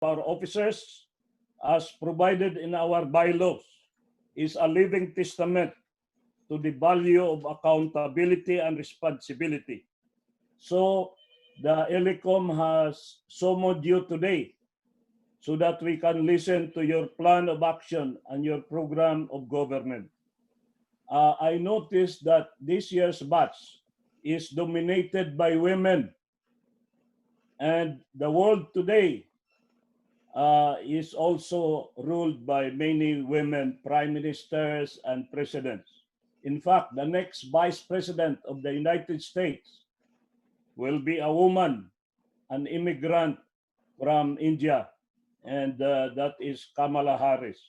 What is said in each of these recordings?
our officers, as provided in our bylaws, is a living testament to the value of accountability and responsibility. So the ELECOM has summoned you today so that we can listen to your plan of action and your program of government. I noticed that this year's batch is dominated by women, and the world today is also ruled by many women prime ministers and presidents. In fact, the next vice president of the United States will be a woman, an immigrant from India, and that is Kamala Harris.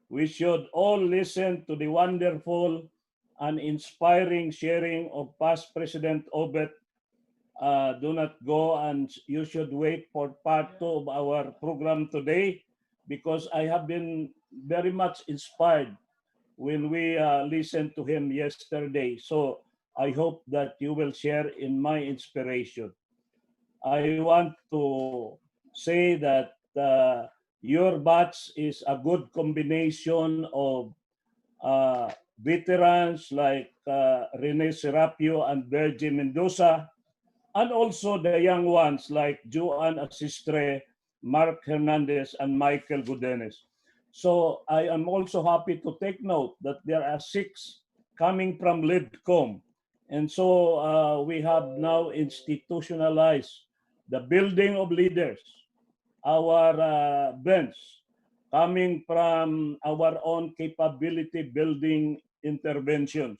We should all listen to the wonderful and inspiring sharing of past President Obet. Do not go, and you should wait for part 2 of our program today, because I have been very much inspired when we listened to him yesterday. So I hope that you will share in my inspiration. I want to say that your batch is a good combination of veterans like Rene Serapio and Virgie Mendoza, and also the young ones like Joan Asistre, Mark Hernandez, and Michael Gudenes. So I am also happy to take note that there are 6 coming from LIDCOM. And so we have now institutionalized the building of leaders, our bench, coming from our own capability building interventions.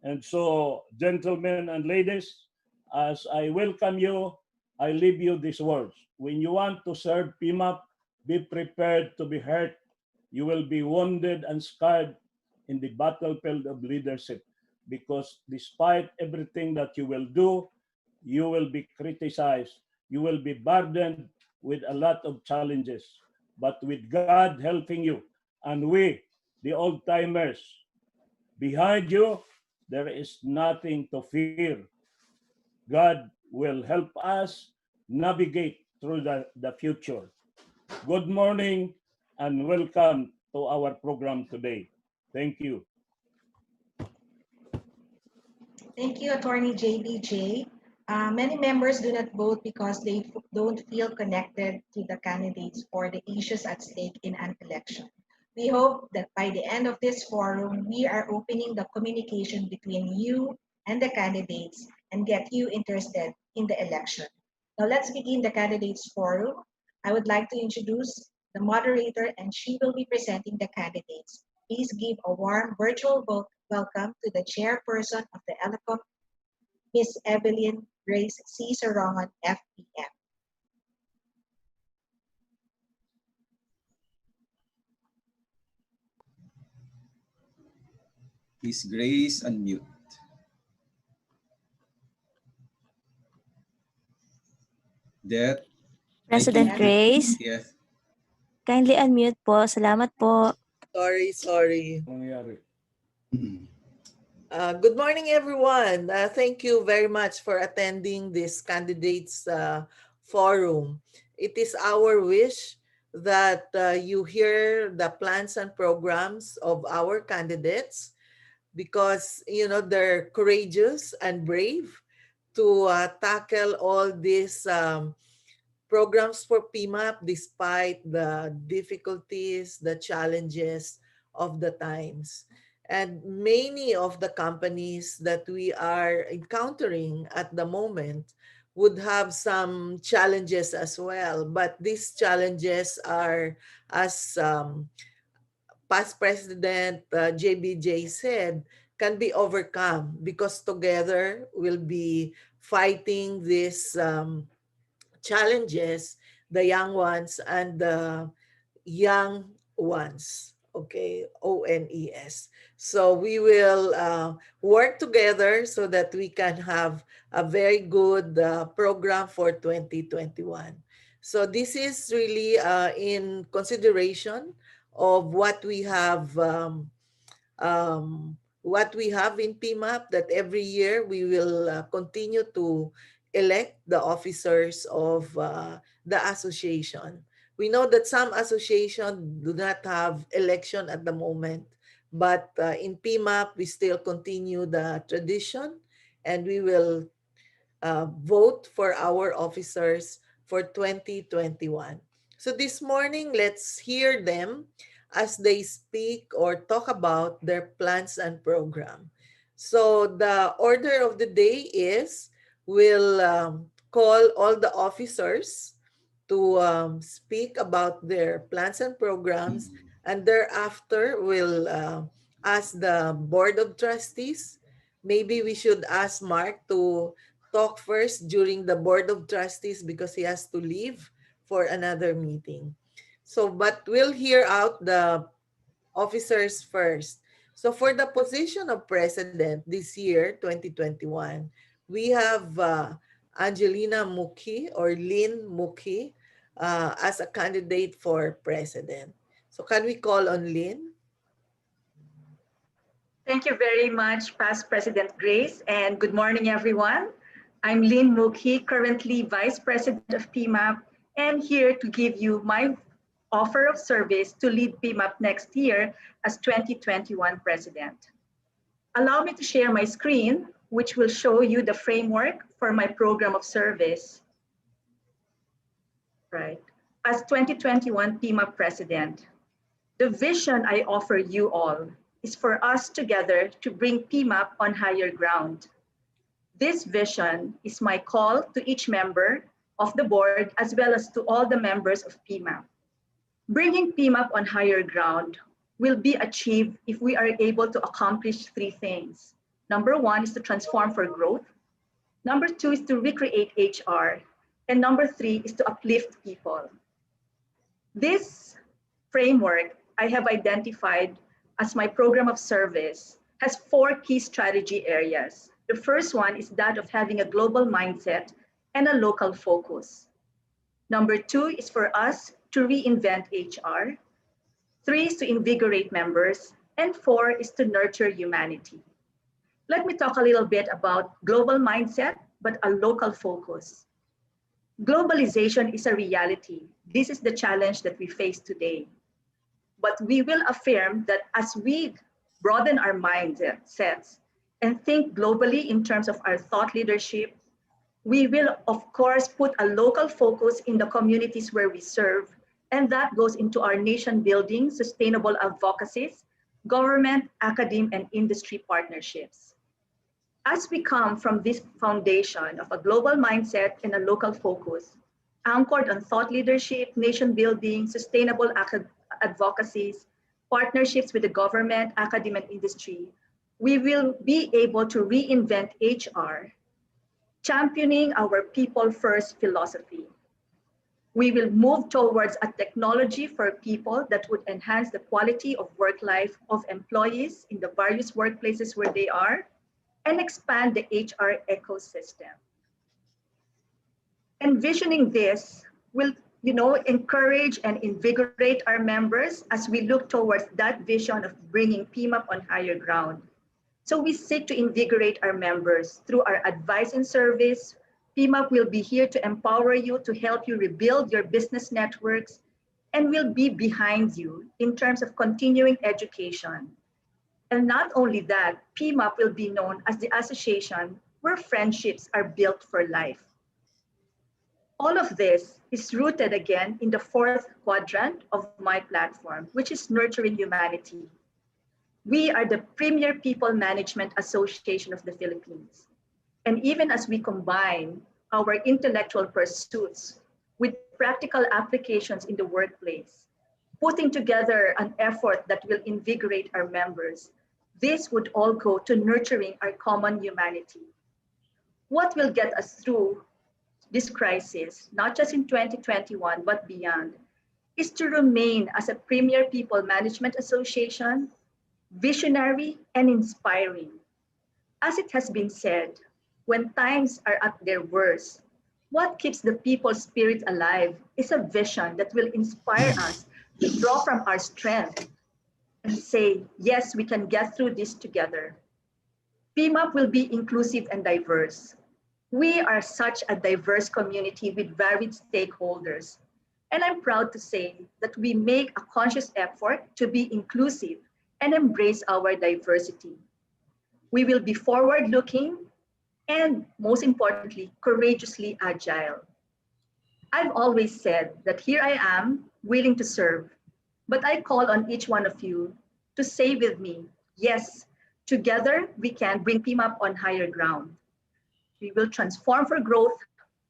And so, gentlemen and ladies, as I welcome you, I leave you these words. When you want to serve P.A.N.D.E.M.I.C, be prepared to be hurt. You will be wounded and scarred in the battlefield of leadership, because despite everything that you will do, you will be criticized. You will be burdened with a lot of challenges. But with God helping you, and we, the old-timers, behind you, there is nothing to fear. God will help us navigate through the future. Good morning and welcome to our program today. Thank you. Thank you, Attorney JBJ. Many members do not vote because they don't feel connected to the candidates or the issues at stake in an election. We hope that by the end of this forum, we are opening the communication between you and the candidates and get you interested in the election. Now let's begin the candidates forum. I would like to introduce the moderator, and she will be presenting the candidates. Please give a warm virtual welcome to the chairperson of the ELECOM, Ms. Evelyn Grace C. Sorongan, FPM. Miss Grace, unmute. There. President Grace, Yes. kindly unmute po. Salamat po. Sorry. Good morning, everyone. Thank you very much for attending this candidates forum. It is our wish that you hear the plans and programs of our candidates, because they're courageous and brave to tackle all these programs for P.A.N.D.E.M.I.C despite the difficulties, the challenges of the times. And many of the companies that we are encountering at the moment would have some challenges as well. But these challenges are, as past President JBJ said, can be overcome because together we'll be fighting these challenges, the young ones and the young ones. Okay, ONES. So we will work together so that we can have a very good program for 2021. So this is really in consideration of what we have in P.A.N.D.E.M.I.C, that every year we will continue to elect the officers of the association. We know that some associations do not have election at the moment, but in PMAP, we still continue the tradition, and we will vote for our officers for 2021. So this morning, let's hear them as they speak or talk about their plans and program. So the order of the day is we'll call all the officers to speak about their plans and programs, and thereafter we'll ask the Board of Trustees. Maybe we should ask Mark to talk first during the Board of Trustees because he has to leave for another meeting. So, but we'll hear out the officers first. So for the position of president this year, 2021, we have Angelina Mukhi or Lynn Mukhi as a candidate for president. So can we call on Lynn? Thank you very much, Past President Grace, and good morning, everyone. I'm Lynn Mukhi, currently Vice President of PMAP, and here to give you my offer of service to lead PMAP next year as 2021 President. Allow me to share my screen, which will show you the framework for my program of service. Right. As 2021 PMAP President, the vision I offer you all is for us together to bring PMAP on higher ground. This vision is my call to each member of the board as well as to all the members of PMAP. Bringing PMAP on higher ground will be achieved if we are able to accomplish three things. Number one is to transform for growth. Number two is to recreate HR. And number three is to uplift people. This framework I have identified as my program of service has four key strategy areas. The first one is that of having a global mindset and a local focus. Number two is for us to reinvent HR. Three is to invigorate members. And four is to nurture humanity. Let me talk a little bit about global mindset, but a local focus. Globalization is a reality. This is the challenge that we face today. But we will affirm that as we broaden our mindsets and think globally in terms of our thought leadership, we will, of course, put a local focus in the communities where we serve, and that goes into our nation building, sustainable advocacies, government, academe, and industry partnerships. As we come from this foundation of a global mindset and a local focus, anchored on thought leadership, nation building, sustainable advocacies, partnerships with the government, academe, and industry, we will be able to reinvent HR, championing our people first philosophy. We will move towards a technology for people that would enhance the quality of work life of employees in the various workplaces where they are and expand the HR ecosystem. Envisioning this will encourage and invigorate our members as we look towards that vision of bringing PMAP on higher ground. So we seek to invigorate our members through our advice and service. PMAP will be here to empower you, to help you rebuild your business networks, and will be behind you in terms of continuing education. And not only that, PMAP will be known as the association where friendships are built for life. All of this is rooted again in the fourth quadrant of my platform, which is nurturing humanity. We are the premier people management association of the Philippines. And even as we combine our intellectual pursuits with practical applications in the workplace, putting together an effort that will invigorate our members, this would all go to nurturing our common humanity. What will get us through this crisis, not just in 2021, but beyond, is to remain as a premier people management association, visionary and inspiring. As it has been said, when times are at their worst, what keeps the people's spirit alive is a vision that will inspire us to draw from our strength and say, yes, we can get through this together. PMAP will be inclusive and diverse. We are such a diverse community with varied stakeholders. And I'm proud to say that we make a conscious effort to be inclusive and embrace our diversity. We will be forward-looking and, most importantly, courageously agile. I've always said that here I am, willing to serve, but I call on each one of you to say with me, yes, together we can bring PMAP on higher ground. We will transform for growth,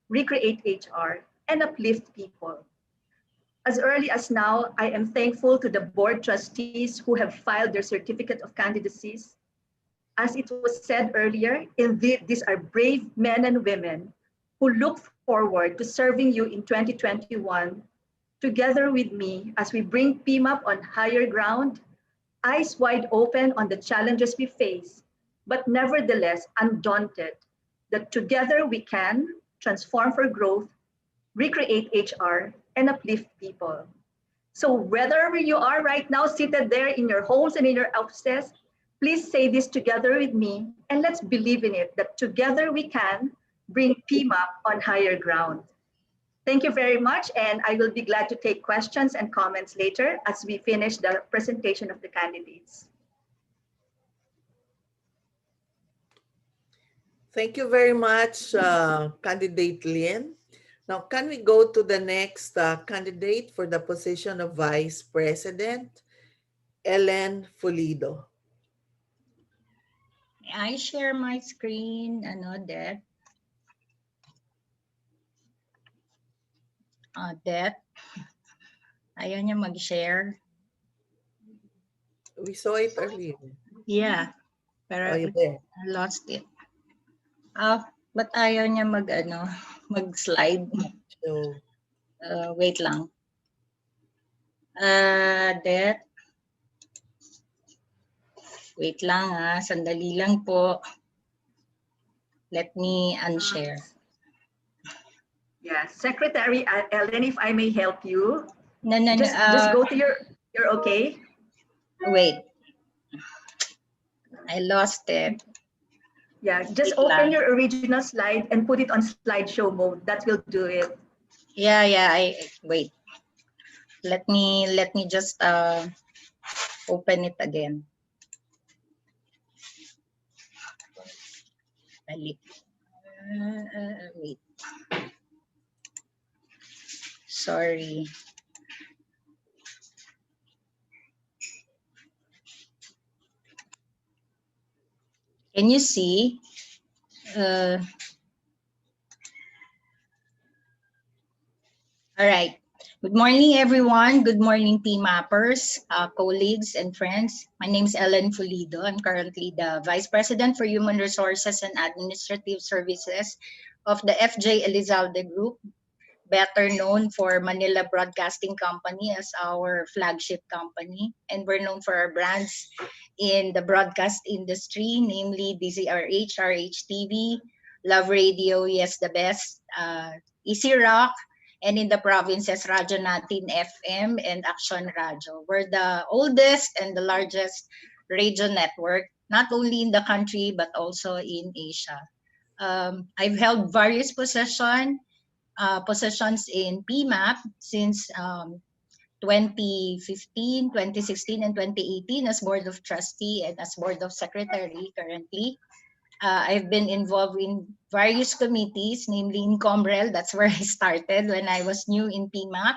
recreate HR, and uplift people. As early as now, I am thankful to the board trustees who have filed their certificate of candidacies. As it was said earlier, indeed, these are brave men and women who look forward to serving you in 2021 together with me as we bring PMAP on higher ground, eyes wide open on the challenges we face, but nevertheless undaunted that together we can transform for growth, recreate HR, and uplift people. So wherever you are right now, seated there in your homes and in your offices, please say this together with me, and let's believe in it, that together we can bring PMAP on higher ground. Thank you very much, and I will be glad to take questions and comments later as we finish the presentation of the candidates. Thank you very much, Candidate Lynn. Now, can we go to the next candidate for the position of Vice President, Ellen Fulido? I share my screen, that. That. Ayaw niya mag-share. We saw it earlier. Yeah. Pero Oh, you there? I lost it. But ayaw niya mag-slide. So, Wait lang. That. Wait lang sandali lang po. Let me unshare. Yeah, Secretary Ellen, if I may help you, No, just go to you're okay? Wait. I lost it. Yeah, just Wait open lang. your original slide and put it on slideshow mode. That will do it. Yeah, wait. Let me just open it again. Balik. Wait. Sorry. Can you see? All right. Good morning, everyone. Good morning, PMAPers, colleagues, and friends. My name is Ellen Fulido. I'm currently the Vice President for Human Resources and Administrative Services of the FJ Elizalde Group, better known for Manila Broadcasting Company as our flagship company. And we're known for our brands in the broadcast industry, namely DZRH, RH-TV, Love Radio, Yes the Best, Easy Rock, and in the provinces, Radyo Natin FM and Action Radio. We're the oldest and the largest radio network, not only in the country, but also in Asia. I've held various positions in PMAP since 2015, 2016, and 2018 as Board of Trustee and as Board of Secretary currently. I've been involved in various committees, namely in Comrel. That's where I started when I was new in PMAP.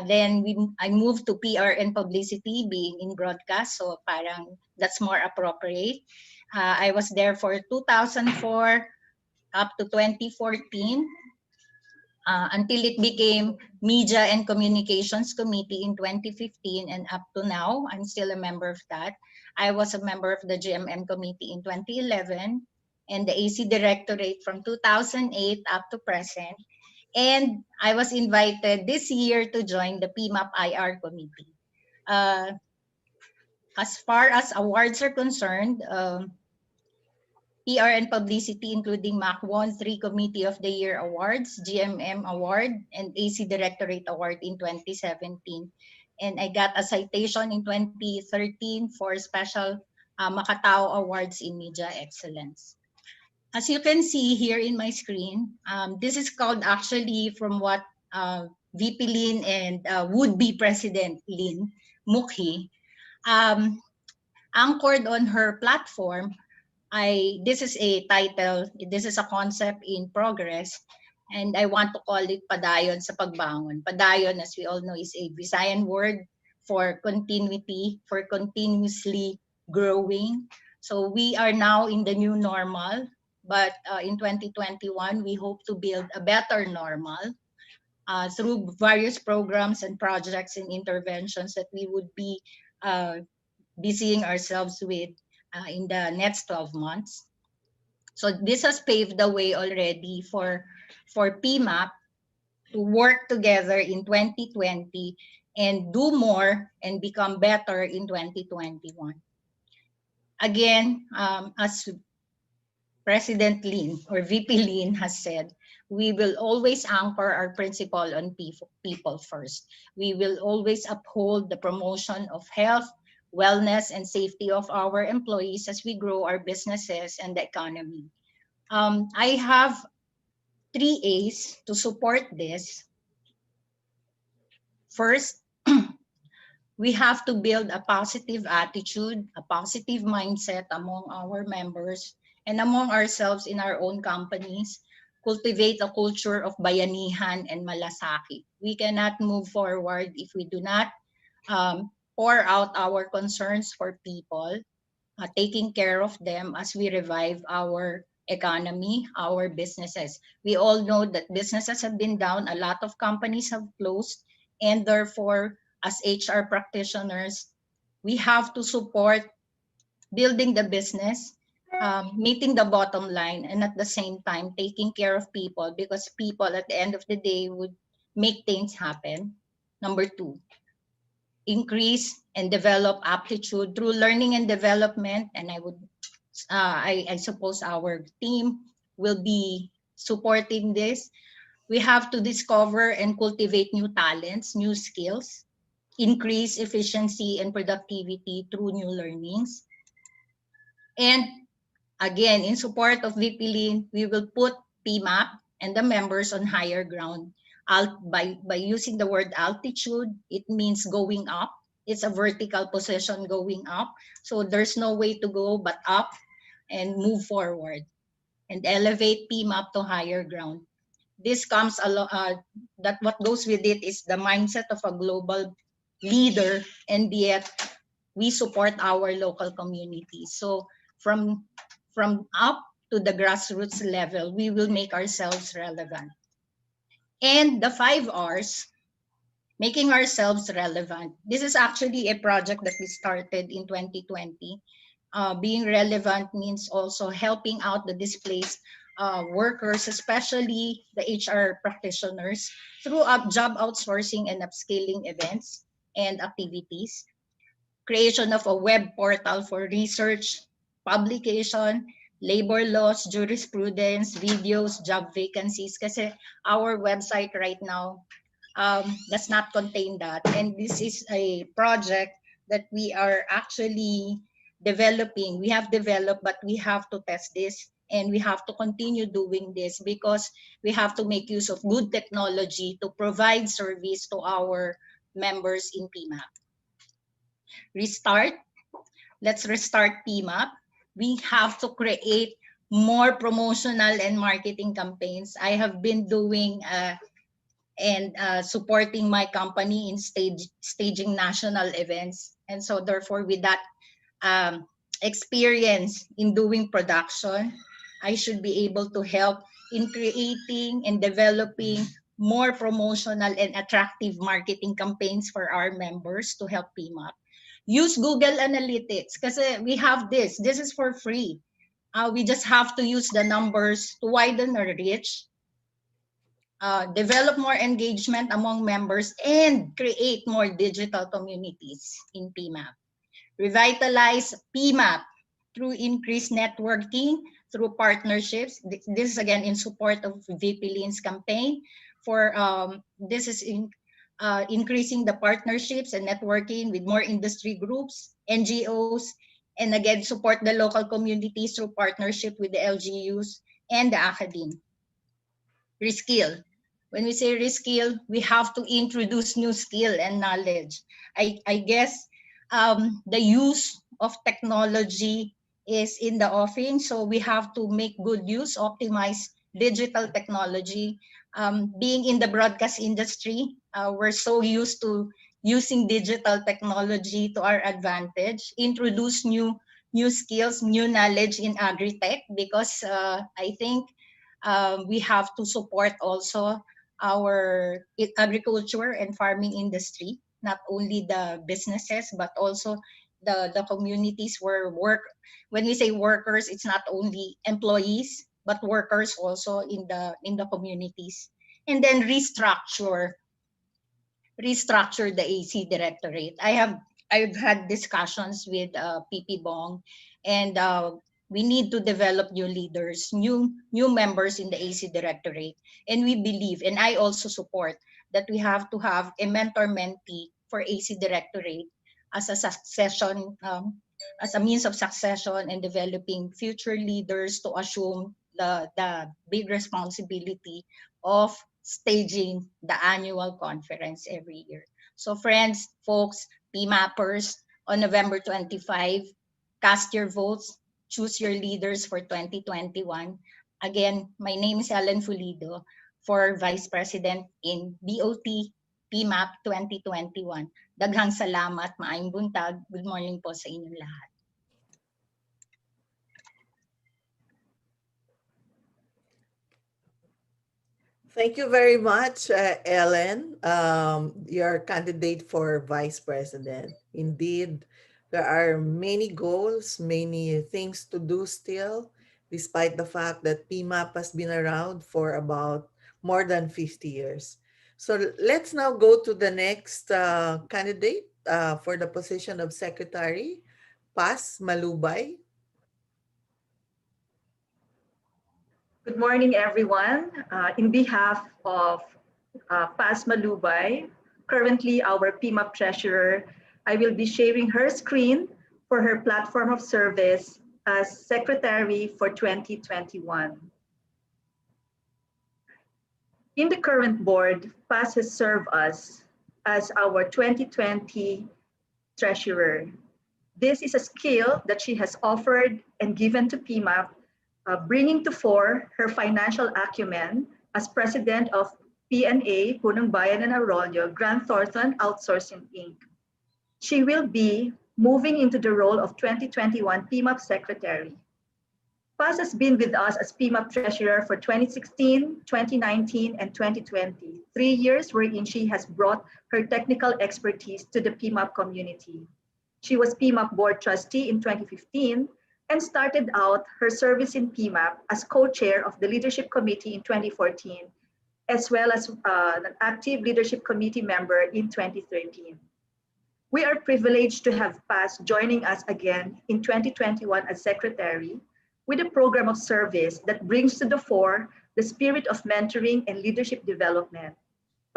Then I moved to PR and publicity, being in broadcast, so parang that's more appropriate. I was there for 2004 up to 2014. Until it became Media and Communications Committee in 2015, and up to now, I'm still a member of that. I was a member of the GMM Committee in 2011 and the AC Directorate from 2008 up to present. And I was invited this year to join the PMAP IR Committee. As far as awards are concerned, PR and Publicity, including MAC, won 3 Committee of the Year awards, GMM Award, and AC Directorate Award in 2017. And I got a citation in 2013 for special Makatao Awards in Media Excellence. As you can see here in my screen, this is called actually from what VP Lin and would-be President Lin Mukhi, anchored on her platform, this is a title, this is a concept in progress, and I want to call it Padayon sa Pagbangon. Padayon, as we all know, is a Visayan word for continuity, for continuously growing. So we are now in the new normal, but in 2021, we hope to build a better normal through various programs and projects and interventions that we would be busying ourselves with in the next 12 months. So this has paved the way already for PMAP to work together in 2020 and do more and become better in 2021. Again, as President Lin or VP Lin has said, we will always anchor our principle on people first. We will always uphold the promotion of health, wellness, and safety of our employees as we grow our businesses and the economy. I have 3 A's to support this. First, we have to build a positive attitude, a positive mindset among our members and among ourselves in our own companies. Cultivate a culture of bayanihan and malasakit. We cannot move forward if we do not pour out our concerns for people, taking care of them as we revive our economy, our businesses. We all know that businesses have been down, a lot of companies have closed, and therefore, as HR practitioners, we have to support building the business, meeting the bottom line, and at the same time, taking care of people, because people at the end of the day would make things happen. Number 2, increase and develop aptitude through learning and development. And I suppose our team will be supporting this. We have to discover and cultivate new talents, new skills, increase efficiency and productivity through new learnings. And again, in support of VP Lin, we will put PMAP and the members on higher ground. By using the word altitude, it means going up. It's a vertical position going up. So there's no way to go but up and move forward and elevate PMAP to higher ground. This comes along, that what goes with it is the mindset of a global leader, and yet we support our local communities. So from up to the grassroots level, we will make ourselves relevant. And the 5 R's, making ourselves relevant. This is actually a project that we started in 2020. Being relevant means also helping out the displaced workers, especially the HR practitioners, through job outsourcing and upskilling events and activities. Creation of a web portal for research, publication, labor laws, jurisprudence, videos, job vacancies. Kasi our website right now does not contain that. And this is a project that we are actually developing. We have developed, but we have to test this. And we have to continue doing this because we have to make use of good technology to provide service to our members in PMAP. Restart. Let's restart PMAP. We have to create more promotional and marketing campaigns. I have been doing and supporting my company in staging national events. And so therefore, with that experience in doing production, I should be able to help in creating and developing more promotional and attractive marketing campaigns for our members to help PMAP. Use Google Analytics because we have this. This is for free. We just have to use the numbers to widen our reach, develop more engagement among members, and create more digital communities in PMAP. Revitalize PMAP through increased networking, through partnerships. This is again in support of VP Lin's campaign. This is increasing the partnerships and networking with more industry groups, NGOs, and again support the local communities through partnership with the LGUs and the academe. Reskill. When we say reskill, we have to introduce new skill and knowledge. I guess the use of technology is in the offing, so we have to make good use, optimize digital technology. Being in the broadcast industry, we're so used to using digital technology to our advantage, introduce new skills, new knowledge in agri-tech, because I think we have to support also our agriculture and farming industry, not only the businesses, but also the communities where when we say workers, it's not only employees, but workers also in the communities. And then restructure the AC directorate. I've had discussions with PP Bong, and we need to develop new leaders, new members in the AC directorate. And we believe, and I also support, that we have to have a mentor-mentee for AC directorate as a succession, as a means of succession and developing future leaders to assume the big responsibility of staging the annual conference every year. So friends, folks, PMAPers, on November 25, cast your votes, choose your leaders for 2021. Again, my name is Ellen Fulido for Vice President in BOT PMAP 2021. Daghang salamat, maayong buntag. Good morning po sa inyong lahat. Thank you very much, Ellen, your candidate for Vice President. Indeed, there are many goals, many things to do still, despite the fact that PMAP has been around for about more than 50 years. So let's now go to the next candidate for the position of Secretary, P.A.S. Malubay. Good morning, everyone. In behalf of P.A.S. Malubay, currently our PMAP treasurer, I will be sharing her screen for her platform of service as secretary for 2021. In the current board, P.A.S. has served us as our 2020 treasurer. This is a skill that she has offered and given to PMAP, bringing to fore her financial acumen as president of P.N.E.M.I.C, Punong Bayan and Arroyo, Grant Thornton Outsourcing Inc. She will be moving into the role of 2021 PMAP secretary. P.A.S. has been with us as PMAP treasurer for 2016, 2019, and 2020, 3 years wherein she has brought her technical expertise to the PMAP community. She was PMAP board trustee in 2015 and started out her service in PMAP as co-chair of the leadership committee in 2014, as well as an active leadership committee member in 2013. We are privileged to have P.A.S. joining us again in 2021 as secretary with a program of service that brings to the fore the spirit of mentoring and leadership development.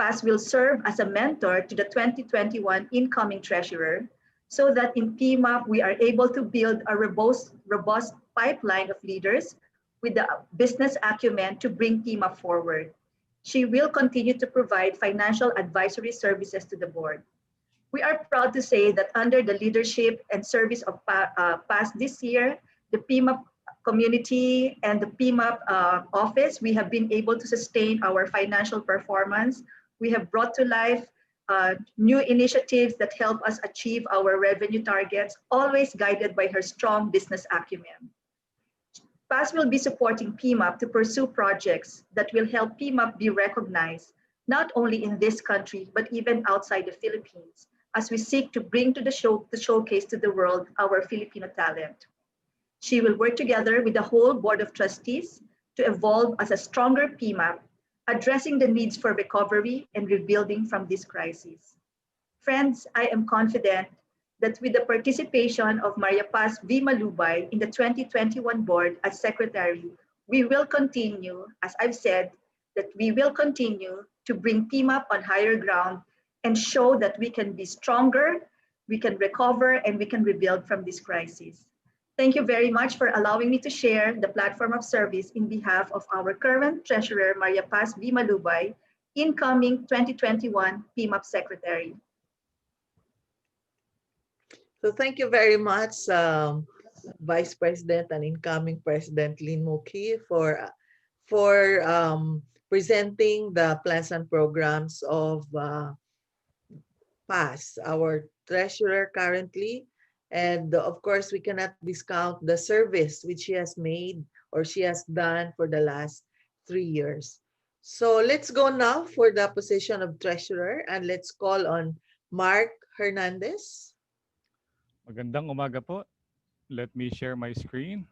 P.A.S. will serve as a mentor to the 2021 incoming treasurer, so that in PMAP we are able to build a robust pipeline of leaders with the business acumen to bring PMAP forward. She will continue to provide financial advisory services to the board. We are proud to say that under the leadership and service of P.A.S. this year, the PMAP community and the PMAP office, we have been able to sustain our financial performance. We have brought to life new initiatives that help us achieve our revenue targets, always guided by her strong business acumen. P.A.S. will be supporting PMAP to pursue projects that will help PMAP be recognized, not only in this country, but even outside the Philippines, as we seek to bring to the showcase to the world our Filipino talent. She will work together with the whole Board of Trustees to evolve as a stronger PMAP, addressing the needs for recovery and rebuilding from this crisis. Friends, I am confident that with the participation of Maria Paz V. Malubay in the 2021 board as secretary, we will continue, as I've said, that we will continue to bring PMAP on higher ground and show that we can be stronger, we can recover, and we can rebuild from this crisis. Thank you very much for allowing me to share the platform of service in behalf of our current treasurer, Maria Paz V. Malubay, incoming 2021 P.M.I.C Secretary. So thank you very much, Vice President and incoming President Lynn Moki for presenting the plans and programs of PAS, our treasurer currently. And of course, we cannot discount the service which she has made or she has done for the last 3 years. So let's go now for the position of treasurer and let's call on Mark Hernandez. Magandang umaga po. Let me share my screen.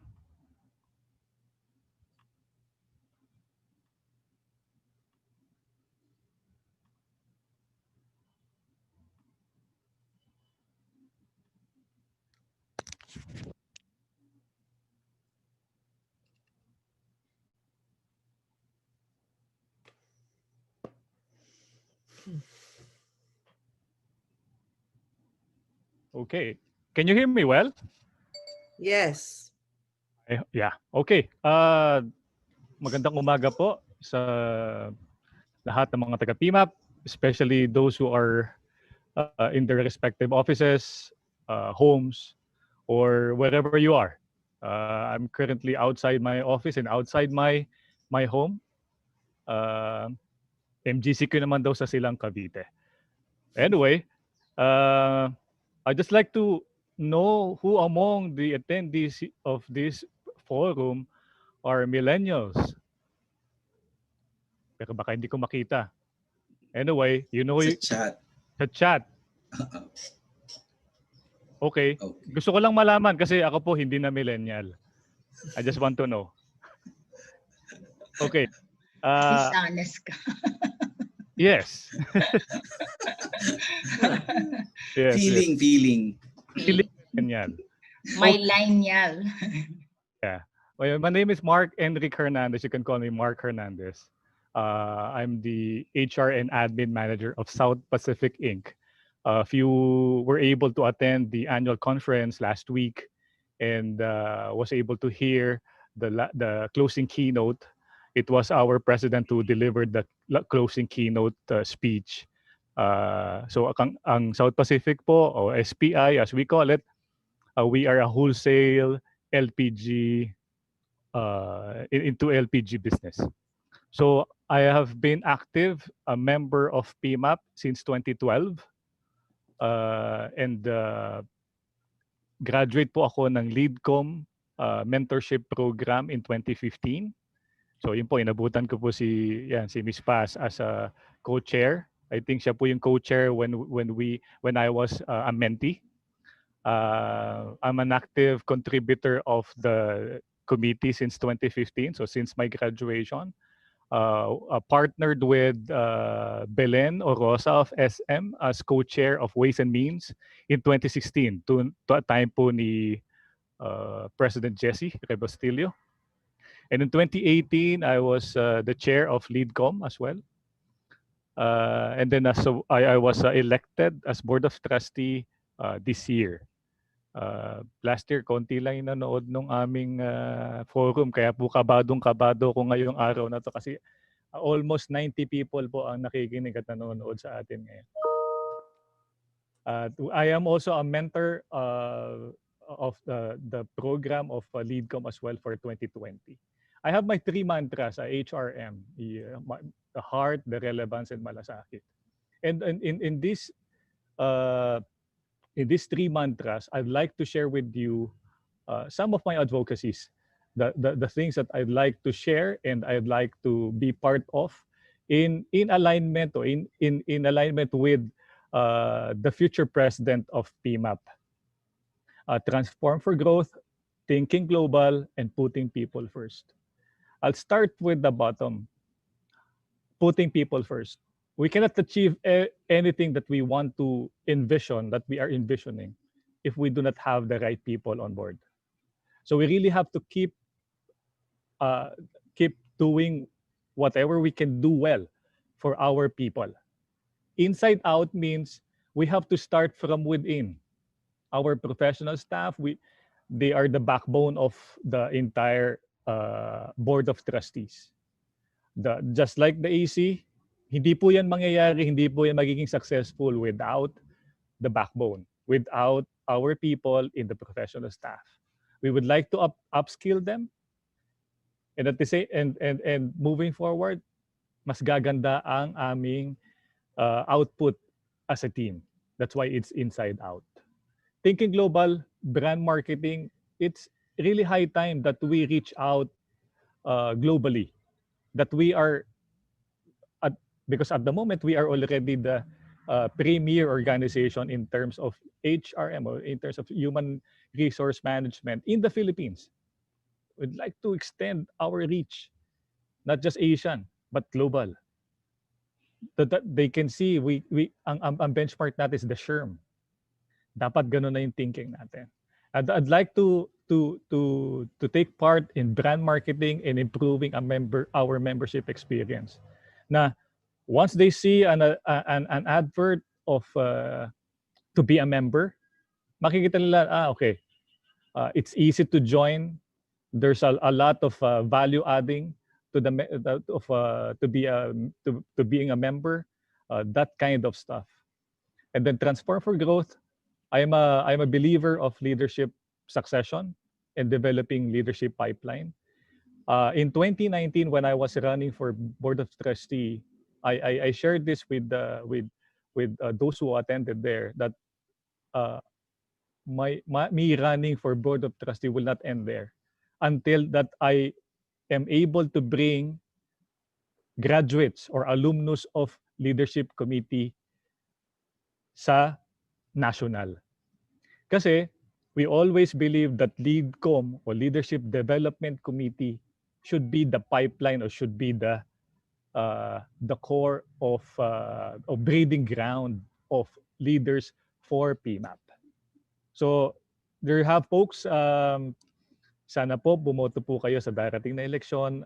Okay. Can you hear me well? Yes. Yeah. Okay. Magandang umaga po sa lahat ng mga taga-PMAP, especially those who are in their respective offices, homes, or wherever you are. I'm currently outside my office and outside my home. MGC ko naman daw sa Silang Cavite. Anyway, I'd just like to know who among the attendees of this forum are millennials. Pero baka hindi ko makita. Anyway, you know, Sa chat. sa chat. Okay. Okay. Gusto ko lang malaman kasi ako po hindi na millennial. I just want to know. Okay. Dishonest ka. Yes. Yes. Feeling. Feeling millennial. My lineal. My name is Mark Enrique Hernandez. You can call me Mark Hernandez. I'm the HR and Admin Manager of South Pacific Inc. If you were able to attend the annual conference last week and was able to hear the closing keynote, it was our president who delivered the closing keynote speech. So ang South Pacific po, o SPI as we call it, we are a wholesale LPG into LPG business. So I have been active, a member of P.A.N.D.E.M.I.C since 2012. And graduate po ako ng LeadCom mentorship program in 2015. So yun po, inabutan ko po si Miss Paz as a co-chair. I think siya po yung co-chair when I was a mentee. I'm an active contributor of the committee since 2015. So since my graduation, partnered with Belen Orosa of SM as co-chair of Ways and Means in 2016 to a time po ni President Jesse Rebastillo. And in 2018, I was the chair of LeadCom as well. And then I was elected as Board of Trustee this year. Last year, konti lang yung nanood nung aming forum. Kaya po kabadong-kabado ko ngayong araw na to kasi almost 90 people po ang nakikinig at nanonood sa atin ngayon. I am also a mentor of the program of LeadCom as well for 2020. I have my 3 mantras, HRM, the heart, the relevance, and malasakit. And in these 3 mantras, I'd like to share with you some of my advocacies, the things that I'd like to share and I'd like to be part of in alignment or in alignment with the future president of P.A.N.D.E.M.I.C. Transform for growth, thinking global, and putting people first. I'll start with the bottom, putting people first. We cannot achieve anything that we want to envision, that we are envisioning, if we do not have the right people on board. So we really have to keep doing whatever we can do well for our people. Inside out means we have to start from within. Our professional staff, they are the backbone of the entire board of trustees. Just like the AC, Hindi po yan mangyayari, hindi po yan magiging successful without the backbone, without our people in the professional staff. We would like to upskill them, and at the same and moving forward, mas gaganda ang aming output as a team. That's why it's inside out. Thinking global, brand marketing, it's really high time that we reach out globally. That we are, because at the moment we are already the premier organization in terms of HRM, or in terms of human resource management in the Philippines. We'd like to extend our reach, not just Asian, but global. That they can see ang benchmark natin is the SHRM. Dapat ganun na yung thinking natin. I'd like to take part in brand marketing and improving our membership experience. Na once they see an advert of to be a member, makikita nila, okay, it's easy to join. There's a lot of value adding to being a member, that kind of stuff. And then transform for growth. I'm a believer of leadership succession and developing leadership pipeline. In 2019, when I was running for Board of Trustee, I shared this with those who attended there, that me running for Board of Trustee will not end there until that I am able to bring graduates or alumnus of leadership committee sa national. Kasi we always believe that LEADCOM or Leadership Development Committee should be the pipeline, or should be the core of breeding ground of leaders for PMAP. So there you have, folks. Sana po bumoto po kayo sa darating na eleksyon.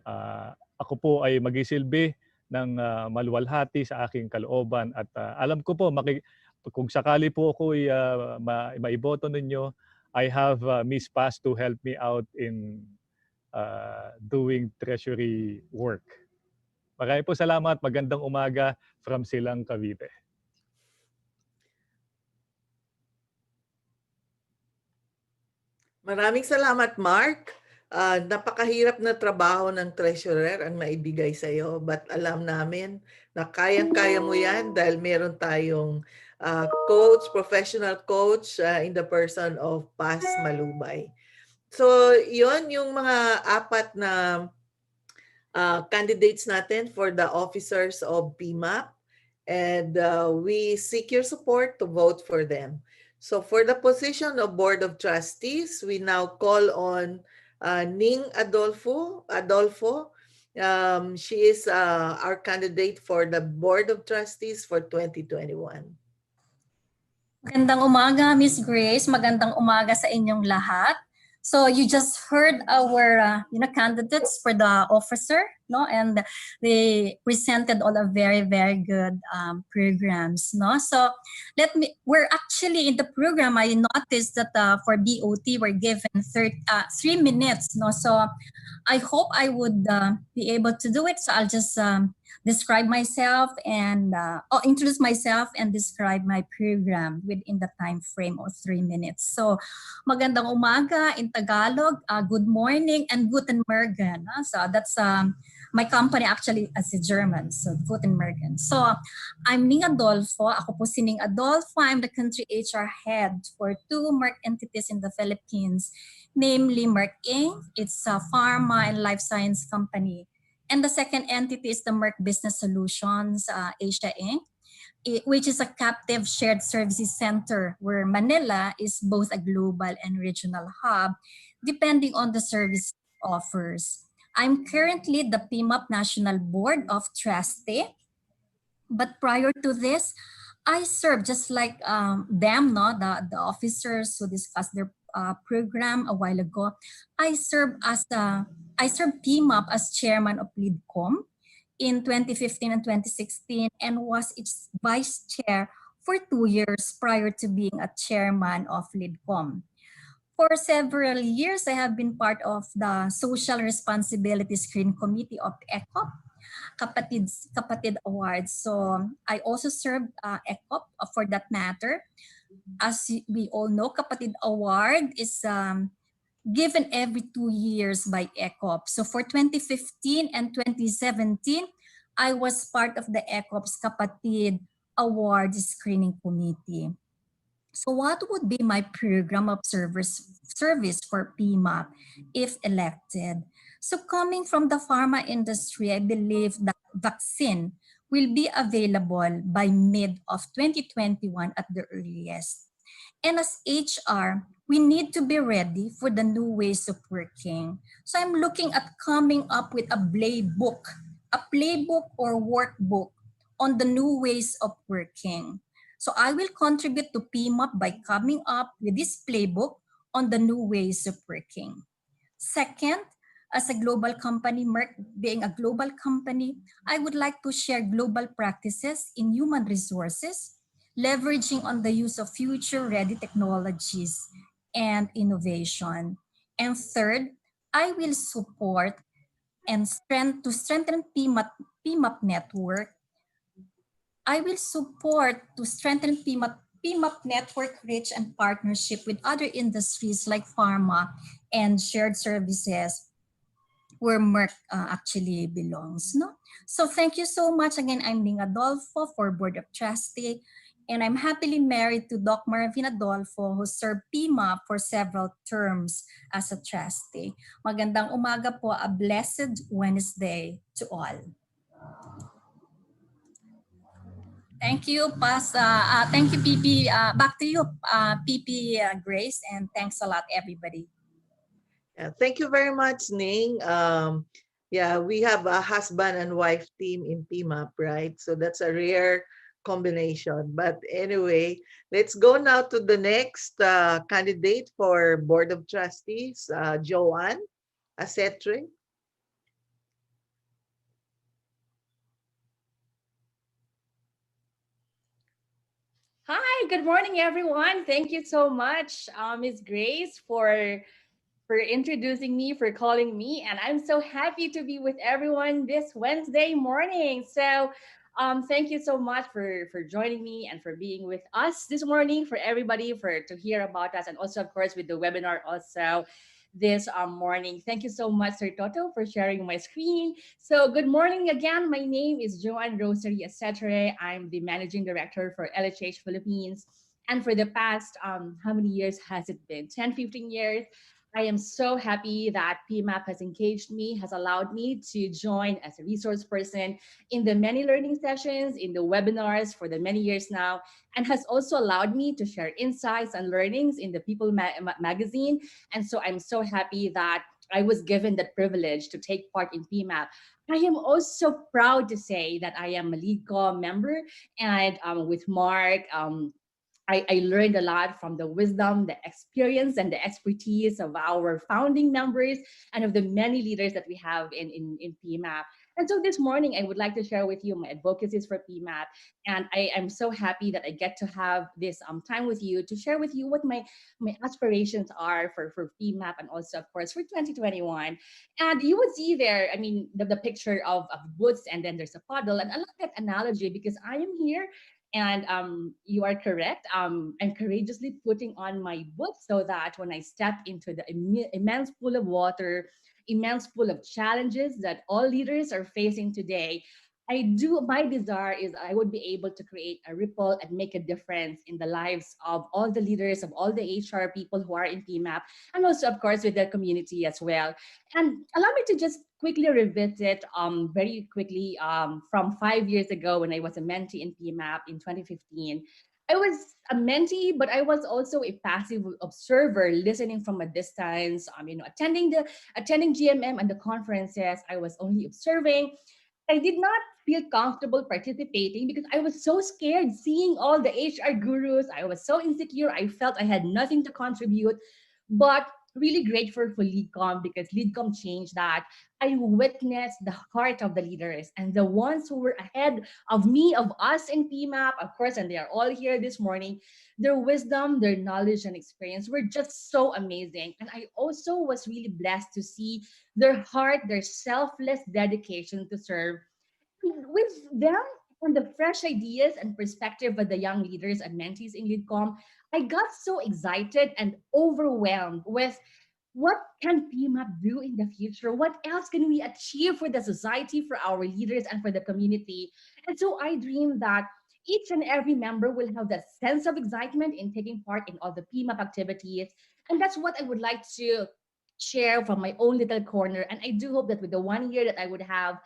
Ako po ay magisilbi ng maluwalhati sa aking kalooban, at alam ko po kung sakali po ako ay maiboto ninyo, I have Miss Paz to help me out in doing treasury work. Maraming po salamat. Magandang umaga from Silang, Cavite. Maraming salamat, Mark. Napakahirap na trabaho ng treasurer ang maibigay sa iyo, but alam namin na kayang-kaya mo yan dahil meron tayong coach, professional coach in the person of Paz Malubay. So, yon yung mga apat na candidates natin for the officers of PMAP, and we seek your support to vote for them. So for the position of Board of Trustees, we now call on Ning Adolfo. She is our candidate for the Board of Trustees for 2021. Magandang umaga, Miss Grace. Magandang umaga sa inyong lahat. So you just heard our candidates for the officer, no, and they presented all a very, very good programs, no. So we're actually in the program. I noticed that for BOT we're given 3 minutes, no. So I hope I would be able to do it. So I'll just describe myself and introduce myself and describe my program within the time frame of 3 minutes. So magandang umaga in Tagalog, good morning and guten Morgen. So that's my company actually as a German, so guten Morgen. So I'm Ning Adolfo. Ako po si Ning Adolfo. I'm the country HR head for 2 MERC entities in the Philippines, namely MERC Inc. It's a pharma and life science company. And the second entity is the MERC Business Solutions Asia Inc., which is a captive shared services center where Manila is both a global and regional hub, depending on the service it offers. I'm currently the PMAP National Board of Trustee, but prior to this, I served just like them, no, the officers who discussed their program a while ago. I served PMAP as chairman of LEADCOM in 2015 and 2016 and was its vice chair for 2 years prior to being a chairman of LEADCOM. For several years, I have been part of the Social Responsibility Screening Committee of ECOP. Kapatid Awards. So I also served ECOP for that matter. As we all know, Kapatid Award is given every 2 years by ECOP. So for 2015 and 2017, I was part of the ECOP's Kapatid Award Screening Committee. So what would be my program of service for PMAP if elected? So coming from the pharma industry, I believe that vaccine will be available by mid of 2021 at the earliest. And as HR, we need to be ready for the new ways of working. So I'm looking at coming up with a playbook or workbook on the new ways of working. So I will contribute to PMAP by coming up with this playbook on the new ways of working. Second, as a global company, Merck being a global company, I would like to share global practices in human resources, leveraging on the use of future-ready technologies and innovation. And third, I will support and strengthen PMAP network. I will support to strengthen PMAP network reach and partnership with other industries like pharma and shared services where Merck actually belongs. No? So thank you so much. Again, I'm Ning Adolfo for Board of Trustee, and I'm happily married to Doc Marvin Adolfo, who served PMAP for several terms as a trustee. Magandang umaga po, a blessed Wednesday to all. Thank you, thank you, PP. Back to you, PP Grace, and thanks a lot, everybody. Yeah, thank you very much, Ning. Yeah, we have a husband and wife team in PMAP, right? So that's a rare combination. But anyway, let's go now to the next candidate for Board of Trustees, Joanne Asetre. Hi, good morning, everyone. Thank you so much, Ms. Grace, for introducing me, for calling me, and I'm so happy to be with everyone this Wednesday morning. So, thank you so much for joining me and for being with us this morning. For everybody to hear about us, and also, of course, with the webinar also this morning. Thank you so much, Sir Toto, for sharing my screen. So good morning again. My name is Joanne Rosary Acetre. I'm the Managing Director for LHH Philippines. And for the past, how many years has it been? 10, 15 years. I am so happy that PMAP has engaged me, has allowed me to join as a resource person in the many learning sessions, in the webinars for the many years now, and has also allowed me to share insights and learnings in the People magazine. And so I'm so happy that I was given that privilege to take part in PMAP. I am also proud to say that I am a LeadCom member, and with Mark, I learned a lot from the wisdom, the experience, and the expertise of our founding members and of the many leaders that we have in PMAP. And so this morning, I would like to share with you my advocacies for PMAP. And I am so happy that I get to have this time with you to share with you what my aspirations are for PMAP and also, of course, for 2021. And you would see there, I mean, the picture of boots, and then there's a puddle. And I love that analogy because I am here. And you are correct. I'm courageously putting on my boots so that when I step into the immense pool of water, immense pool of challenges that all leaders are facing today, my desire is I would be able to create a ripple and make a difference in the lives of all the leaders, of all the HR people who are in PMAP, and also, of course, with the community as well. And allow me to just quickly revisit very quickly from 5 years ago when I was a mentee in PMAP in 2015. I was a mentee, but I was also a passive observer, listening from a distance. Attending GMM and the conferences. I was only observing. I did not feel comfortable participating because I was so scared seeing all the HR gurus. I was so insecure. I felt I had nothing to contribute, but really grateful for LeadCom because LeadCom changed that. I witnessed the heart of the leaders and the ones who were ahead of me, of us in PMAP, of course, and they are all here this morning. Their wisdom, their knowledge and experience were just so amazing. And I also was really blessed to see their heart, their selfless dedication to serve With them and the fresh ideas and perspective of the young leaders and mentees in LeadCom, I got so excited and overwhelmed with what can PMAP do in the future? What else can we achieve for the society, for our leaders, and for the community? And so I dream that each and every member will have that sense of excitement in taking part in all the PMAP activities. And that's what I would like to share from my own little corner. And I do hope that with the 1 year that I would have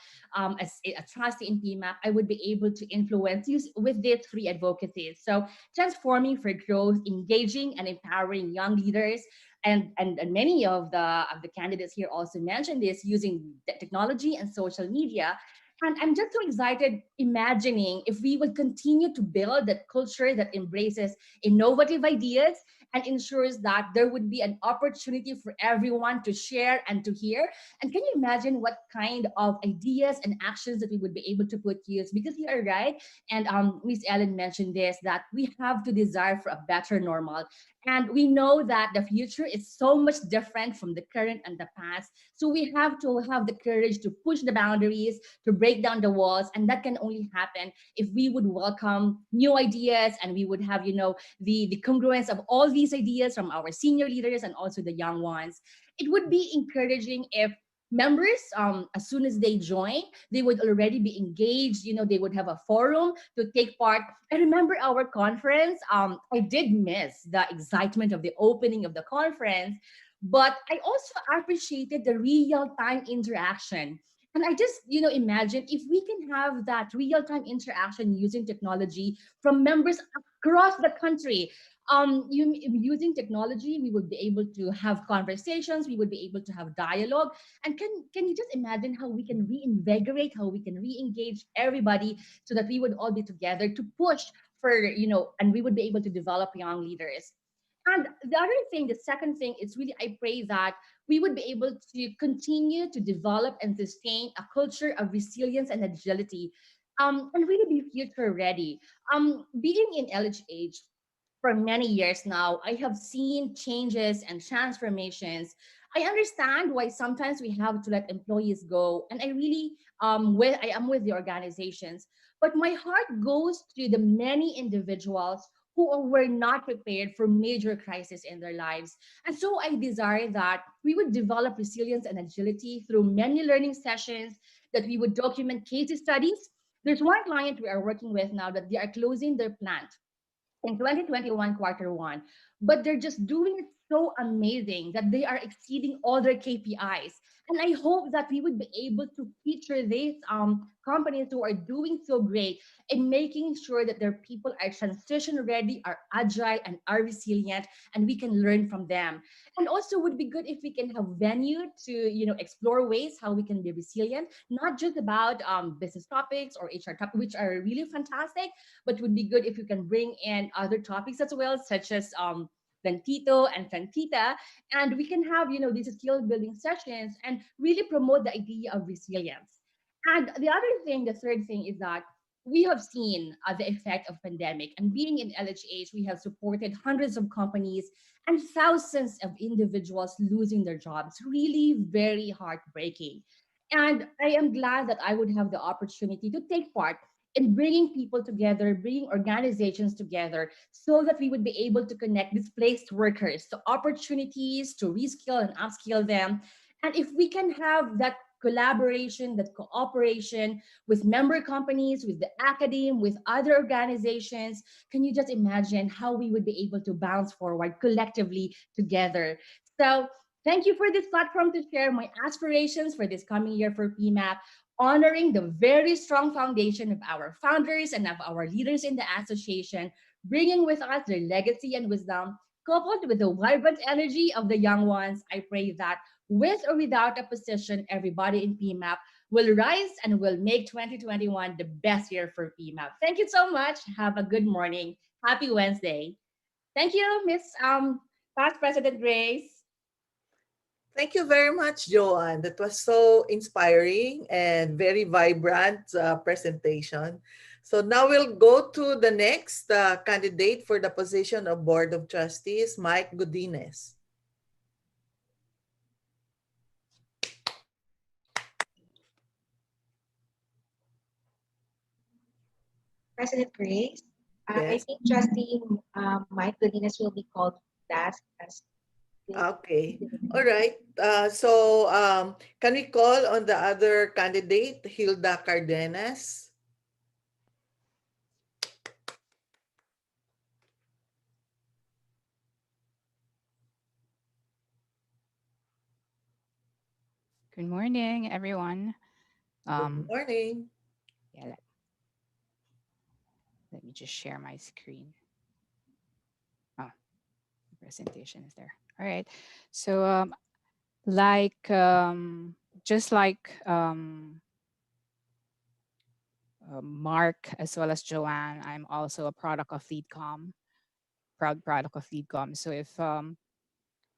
as a trustee in PMAP, I would be able to influence you with these three advocacies. So transforming for growth, engaging and empowering young leaders, and many of the candidates here also mentioned this, using technology and social media. And I'm just so excited imagining if we would continue to build that culture that embraces innovative ideas and ensures that there would be an opportunity for everyone to share and to hear. And can you imagine what kind of ideas and actions that we would be able to put use? Because you are right, and Miss Ellen mentioned this, that we have to desire for a better normal. And we know that the future is so much different from the current and the past. So we have to have the courage to push the boundaries, to break down the walls. And that can only happen if we would welcome new ideas, and we would have, the congruence of all these ideas from our senior leaders and also the young ones. It would be encouraging if members, as soon as they join, they would already be engaged. They would have a forum to take part. I remember our conference. I did miss the excitement of the opening of the conference, but I also appreciated the real-time interaction. And I just, imagine if we can have that real-time interaction using technology from members across the country. Using technology, we would be able to have conversations, we would be able to have dialogue. And can you just imagine how we can reinvigorate, how we can re-engage everybody so that we would all be together to push for, and we would be able to develop young leaders. And the other thing, the second thing, is really I pray that we would be able to continue to develop and sustain a culture of resilience and agility, and really be future ready. Being in LHH for many years now, I have seen changes and transformations. I understand why sometimes we have to let employees go, and I really I am with the organizations, but my heart goes to the many individuals who were not prepared for major crises in their lives. And so I desire that we would develop resilience and agility through many learning sessions, that we would document case studies. There's one client we are working with now that they are closing their plant in 2021 quarter one, but they're just doing it so amazing that they are exceeding all their KPIs. And I hope that we would be able to feature these companies who are doing so great in making sure that their people are transition ready, are agile, and are resilient, and we can learn from them. And also would be good if we can have venue to explore ways how we can be resilient, not just about business topics or HR topics, which are really fantastic, but would be good if you can bring in other topics as well, such as Plantito and Plantita, and we can have these skill building sessions and really promote the idea of resilience. And the other thing, the third thing, is that we have seen the effect of pandemic, and being in LHH, we have supported hundreds of companies and thousands of individuals losing their jobs. Really very heartbreaking. And I am glad that I would have the opportunity to take part in bringing people together, bringing organizations together, so that we would be able to connect displaced workers to opportunities to reskill and upskill them. And if we can have that collaboration, that cooperation with member companies, with the academe, with other organizations, can you just imagine how we would be able to bounce forward collectively together? So thank you for this platform to share my aspirations for this coming year for PMAP, honoring the very strong foundation of our founders and of our leaders in the association, bringing with us their legacy and wisdom, coupled with the vibrant energy of the young ones. I pray that with or without a position, everybody in PMAP will rise and will make 2021 the best year for PMAP. Thank you so much. Have a good morning. Happy Wednesday. Thank you, Miss Past President Grace. Thank you very much, Joanne. That was so inspiring and very vibrant presentation. So now we'll go to the next candidate for the position of Board of Trustees, Mike Godinez. President Grace, I Yes. think Trustee Mike Godinez will be called last as Okay. All right. So can we call on the other candidate, Hilda Cardenas? Good morning, everyone. Good morning. Yeah, let me just share my screen. Oh, the presentation is there. All right. So, like, just like Mark as well as Joanne, I'm also a product of LeadCom, proud product of LeadCom. So if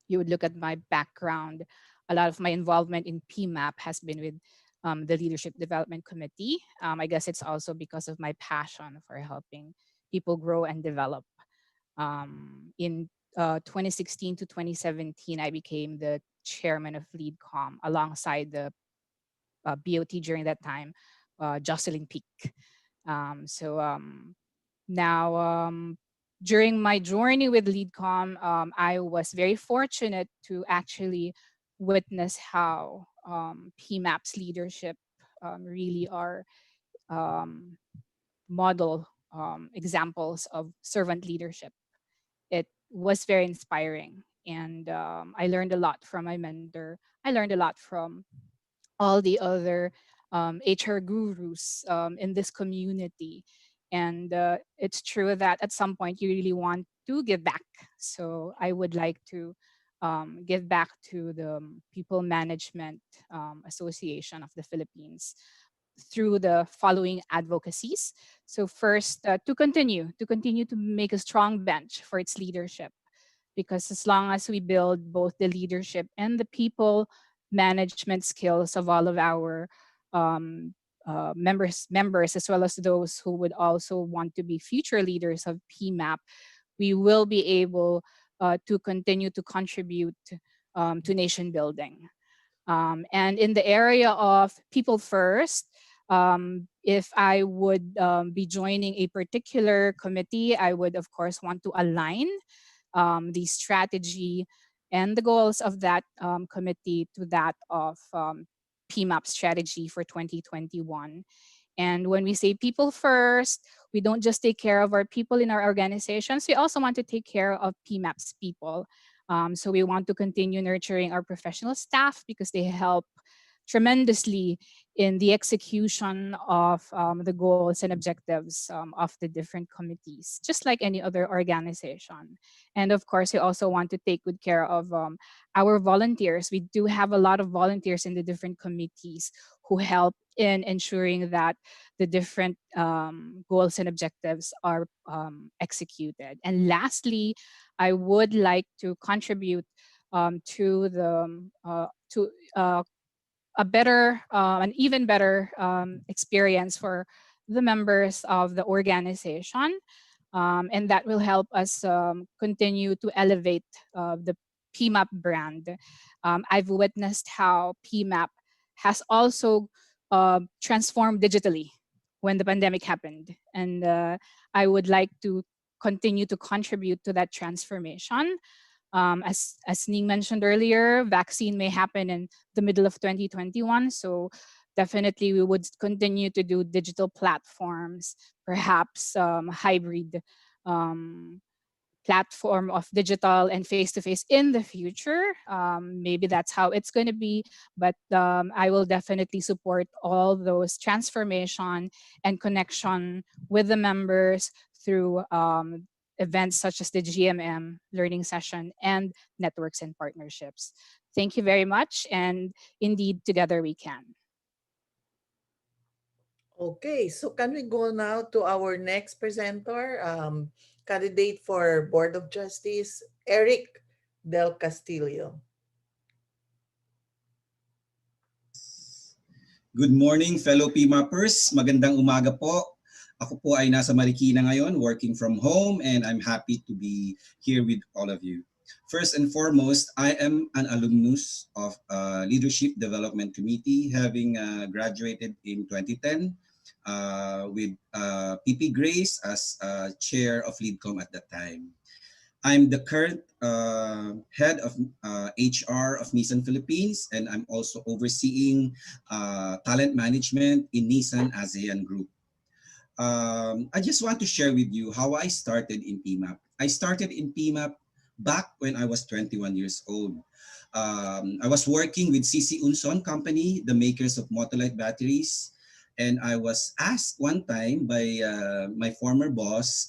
you would look at my background, a lot of my involvement in PMAP has been with the Leadership Development Committee. I guess it's also because of my passion for helping people grow and develop. In 2016 to 2017, I became the chairman of LeadCom alongside the BOT during that time, Jocelyn Peak. Now, during my journey with LeadCom, I was very fortunate to actually witness how PMAP's leadership really are model examples of servant leadership. It was very inspiring, and I learned a lot from my mentor. I learned a lot from all the other HR gurus in this community. And it's true that at some point you really want to give back. So I would like to give back to the People Management Association of the Philippines through the following advocacies. So first, to continue to make a strong bench for its leadership, because as long as we build both the leadership and the people management skills of all of our members, as well as those who would also want to be future leaders of PMAP, we will be able to continue to contribute to nation building. And in the area of people first, if I would be joining a particular committee, I would, of course, want to align the strategy and the goals of that committee to that of PMAP strategy for 2021. And when we say people first, we don't just take care of our people in our organizations, we also want to take care of PMAP's people. So we want to continue nurturing our professional staff because they help tremendously in the execution of the goals and objectives of the different committees, just like any other organization. And of course, we also want to take good care of our volunteers. We do have a lot of volunteers in the different committees who help in ensuring that the different goals and objectives are executed. And lastly, I would like to contribute to the a better, an even better experience for the members of the organization. And that will help us continue to elevate the PMAP brand. I've witnessed how PMAP has also transformed digitally when the pandemic happened. And I would like to continue to contribute to that transformation. As Ning mentioned earlier, vaccine may happen in the middle of 2021. So definitely we would continue to do digital platforms, perhaps hybrid platform of digital and face-to-face in the future. Maybe that's how it's going to be, but I will definitely support all those transformation and connection with the members through events such as the GMM learning session and networks and partnerships. Thank you very much. And indeed, together we can. Okay, so can we go now to our next presenter, candidate for Board of Justice, Eric Del Castillo. Good morning, fellow PMAPers. Magandang umaga po. Ako po ay nasa Marikina ngayon, working from home, and I'm happy to be here with all of you. First and foremost, I am an alumnus of Leadership Development Committee, having graduated in 2010. with PP Grace as chair of LeadCom at that time. I'm the current head of HR of Nissan Philippines, and I'm also overseeing talent management in Nissan ASEAN Group. I just want to share with you how I started in PMAP. I started in PMAP back when I was 21 years old. I was working with CC Unson Company, the makers of Motolite batteries. And I was asked one time by my former boss,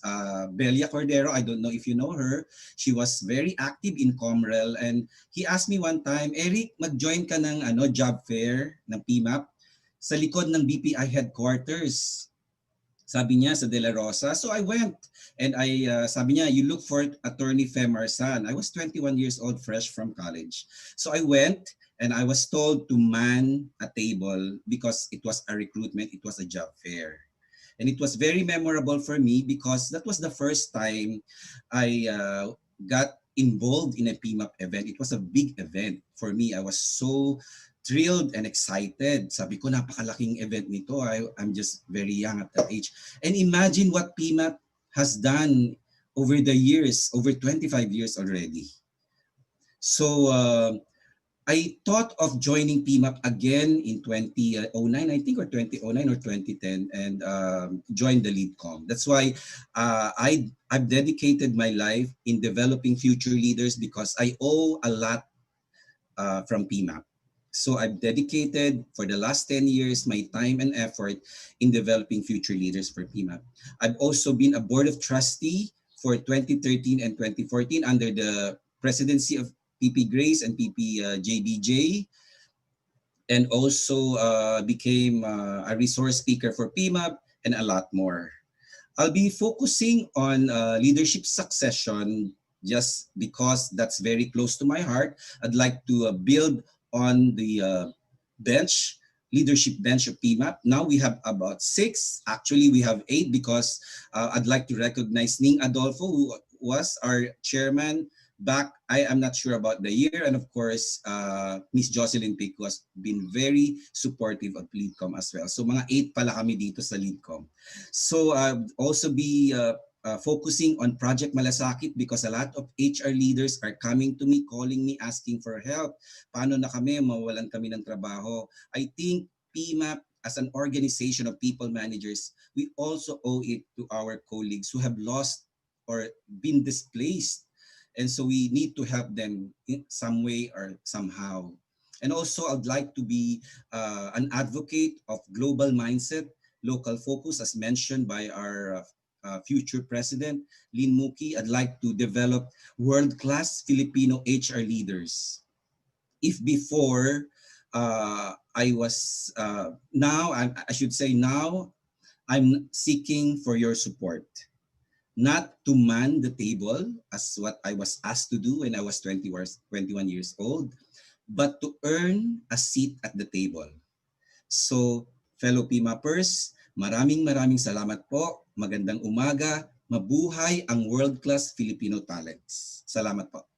Belia Cordero. I don't know if you know her. She was very active in Comrel. And he asked me one time, Eric, mag-join ka ng job fair ng PMAP sa likod ng BPI headquarters. Sabi niya sa De La Rosa. So I went and sabi niya, you look for Attorney Fem Arsan. I was 21 years old, fresh from college. So I went and I was told to man a table because it was a recruitment, it was a job fair. And it was very memorable for me because that was the first time I got involved in a PMAP event. It was a big event for me. I was so thrilled and excited. Sabi ko, napakalaking event nito. I'm just very young at that age. And imagine what PMAP has done over the years, over 25 years already. So I thought of joining PMAP again in 2009, I think, or 2009 or 2010, and joined the LeadCom. That's why I've dedicated my life in developing future leaders because I owe a lot from PMAP. So I've dedicated for the last 10 years my time and effort in developing future leaders for PMAP. I've also been a board of trustee for 2013 and 2014 under the presidency of PP Grace and PP JBJ, and also became a resource speaker for PMAP and a lot more. I'll be focusing on leadership succession just because that's very close to my heart. I'd like to build on the leadership bench of PMAP. Now we have about 6. Actually, we have 8 because I'd like to recognize Ning Adolfo, who was our chairman back, I am not sure about the year, and of course, Miss Jocelyn Pic has been very supportive of LeadCom as well. So mga 8 pala kami dito sa LeadCom. So also be focusing on Project Malasakit because a lot of HR leaders are coming to me, calling me, asking for help. Paano na kami, mawalan kami ng trabaho. I think PMAP as an organization of people managers, we also owe it to our colleagues who have lost or been displaced. And so we need to help them in some way or somehow. And also I'd like to be an advocate of global mindset, local focus, as mentioned by our future president, Lynn Muki. I'd like to develop world-class Filipino HR leaders. If before I was, now I'm seeking for your support. Not to man the table as what I was asked to do when I was 21 years old, but to earn a seat at the table. So, fellow PMAPers, maraming salamat po. Magandang umaga. Mabuhay ang world-class Filipino talents. Salamat po.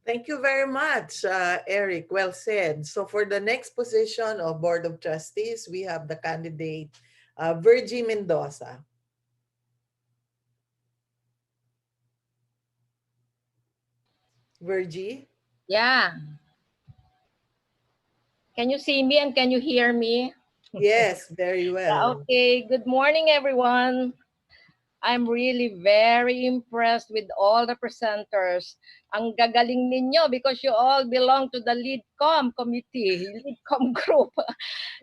Thank you very much, Eric. Well said. So for the next position of Board of Trustees, we have the candidate, Virgie Mendoza. Virgie? Yeah. Can you see me and can you hear me? Yes, very well. Okay. Good morning, everyone. I'm really very impressed with all the presenters. Ang gagaling ninyo because you all belong to the LeadCom committee, LeadCom group.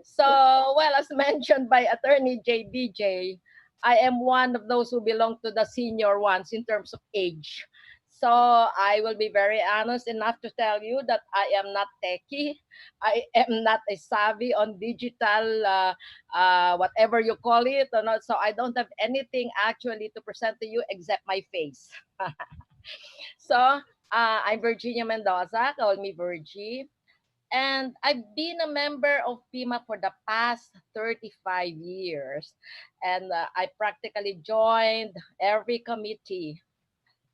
So, well, as mentioned by Attorney JBJ, I am one of those who belong to the senior ones in terms of age. So I will be very honest enough to tell you that I am not techie. I am not a savvy on digital, whatever you call it. Or not. So I don't have anything actually to present to you except my face. So I'm Virginia Mendoza. Call me Virgie. And I've been a member of PIMA for the past 35 years. And I practically joined every committee.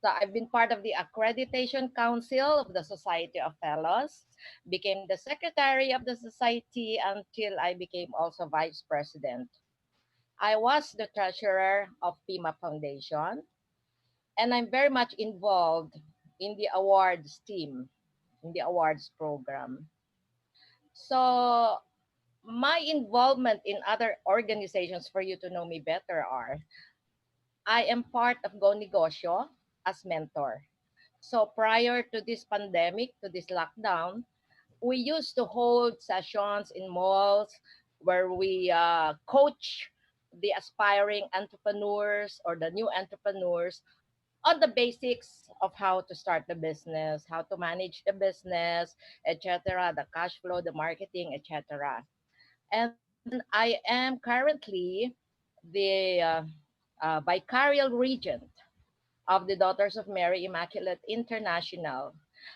So I've been part of the Accreditation Council of the Society of Fellows, became the secretary of the society until I became also vice president. I was the treasurer of P.A.N.D.E.M.I.C Foundation, and I'm very much involved in the awards team, in the awards program. So my involvement in other organizations, for you to know me better, are I am part of Go Negosyo as mentor. So prior to this pandemic, to this lockdown, we used to hold sessions in malls where we coach the aspiring entrepreneurs or the new entrepreneurs on the basics of how to start the business, how to manage the business, etc., the cash flow, the marketing, etc. And I am currently the vicarial regent of the Daughters of Mary Immaculate International,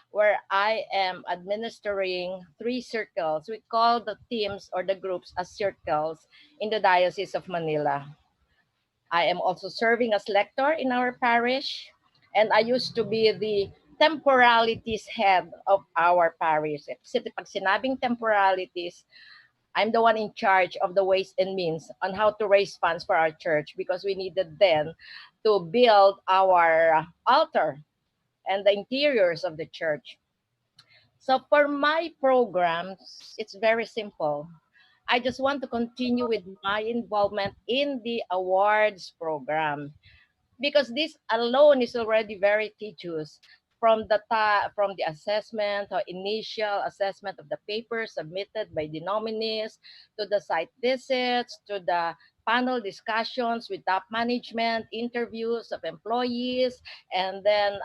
where I am administering 3 circles. We call the teams or the groups as circles in the Diocese of Manila. I am also serving as lector in our parish, and I used to be the temporalities head of our parish. Kasi pag sinabing temporalities, I'm the one in charge of the ways and means on how to raise funds for our church because we needed then to build our altar and the interiors of the church. So for my programs, it's very simple. I just want to continue with my involvement in the awards program because this alone is already very tedious from the assessment or initial assessment of the papers submitted by the nominees to the site visits to the panel discussions with top management, interviews of employees, and then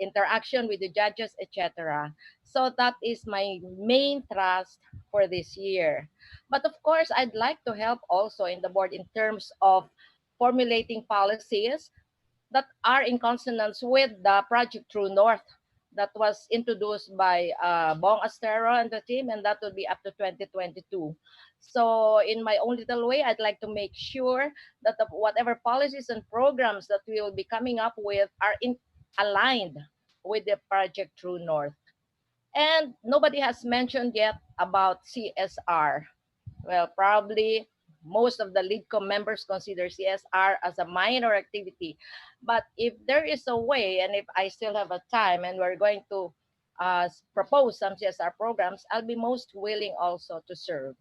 interaction with the judges, etc. So that is my main thrust for this year. But of course, I'd like to help also in the board in terms of formulating policies that are in consonance with the Project True North that was introduced by Bong Astero and the team, and that will be up to 2022. So in my own little way, I'd like to make sure that whatever policies and programs that we will be coming up with are aligned with the Project True North. And nobody has mentioned yet about CSR. Well, probably most of the LeadCom members consider CSR as a minor activity. But if there is a way, and if I still have a time, and we're going to propose some CSR programs, I'll be most willing also to serve.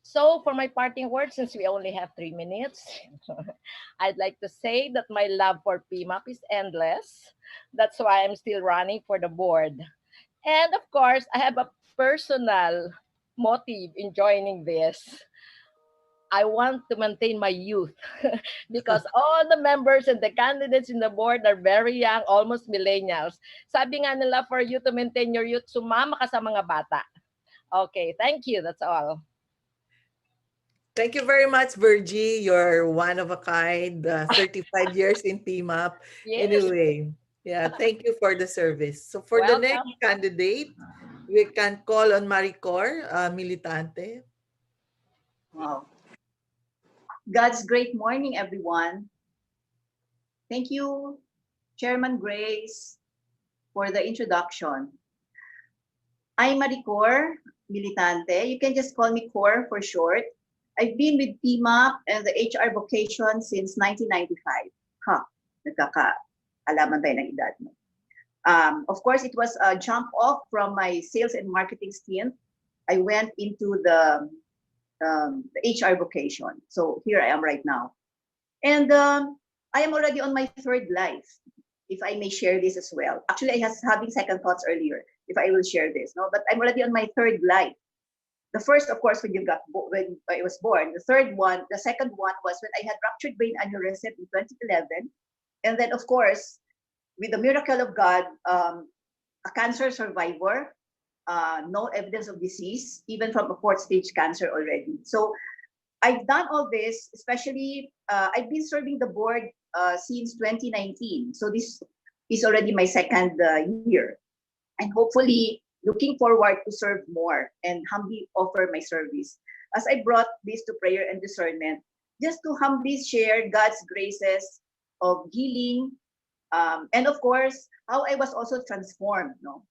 So for my parting words, since we only have 3 minutes, I'd like to say that my love for P.A.N.D.E.M.I.C is endless. That's why I'm still running for the board. And of course, I have a personal motive in joining this. I want to maintain my youth because all the members and the candidates in the board are very young, almost millennials. Sabi nga nila, for you to maintain your youth, sumama ka sa mga bata. Okay, thank you. That's all. Thank you very much, Virgie. You're one of a kind, 35 years in P.A.N.D.E.M.I.C. Yes. Anyway, yeah, thank you for the service. So for the Welcome. next candidate, we can call on Maricor Militante. Wow. God's great morning, everyone. Thank you, Chairman Grace, for the introduction. I'm Maricor Militante. You can just call me Cor for short. I've been with P.A.N.D.E.M.I.C and the HR vocation since 1995. Nagkakaalaman tayo ng edad. Of course, it was a jump off from my sales and marketing stint. I went into the HR vocation. So here I am right now. And I am already on my 3rd life, if I may share this as well. Actually, I was having second thoughts earlier, if I will share this, no? But I'm already on my 3rd life. The first, of course, when I was born. The second one was when I had ruptured brain aneurysm in 2011. And then, of course, with the miracle of God, a cancer survivor, no evidence of disease, even from a 4th stage cancer already. So I've done all this, especially I've been serving the board since 2019. So this is already my 2nd year. And hopefully looking forward to serve more and humbly offer my service. As I brought this to prayer and discernment, just to humbly share God's graces of healing, And of course, how I was also transformed. No,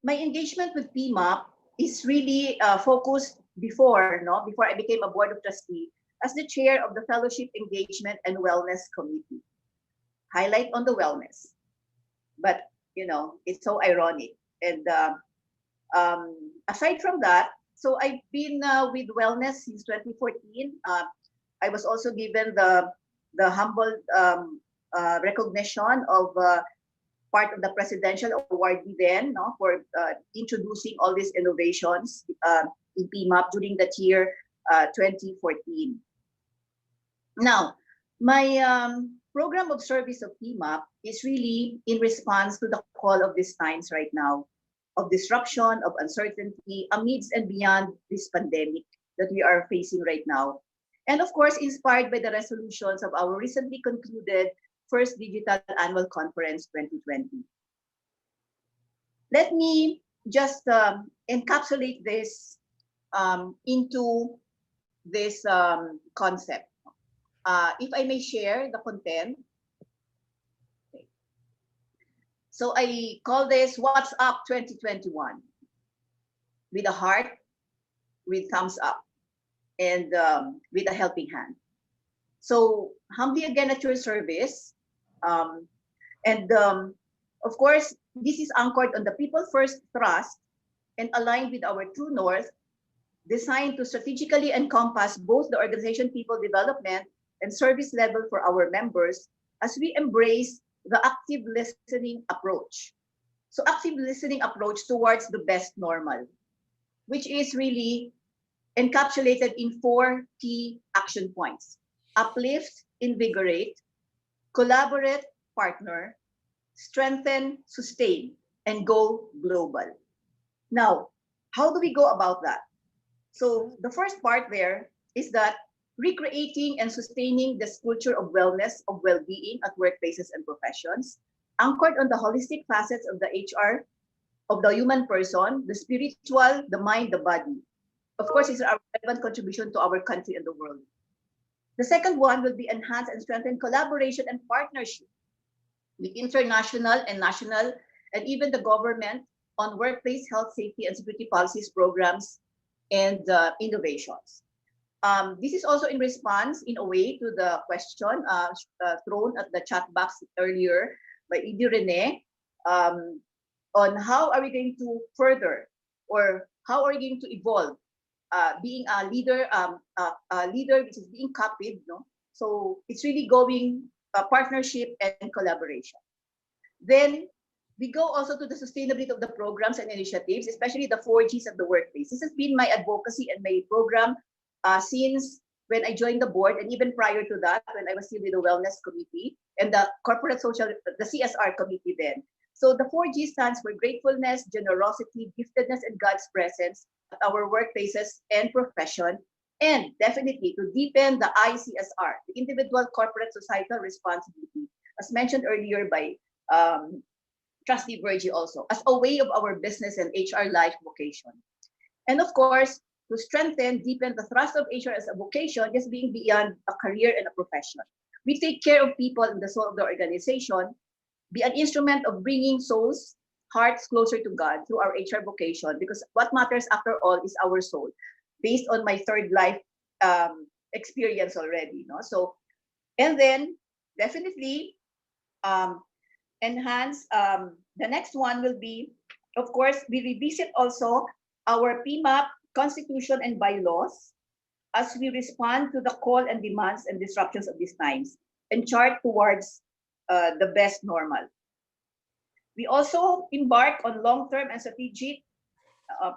my engagement with P.A.N.D.E.M.I.C is really focused before, no, before I became a board of trustee, as the chair of the Fellowship Engagement and Wellness Committee. Highlight on the wellness, but it's so ironic. And aside from that, so I've been with wellness since 2014. I was also given the humble recognition of part of the presidential awardee then, no, for introducing all these innovations in P.A.N.D.E.M.I.C during that year 2014. Now, my program of service of P.A.N.D.E.M.I.C is really in response to the call of these times right now, of disruption, of uncertainty amidst and beyond this pandemic that we are facing right now. And of course, inspired by the resolutions of our recently concluded First Digital Annual Conference 2020. Let me just encapsulate this into this concept. If I may share the content. Okay. So I call this What's Up 2021, with a heart, with thumbs up, and with a helping hand. So humbly again at your service. Of course, this is anchored on the people first trust and aligned with our true north, designed to strategically encompass both the organization people development and service level for our members as we embrace the active listening approach. So active listening approach towards the best normal, which is really encapsulated in 4 key action points: uplift, invigorate, collaborate, partner, strengthen, sustain, and go global. Now, how do we go about that? So the first part there is that recreating and sustaining this culture of wellness, of well-being at workplaces and professions, anchored on the holistic facets of the HR, of the human person, the spiritual, the mind, the body. Of course, it's our relevant contribution to our country and the world. The second one will be enhance and strengthen collaboration and partnership with international and national and even the government on workplace health, safety, and security policies, programs, and innovations. This is also in response, in a way, to the question thrown at the chat box earlier by Edie Rene on how are we going to further, or how are we going to evolve being a leader which is being copied, no? So it's really going partnership and collaboration. Then we go also to the sustainability of the programs and initiatives, especially the 4Gs of the workplace. This has been my advocacy and my program since when I joined the board, and even prior to that, when I was still with the Wellness Committee and the Corporate Social, the CSR Committee then. So the 4G stands for gratefulness, generosity, giftedness, and God's presence at our workplaces and profession, and definitely to deepen the ICSR, the individual corporate societal responsibility, as mentioned earlier by Trustee Virgie also, as a way of our business and HR life vocation. And of course, to strengthen, deepen the thrust of HR as a vocation, just being beyond a career and a profession. We take care of people in the soul of the organization, be an instrument of bringing souls, hearts closer to God through our HR vocation, because what matters after all is our soul, based on my third life experience already. No? So, and then definitely enhance, the next one will be, of course, we revisit also our P.A.N.D.E.M.I.C Constitution and bylaws as we respond to the call and demands and disruptions of these times and chart towards the best normal. We also embark on long-term and strategic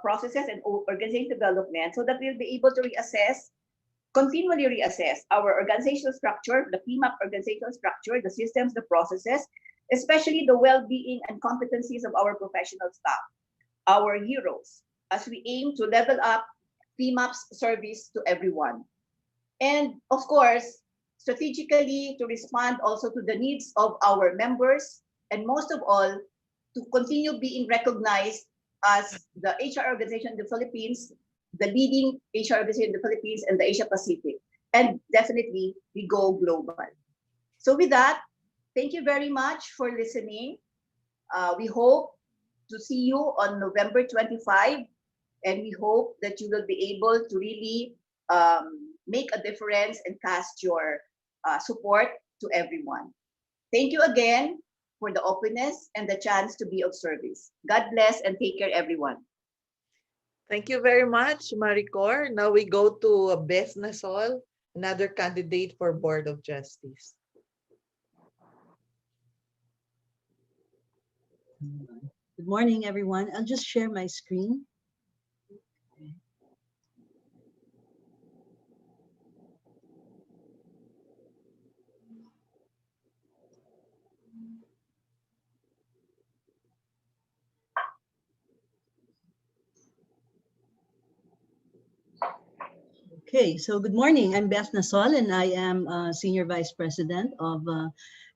processes and organizational development so that we'll be able to reassess, continually reassess our organizational structure, the P.A.N.D.E.M.I.C organizational structure, the systems, the processes, especially the well-being and competencies of our professional staff, our heroes, as we aim to level up P.A.N.D.E.M.I.C's service to everyone. And of course, strategically to respond also to the needs of our members, and most of all, to continue being recognized as the HR organization in the Philippines, the leading HR organization in the Philippines and the Asia Pacific. And definitely, we go global. So with that, thank you very much for listening. We hope to see you on November 25, and we hope that you will be able to really make a difference and cast your support to everyone. Thank you again for the openness and the chance to be of service. God bless and take care, everyone. Thank you very much, Maricor. Now we go to Beth Nasol, another candidate for Board of Justice. Good morning, everyone. I'll just share my screen. Okay, so good morning. I'm Beth Nasol, and I am Senior Vice President of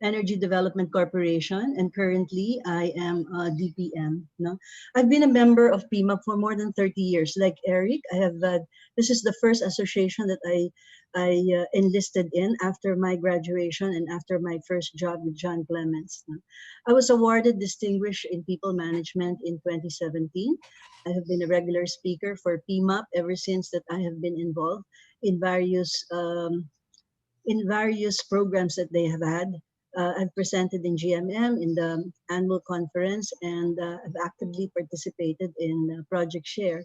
Energy Development Corporation, and currently I am DPM. No? I've been a member of P.A.N.D.E.M.I.C for more than 30 years. Like Eric, I have this is the first association that I enlisted in after my graduation and after my first job with John Clements. No? I was awarded Distinguished in People Management in 2017. I have been a regular speaker for P.A.N.D.E.M.I.C ever since that I have been involved in various programs that they have had. I've presented in GMM in the annual conference, and I've actively participated in Project Share.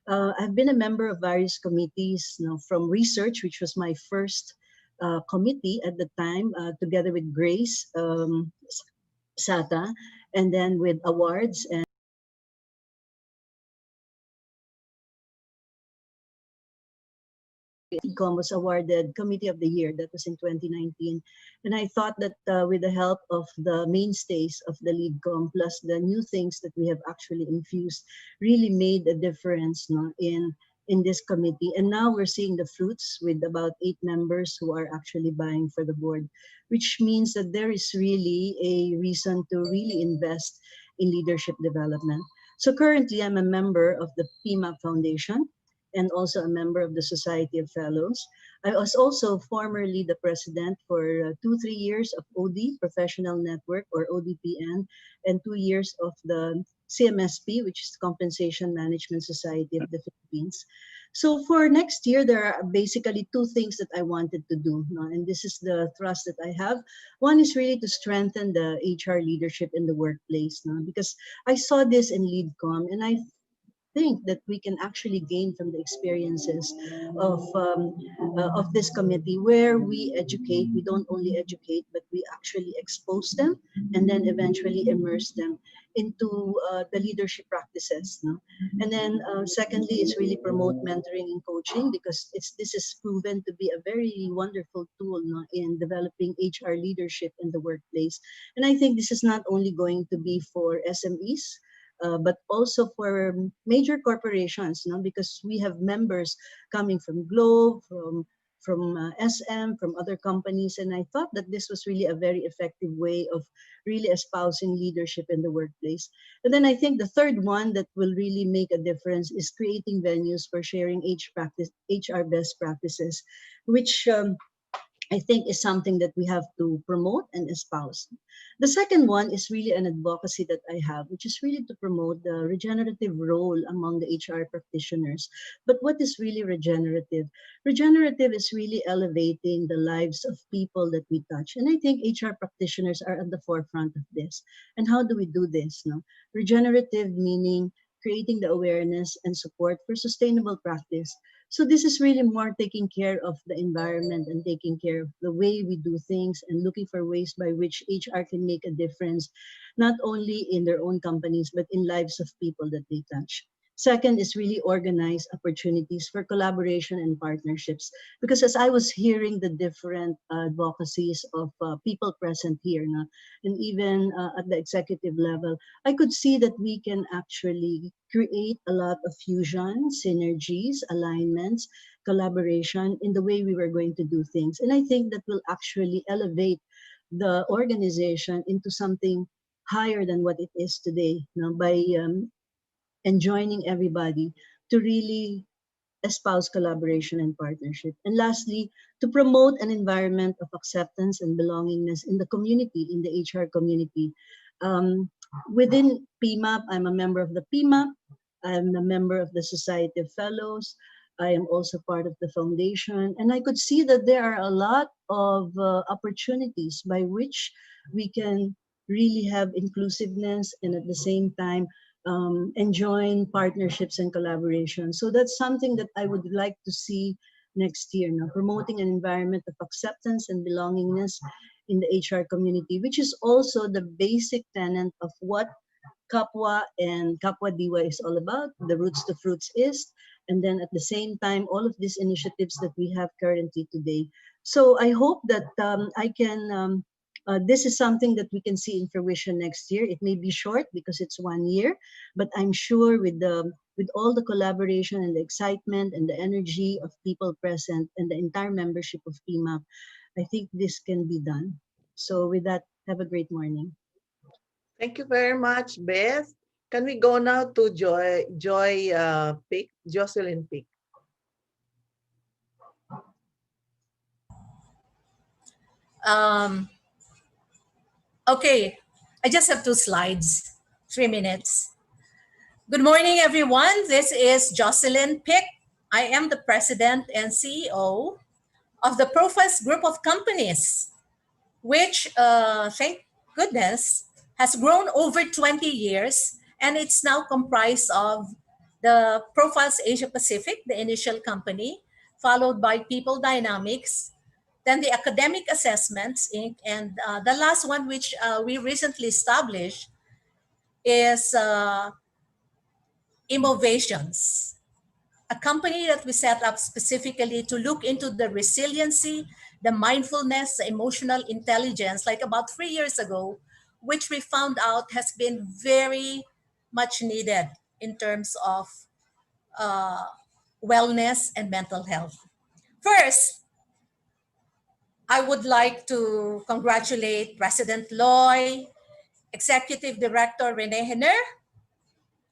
I've been a member of various committees, from research, which was my first committee at the time, together with Grace Sata, and then with awards and P.A.N.D.E.M.I.C was awarded Committee of the Year. That was in 2019. And I thought that with the help of the mainstays of the LeadCom, plus the new things that we have actually infused, really made a difference in this committee. And now we're seeing the fruits with about 8 members who are actually vying for the board, which means that there is really a reason to really invest in leadership development. So currently, I'm a member of the P.A.N.D.E.M.I.C Foundation, and also a member of the Society of Fellows. I was also formerly the president for 2-3 years of OD, Professional Network, or ODPN, and 2 years of the CMSP, which is Compensation Management Society of the Philippines. So for next year, there are basically 2 things that I wanted to do, and this is the thrust that I have. One is really to strengthen the HR leadership in the workplace, because I saw this in LeadCom, and I think that we can actually gain from the experiences of this committee, where we educate. We don't only educate, but we actually expose them and then eventually immerse them into the leadership practices. And then secondly is really promote mentoring and coaching, because this is proven to be a very wonderful tool in developing HR leadership in the workplace. And I think this is not only going to be for SMEs, but also for major corporations, because we have members coming from Globe, from SM, from other companies, and I thought that this was really a very effective way of really espousing leadership in the workplace. And then I think the third one that will really make a difference is creating venues for sharing HR best practices, which I think is something that we have to promote and espouse. The second one is really an advocacy that I have, which is really to promote the regenerative role among the HR practitioners. But what is really regenerative? Regenerative is really elevating the lives of people that we touch. And I think HR practitioners are at the forefront of this. And how do we do this? Regenerative meaning creating the awareness and support for sustainable practice. So this is really more taking care of the environment and taking care of the way we do things and looking for ways by which HR can make a difference, not only in their own companies, but in lives of people that they touch. Second is really organize opportunities for collaboration and partnerships. Because as I was hearing the different advocacies of people present here, and even at the executive level, I could see that we can actually create a lot of fusion, synergies, alignments, collaboration in the way we were going to do things. And I think that will actually elevate the organization into something higher than what it is today, by and joining everybody to really espouse collaboration and partnership. And lastly, to promote an environment of acceptance and belongingness in the community, in the HR community. Within PMAP, I'm a member of the PMAP. I'm a member of the Society of Fellows. I am also part of the foundation. And I could see that there are a lot of opportunities by which we can really have inclusiveness and at the same time enjoin partnerships and collaboration. So that's something that I would like to see next year, now, promoting an environment of acceptance and belongingness in the HR community, which is also the basic tenet of what Kapwa and Kapwa Diwa is all about, the Roots to Fruits is, and then at the same time, all of these initiatives that we have currently today. So I hope that this is something that we can see in fruition next year. It may be short because it's 1 year, but I'm sure with all the collaboration and the excitement and the energy of people present and the entire membership of PMAP, I think this can be done. So with that, have a great morning. Thank you very much, Beth. Can we go now to Jocelyn Pick? Okay, I just have 2 slides, 3 minutes. Good morning, everyone. This is Jocelyn Pick. I am the president and CEO of the Profiles Group of Companies, which, thank goodness, has grown over 20 years, and it's now comprised of the Profiles Asia Pacific, the initial company, followed by People Dynamics, then the Academic Assessments Inc., and the last one, which we recently established, is Innovations, a company that we set up specifically to look into the resiliency, the mindfulness, the emotional intelligence, like about 3 years ago, which we found out has been very much needed in terms of wellness and mental health. First, I would like to congratulate President Loy, Executive Director Rene Henner,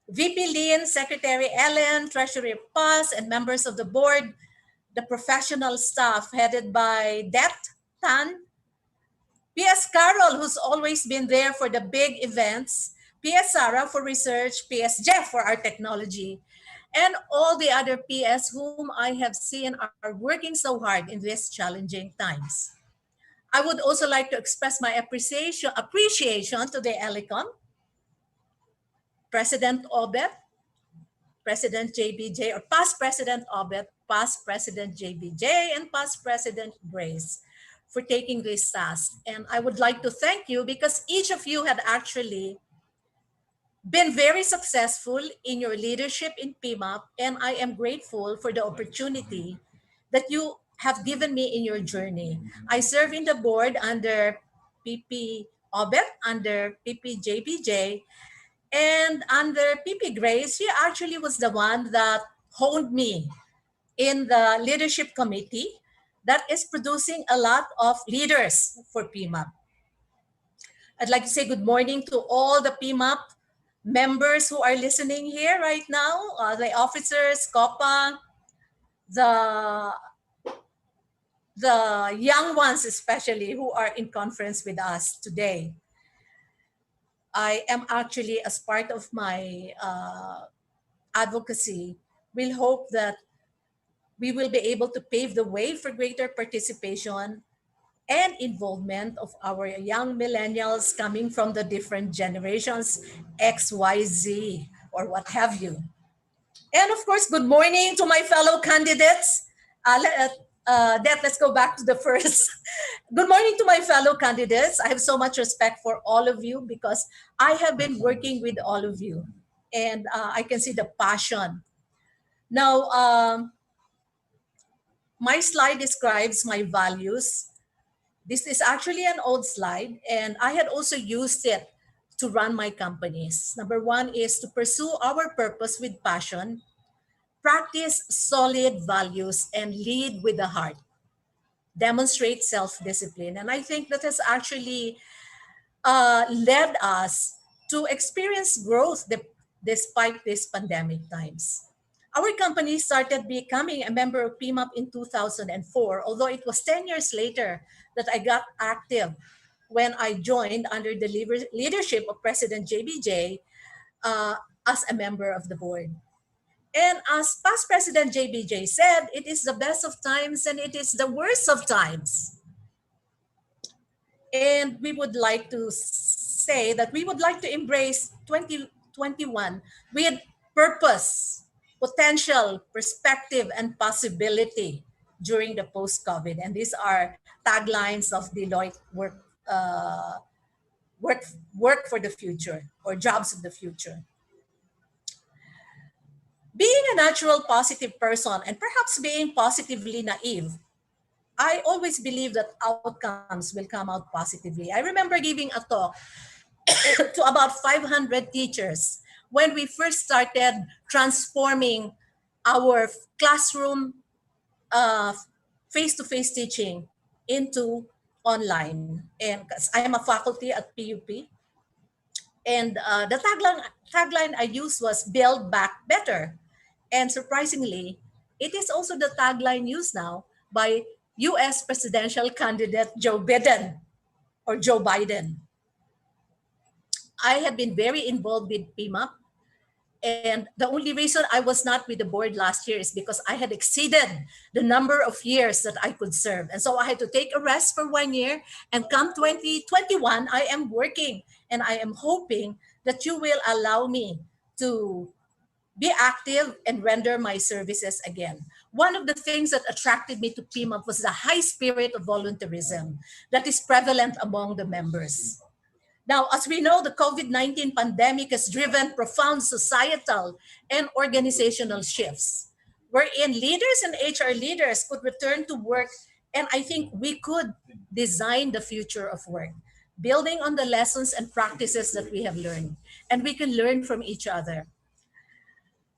VP Lin, Secretary Ellen, Treasurer Paz, and members of the board, the professional staff headed by Det Tan, P.S. Carol, who's always been there for the big events, P.S. Sarah for research, P.S. Jeff for our technology, and all the other PS whom I have seen are working so hard in these challenging times. I would also like to express my appreciation to the ELICOM, President Obet, President JBJ, or past President Obet, past President JBJ, and past President Grace for taking this task. And I would like to thank you because each of you had actually been very successful in your leadership in PMAP, and I am grateful for the opportunity that you have given me in your journey. I serve in the board under PP Obet, under PP JBJ, and under PP Grace. She actually was the one that honed me in the leadership committee that is producing a lot of leaders for PMAP. I'd like to say good morning to all the PMAP members who are listening here right now, the officers, COPA, the young ones especially who are in conference with us today. I am actually, as part of my advocacy, will hope that we will be able to pave the way for greater participation and involvement of our young millennials coming from the different generations, X, Y, Z, or what have you. And of course, good morning to my fellow candidates. Let's go back to the first. Good morning to my fellow candidates. I have so much respect for all of you because I have been working with all of you, and I can see the passion. Now, my slide describes my values. This is actually an old slide, and I had also used it to run my companies. Number 1 is to pursue our purpose with passion, practice solid values, and lead with the heart. Demonstrate self-discipline. And I think that has actually led us to experience growth despite these pandemic times. Our company started becoming a member of P.A.N.D.E.M.I.C in 2004, although it was 10 years later that I got active when I joined under the leadership of President JBJ as a member of the board. And as past President JBJ said, it is the best of times and it is the worst of times. And we would like to say that we would like to embrace 2021 with purpose, potential, perspective, and possibility during the post-COVID. And these are taglines of Deloitte work for the future, or jobs of the future. Being a natural positive person and perhaps being positively naive, I always believe that outcomes will come out positively. I remember giving a talk to about 500 teachers when we first started transforming our classroom face-to-face teaching into online. And because I am a faculty at PUP, and the tagline I used was "Build Back Better." And surprisingly, it is also the tagline used now by US presidential candidate Joe Biden or Joe Biden. I have been very involved with P.A.N.D.E.M.I.C, and the only reason I was not with the board last year is because I had exceeded the number of years that I could serve. And so I had to take a rest for 1 year, and come 2021, I am working, and I am hoping that you will allow me to be active and render my services again. One of the things that attracted me to P.A.N.D.E.M.I.C was the high spirit of volunteerism that is prevalent among the members. Now, as we know, the COVID-19 pandemic has driven profound societal and organizational shifts, wherein leaders and HR leaders could return to work, and I think we could design the future of work, building on the lessons and practices that we have learned, and we can learn from each other.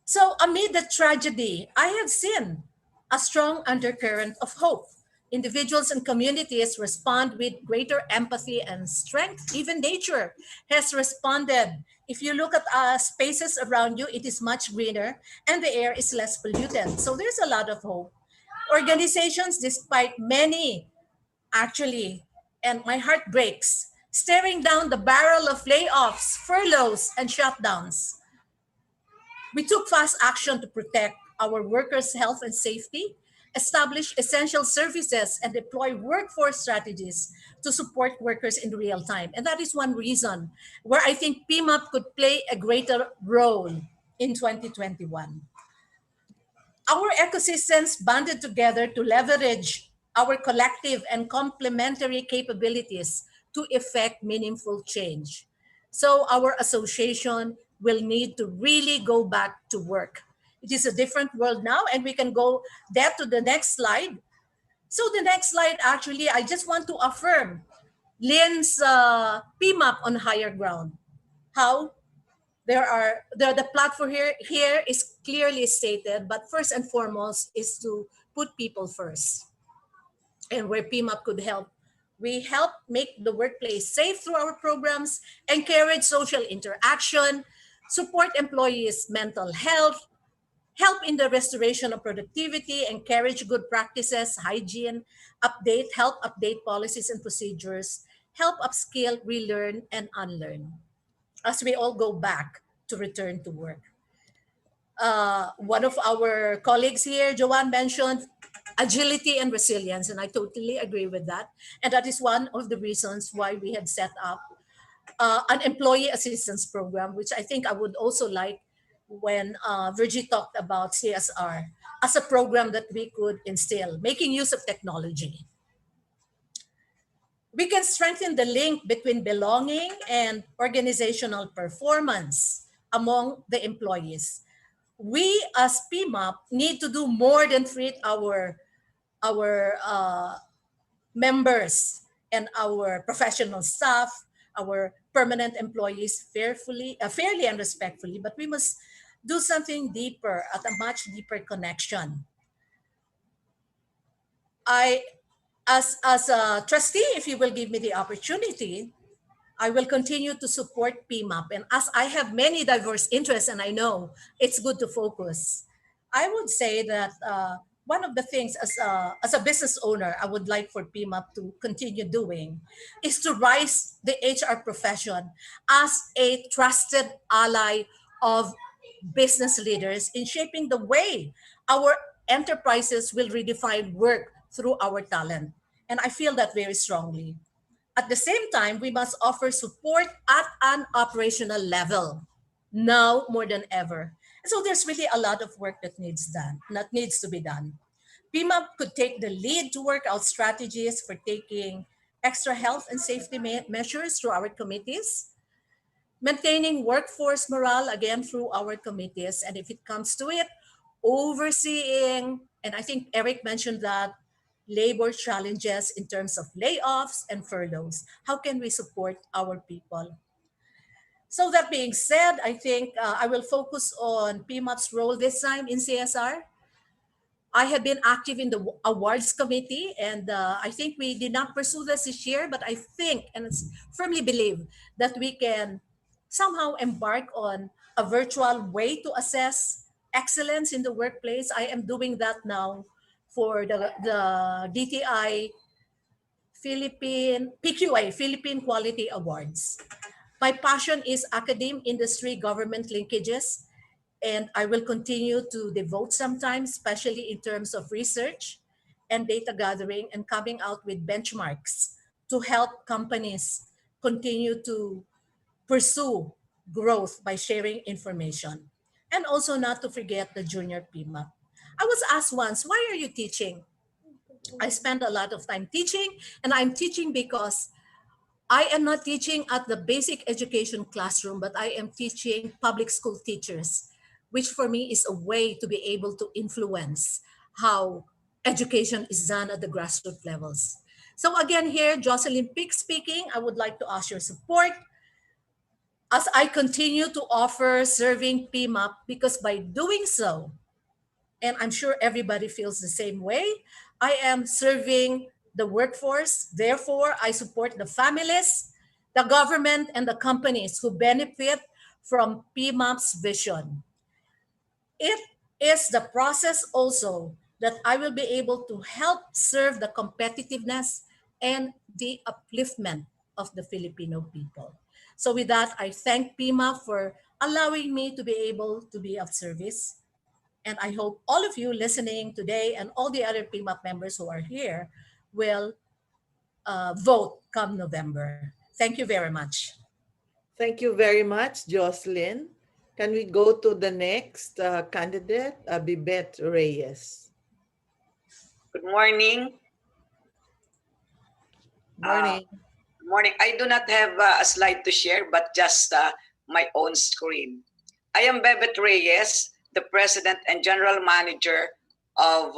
So amid the tragedy, I have seen a strong undercurrent of hope. Individuals and communities respond with greater empathy and strength. Even nature has responded. If you look at spaces around you, it is much greener and the air is less polluted. So there's a lot of hope. Organizations, despite many, actually, and my heart breaks, staring down the barrel of layoffs, furloughs, and shutdowns. We took fast action to protect our workers' health and safety, establish essential services, and deploy workforce strategies to support workers in real time. And that is one reason where I think P.A.N.D.E.M.I.C could play a greater role in 2021. Our ecosystems banded together to leverage our collective and complementary capabilities to effect meaningful change. So our association will need to really go back to work. It is a different world now, and we can go that to the next slide. So the next slide, actually, I just want to affirm Lynn's P.A.N.D.E.M.I.C on higher ground. How? The platform here is clearly stated, but first and foremost is to put people first. And where P.A.N.D.E.M.I.C could help, we help make the workplace safe through our programs, encourage social interaction, support employees' mental health, help in the restoration of productivity, encourage good practices, hygiene, help update policies and procedures, help upskill, relearn, and unlearn as we all go back to return to work. One of our colleagues here, Joanne, mentioned agility and resilience, and I totally agree with that. And that is one of the reasons why we had set up an employee assistance program, which I think I would also like when Virgie talked about CSR as a program that we could instill, making use of technology. We can strengthen the link between belonging and organizational performance among the employees. We as P.A.N.D.E.M.I.C need to do more than treat our members and our professional staff, our permanent employees fairly and respectfully, but we must do something deeper, at a much deeper connection. As a trustee, if you will give me the opportunity, I will continue to support P.A.N.D.E.M.I.C. And as I have many diverse interests, and I know it's good to focus, I would say that one of the things as a business owner, I would like for PMAP to continue doing is to rise the HR profession as a trusted ally of business leaders in shaping the way our enterprises will redefine work through our talent. And I feel that very strongly. At the same time, we must offer support at an operational level now more than ever. So there's really a lot of work that needs to be done. PMAP could take the lead to work out strategies for taking extra health and safety measures through our committees, maintaining workforce morale again through our committees, and if it comes to it, overseeing, and I think Eric mentioned that, labor challenges in terms of layoffs and furloughs. How can we support our people? So that being said, I think I will focus on PMAP's role this time in CSR. I have been active in the awards committee, and I think we did not pursue this year, but I think and firmly believe that we can somehow embark on a virtual way to assess excellence in the workplace. I am doing that now for the DTI PQA, Philippine Quality Awards. My passion is academe, industry, government linkages, and I will continue to devote some time, especially in terms of research and data gathering and coming out with benchmarks to help companies continue to pursue growth by sharing information. And also not to forget the junior PMAP. I was asked once, why are you teaching? I spend a lot of time teaching, and I'm teaching because I am not teaching at the basic education classroom, but I am teaching public school teachers, which for me is a way to be able to influence how education is done at the grassroots levels. So again here, Jocelyn Pick speaking, I would like to ask your support as I continue to offer serving PMAP, because by doing so, and I'm sure everybody feels the same way, I am serving the workforce. Therefore, I support the families, the government, and the companies who benefit from PMAP's vision. It is the process also that I will be able to help serve the competitiveness and the upliftment of the Filipino people. So with that, I thank PMAP for allowing me to be able to be of service. And I hope all of you listening today and all the other PMAP members who are here will vote come November. Thank you very much. Thank you very much, Jocelyn. Can we go to the next candidate, Bibet Reyes? Good morning. Morning. Good morning. I do not have a slide to share, but just my own screen. I am Bebet Reyes, the President and General Manager of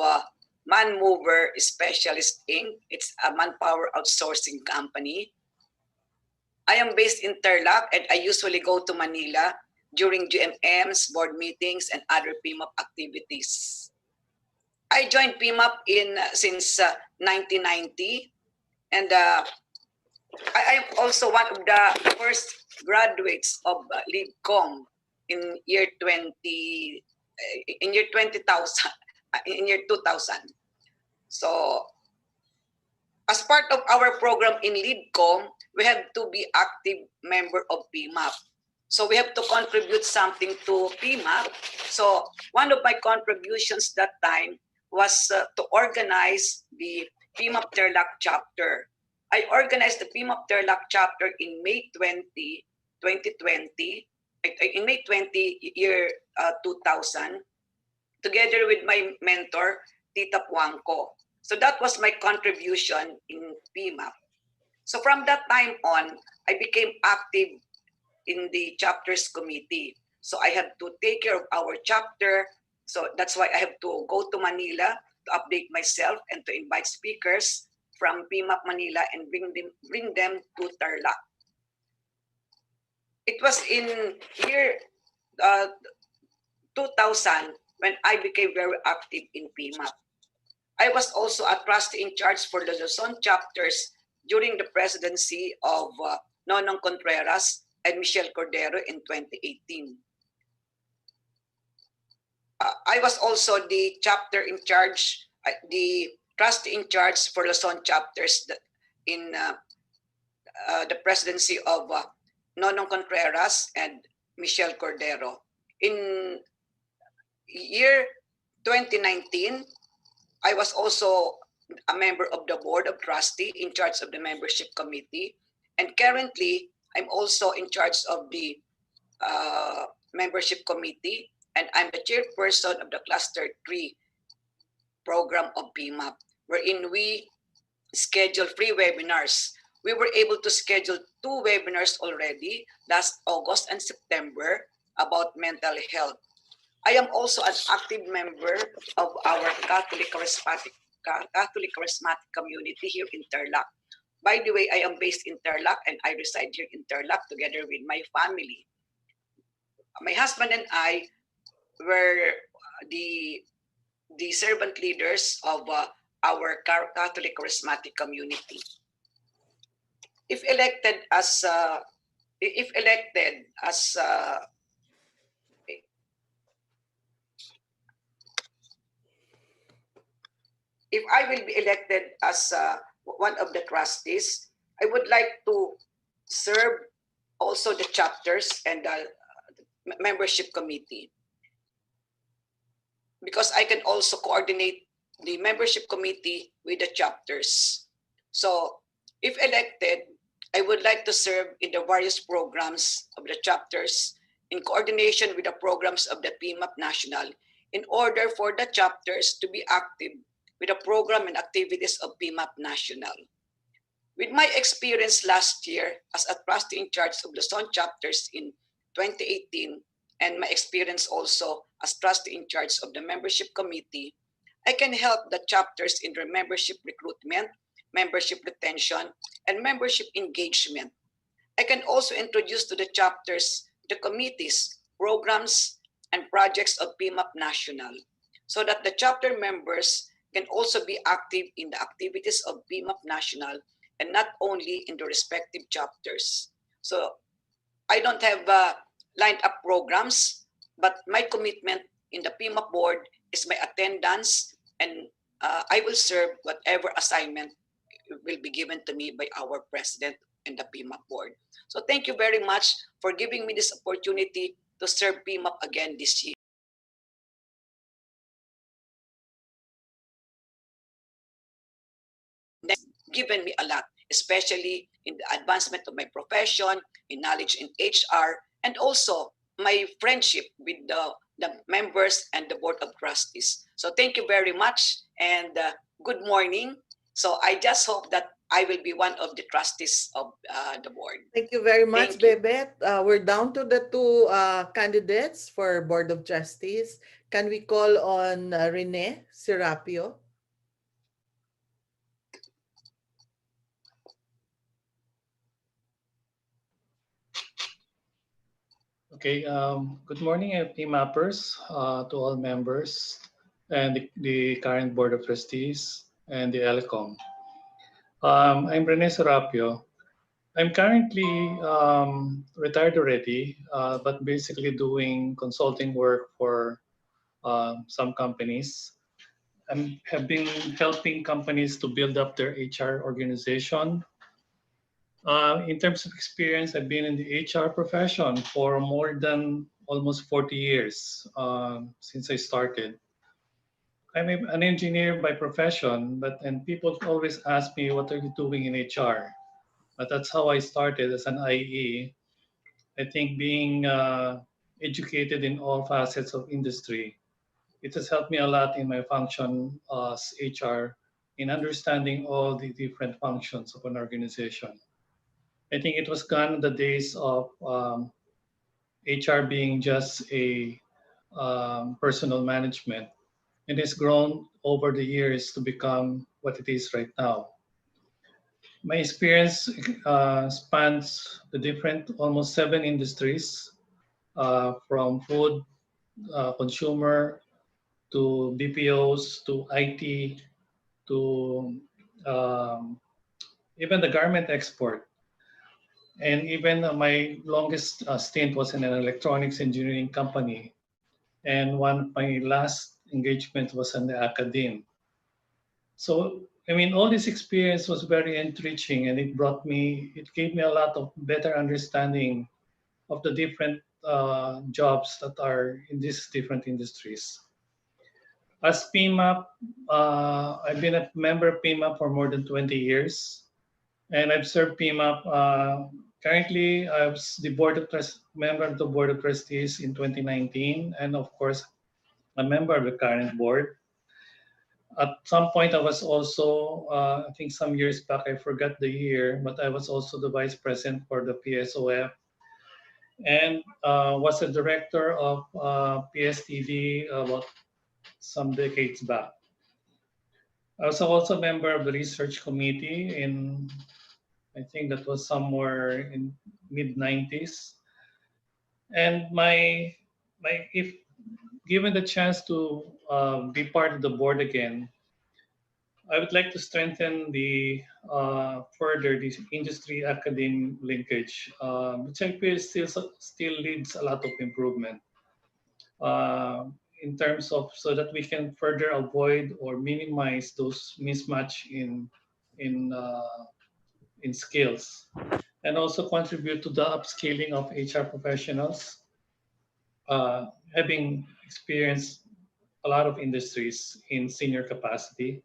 Man Mover Specialist Inc. It's a manpower outsourcing company. I am based in Tarlac, and I usually go to Manila during GMMs, board meetings, and other PMAP activities. I joined PMAP since 1990, and I am also one of the first graduates of LeadCom in year 20,000 in year 2000. So as part of our program in LeadCom, we have to be active member of PMAP. So we have to contribute something to PMAP. So one of my contributions that time was to organize the PMAP Tarlac chapter. I organized the PMAP Tarlac chapter in May 2020, in May 20, year 2000, together with my mentor, Tita Puangco. So that was my contribution in PMAP. So from that time on, I became active in the chapters committee. So I have to take care of our chapter. So that's why I have to go to Manila to update myself and to invite speakers from PMAP Manila and bring them to Tarlac. It was in year 2000 when I became very active in PMAP. I was also a trustee in charge for the Luzon chapters during the presidency of Nonong Contreras and Michelle Cordero in 2018. I was also the chapter in charge, the trustee in charge for Luzon chapters in the presidency of Nonong Contreras and Michelle Cordero. In year 2019, I was also a member of the board of trustee in charge of the membership committee. And currently, I'm also in charge of the membership committee, and I'm the chairperson of the Cluster 3 program of P.A.N.D.E.M.I.C, wherein we schedule free webinars. We were able to schedule 2 webinars already last August and September about mental health. I am also an active member of our Catholic Charismatic community here in Tarlac. By the way, I am based in Tarlac and I reside here in Tarlac together with my family. My husband and I were the servant leaders of our Catholic Charismatic community. If elected as if I will be elected as one of the trustees, I would like to serve also the chapters and the membership committee, because I can also coordinate the membership committee with the chapters. So if elected, I would like to serve in the various programs of the chapters in coordination with the programs of the P.A.N.D.E.M.I.C National, in order for the chapters to be active with the program and activities of P.A.N.D.E.M.I.C National. With my experience last year as a trustee in charge of Luzon chapters in 2018, and my experience also as trustee in charge of the membership committee, I can help the chapters in their membership recruitment, membership retention, and membership engagement. I can also introduce to the chapters the committees, programs, and projects of P.A.N.D.E.M.I.C National, so that the chapter members can also be active in the activities of P.A.N.D.E.M.I.C National and not only in the respective chapters. So I don't have lined up programs, but my commitment in the P.A.N.D.E.M.I.C board is my attendance, and I will serve whatever assignment will be given to me by our president and the P.A.N.D.E.M.I.C board. So thank you very much for giving me this opportunity to serve P.A.N.D.E.M.I.C again this year. Given me a lot, especially in the advancement of my profession, in knowledge in HR, and also my friendship with the members and the board of trustees. So thank you very much, and good morning. So I just hope that I will be one of the trustees of the board. Thank you very much, Bebet. We're down to the 2 candidates for Board of Trustees. Can we call on Rene Serapio? Okay, good morning, P.A.N.D.E.M.I.P.ers, to all members and the current Board of Trustees and the ELCOM. I'm Rene Serapio. I'm currently retired already, but basically doing consulting work for some companies. I have been helping companies to build up their HR organization. In terms of experience, I've been in the HR profession for more than almost 40 years since I started. I'm an engineer by profession, and people always ask me, what are you doing in HR? But that's how I started as an IE. I think being educated in all facets of industry, it has helped me a lot in my function as HR in understanding all the different functions of an organization. I think it was gone the days of HR being just a personal management. It has grown over the years to become what it is right now. My experience spans the different, almost 7 industries, from food, consumer, to BPOs, to IT, to even the garment export. And even my longest stint was in an electronics engineering company. and one of my last engagement was on the academe. So, I mean, all this experience was very enriching, and it gave me a lot of better understanding of the different jobs that are in these different industries. As PMAP, I've been a member of PMAP for more than 20 years, and I've served PMAP. Currently, I was the member of the Board of Trustees in 2019, and of course, a member of the current board. At some point, I was also, I think some years back, I forgot the year, but I was also the vice president for the PSOF and was a director of PSTD about some decades back. I was also a member of the research committee in, I think that was somewhere in mid-90s. And if given the chance to be part of the board again, I would like to strengthen the further the industry academic linkage, which I feel still needs a lot of improvement in terms of so that we can further avoid or minimize those mismatch in skills, and also contribute to the upscaling of HR professionals, having experienced a lot of industries in senior capacity.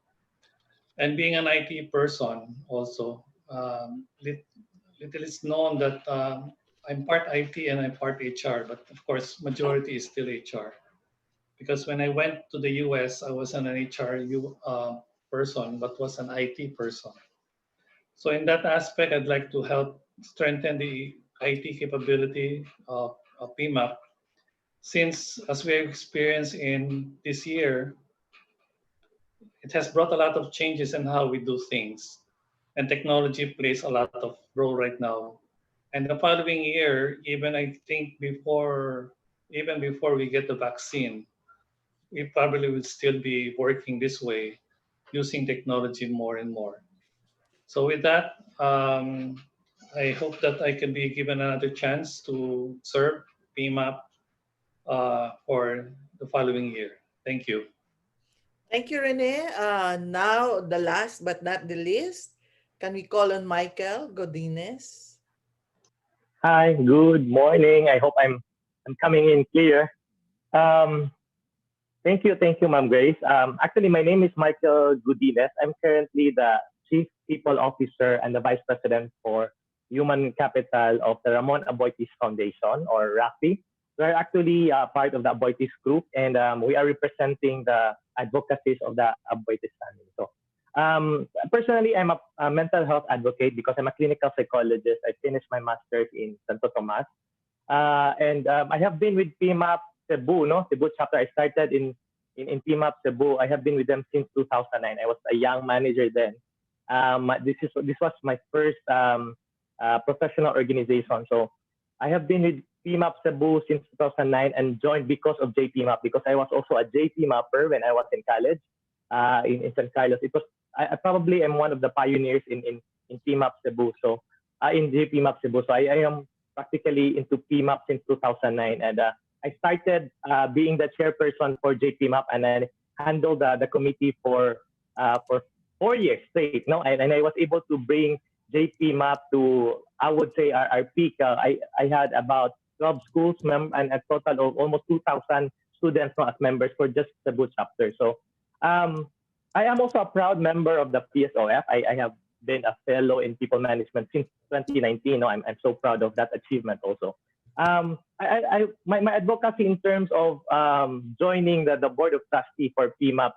And being an IT person also, little is known that I'm part IT and I'm part HR, but of course, majority is still HR. Because when I went to the US, I was an HR person, but was an IT person. So in that aspect, I'd like to help strengthen the IT capability of PMAP, since as we have experienced in this year, it has brought a lot of changes in how we do things, and technology plays a lot of role right now. And the following year, even I think even before we get the vaccine, we probably will still be working this way, using technology more and more. So with that, I hope that I can be given another chance to serve PMAP for the following year. Thank you. Thank you, Rene. Now, the last but not the least, can we call on Michael Godinez? Hi, good morning. I hope I'm coming in clear. Thank you, Ma'am Grace. Actually, my name is Michael Godinez. I'm currently the Chief People Officer and the Vice President for Human Capital of the Ramon Aboitiz Foundation, or RAFI. We're actually part of the Aboitiz group, and we are representing the advocacies of the Aboitiz family. So, personally, I'm a mental health advocate because I'm a clinical psychologist. I finished my master's in Santo Tomas. And I have been with PMAP Cebu, Cebu chapter. I started in PMAP Cebu. I have been with them since 2009. I was a young manager then. This was my first professional organization. So I have been with PMAP Cebu since 2009 and joined because of JPMAP, because I was also a JPMAPper when I was in college in San Carlos. It was I probably am one of the pioneers in PMAP Cebu. So in JPMAP Cebu. So I am practically into PMAP since 2009, and I started being the chairperson for JPMAP, and then handled the committee for 4 years straight. And I was able to bring JPMAP to, I would say, our peak. I had about 12 schools and a total of almost 2,000 students as members for just Cebu chapter. So I am also a proud member of the PSOF. I have been a fellow in people management since 2019. I'm so proud of that achievement also. My advocacy in terms of joining the board of trustees for PMAP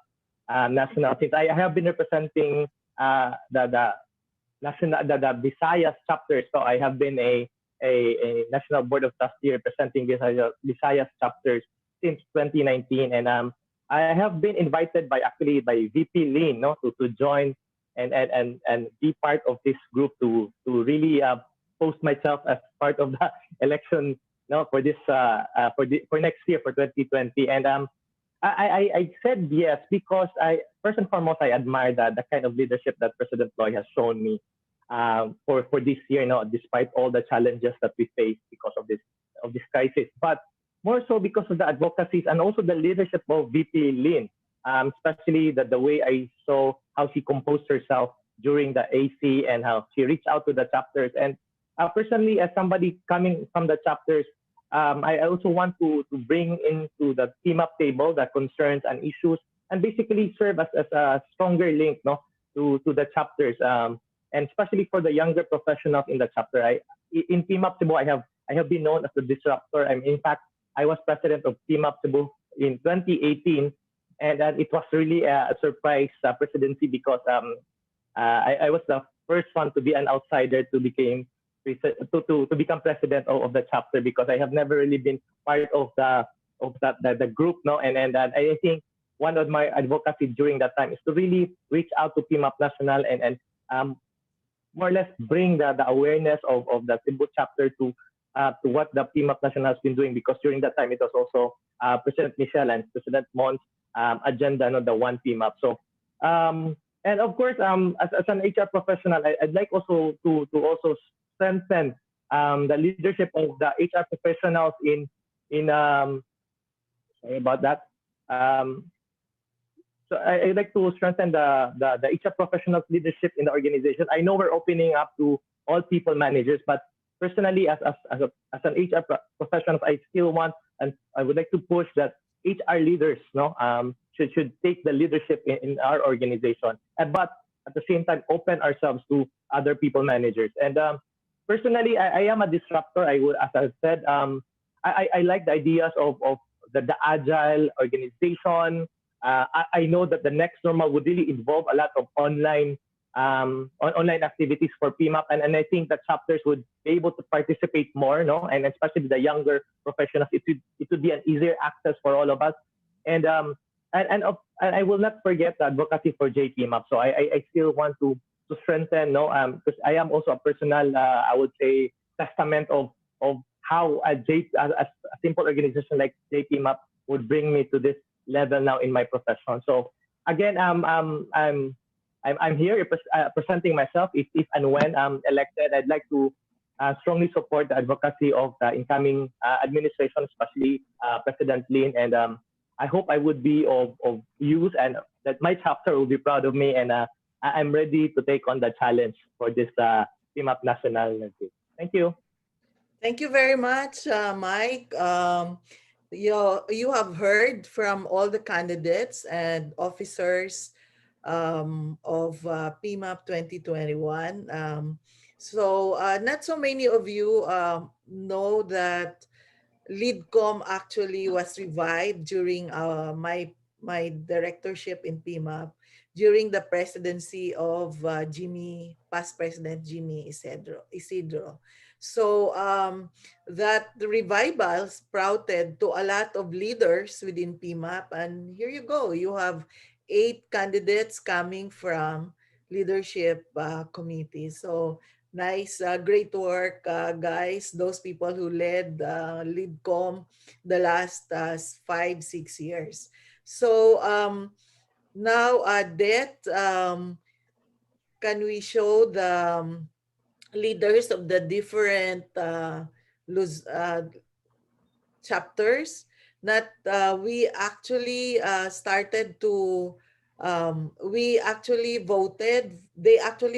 national, since I have been representing the Visayas chapter, so I have been a national board of trustees representing Visayas chapters since 2019, and I have been invited by VP Lin, to join and be part of this group to really post myself as part of the election for this for next year, for 2020. And I said yes because first and foremost I admire the kind of leadership that President Loy has shown me for this year, despite all the challenges that we face because of this crisis. But more so because of the advocacies and also the leadership of VP Lynn, especially the way I saw how she composed herself during the AC and how she reached out to the chapters. And personally, as somebody coming from the chapters, I also want to bring into the team up table the concerns and issues and basically serve as a stronger link to the chapters. And especially for the younger professionals in the chapter. In Team Up Cebu, I have been known as the disruptor. In fact, I was president of Team Up Cebu in 2018, and it was really a surprise presidency because I was the first one to be an outsider to become president of the chapter because I have never really been part of the group, no. And I think one of my advocacy during that time is to really reach out to Team Up National and more or less bring the awareness of the Cebu chapter to what the Team Up National has been doing, because during that time it was also President Michelle and President Mon's agenda, the One Team Up. So and of course, as an HR professional, I'd like also to also strengthen the leadership of the HR professionals in sorry about that. So I'd like to strengthen the HR professionals leadership in the organization. I know we're opening up to all people managers, but personally, as an HR professional, I still want and I would like to push that HR leaders, should take the leadership in our organization, but at the same time open ourselves to other people managers. And personally, I am a disruptor. As I said, I like the ideas of the agile organization. I know that the next normal would really involve a lot of online activities for PMAP, and I think that chapters would be able to participate more, and especially the younger professionals, it would be an easier access for all of us. And I will not forget the advocacy for JPMAP. So I still want to strengthen, because I am also a personal, I would say, testament of how a simple organization like JPMAP would bring me to this level now in my profession. So again, I'm here presenting myself. If and when I'm elected, I'd like to strongly support the advocacy of the incoming administration, especially President Lin. And I hope I would be of use and that my chapter will be proud of me. And I'm ready to take on the challenge for this Team Up National. Thank you. Thank you very much, Mike. You have heard from all the candidates and officers of PMAP 2021. So not so many of you know that LeadCom actually was revived during my directorship in PMAP during the presidency of past President Jimmy Isidro. So that the revival sprouted to a lot of leaders within PMAP, and here you go. You have 8 candidates coming from leadership committee. So nice, great work, guys. Those people who led LeadCom the last 5-6 years. So now, Det, can we show the leaders of the different chapters that we actually started to they actually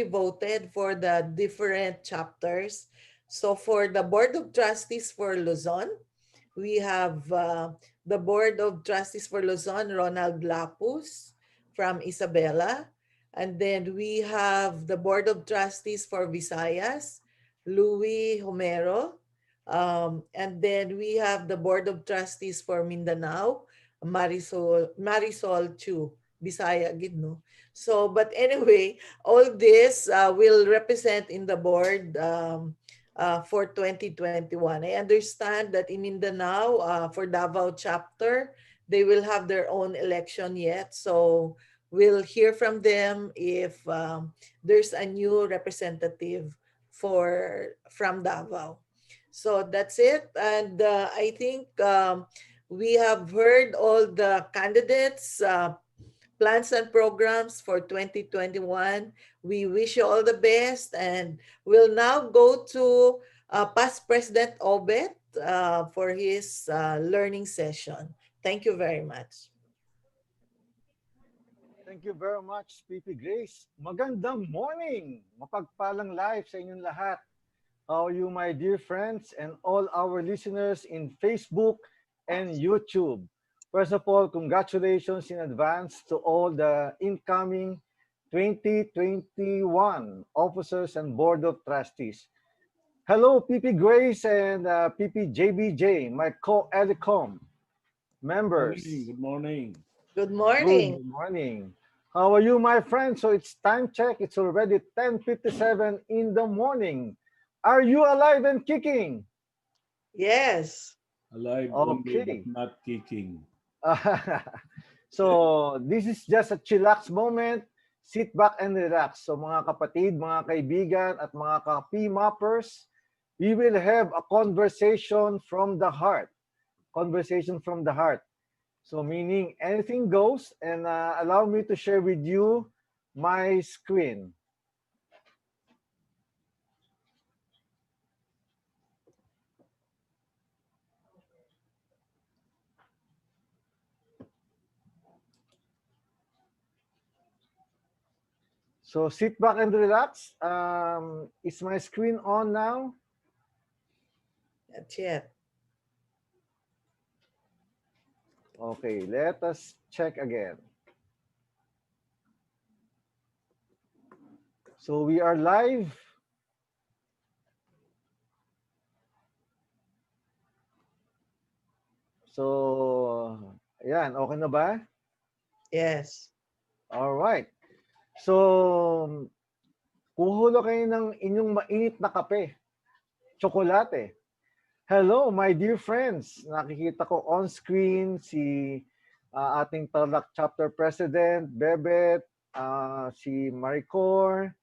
voted for the different chapters. So for the Board of Trustees for Luzon, we have the Board of Trustees for Luzon, Ronald Lapus from Isabela. And then we have the Board of Trustees for Visayas, Louis Homero. And then we have the Board of Trustees for Mindanao, Marisol Chu, Bisaya Gidno. So, but anyway, all this will represent in the board for 2021. I understand that in Mindanao, for Davao chapter, they will have their own election yet. So we'll hear from them if there's a new representative from Davao. So that's it. And I think we have heard all the candidates' plans and programs for 2021. We wish you all the best. And we'll now go to Past President Obet for his learning session. Thank you very much. Thank you very much, PP Grace. Magandang morning! Mapagpalang life sa inyong lahat. How are you, my dear friends, and all our listeners in Facebook and YouTube? First of all, congratulations in advance to all the incoming 2021 officers and board of trustees. Hello, PP Grace and PP JBJ, my co-ELECOM members. Good morning. Good morning. Good morning. How are you, my friends? So it's time check. It's already 10:57 in the morning. Are you alive and kicking? Yes. Alive only but not kicking. So this is just a chillax moment. Sit back and relax. So mga kapatid, mga kaibigan, at mga ka-P.M.I.P.ers, we will have a conversation from the heart. Conversation from the heart. So meaning anything goes, and allow me to share with you my screen. So sit back and relax. Is my screen on now? Not yet. Okay, let us check again. So we are live. So, ayan, okay na ba? Yes. All right. So, kuhulo kayo ng inyong mainit na kape, tsokolate. Hello, my dear friends. Nakikita ko on screen si ating Tarlac Chapter President, Bebet, si Maricor,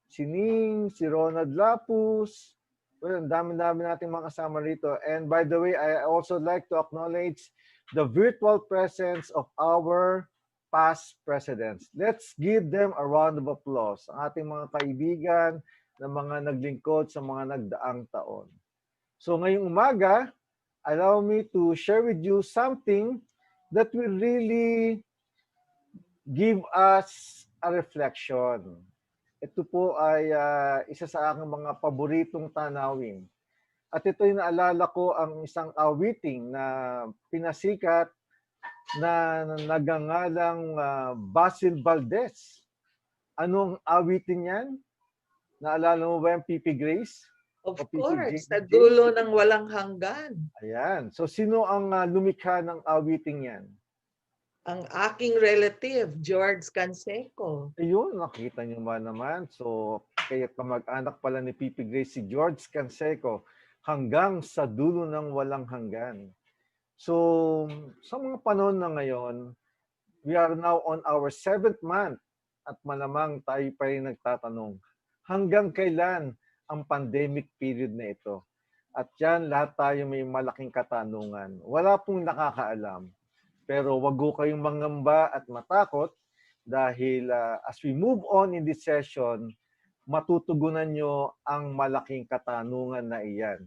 si Ning, si Ronald Lapus. Well, ang dami-dami nating mga kasama rito. And by the way, I also like to acknowledge the virtual presence of our past presidents. Let's give them a round of applause. Ang ating mga kaibigan na mga naglingkod sa mga nagdaang taon. So ngayong umaga, allow me to share with you something that will really give us a reflection. Ito po ay isa sa aking mga paboritong tanawin. At ito'y naalala ko ang isang awiting na pinasikat na nagangalang Basil Valdez. Anong awitin yan? Naalala mo ba yung PP Grace? Of course, sa dulo ng walang hanggan. Ayan. So sino ang lumikha ng awiting yan? Ang aking relative, George Canseco. Ayun, nakita niyo ba naman? So, kaya kamag-anak pala ni PP Grace si George Canseco hanggang sa dulo ng walang hanggan. So, sa mga panahon na ngayon, we are now on our 7th month at malamang tayo pa rin nagtatanong, hanggang kailan ang pandemic period na ito? At yan, lahat tayo may malaking katanungan. Wala pong nakakaalam. Pero wag ko kayong mangamba at matakot dahil as we move on in this session, matutugunan nyo ang malaking katanungan na iyan.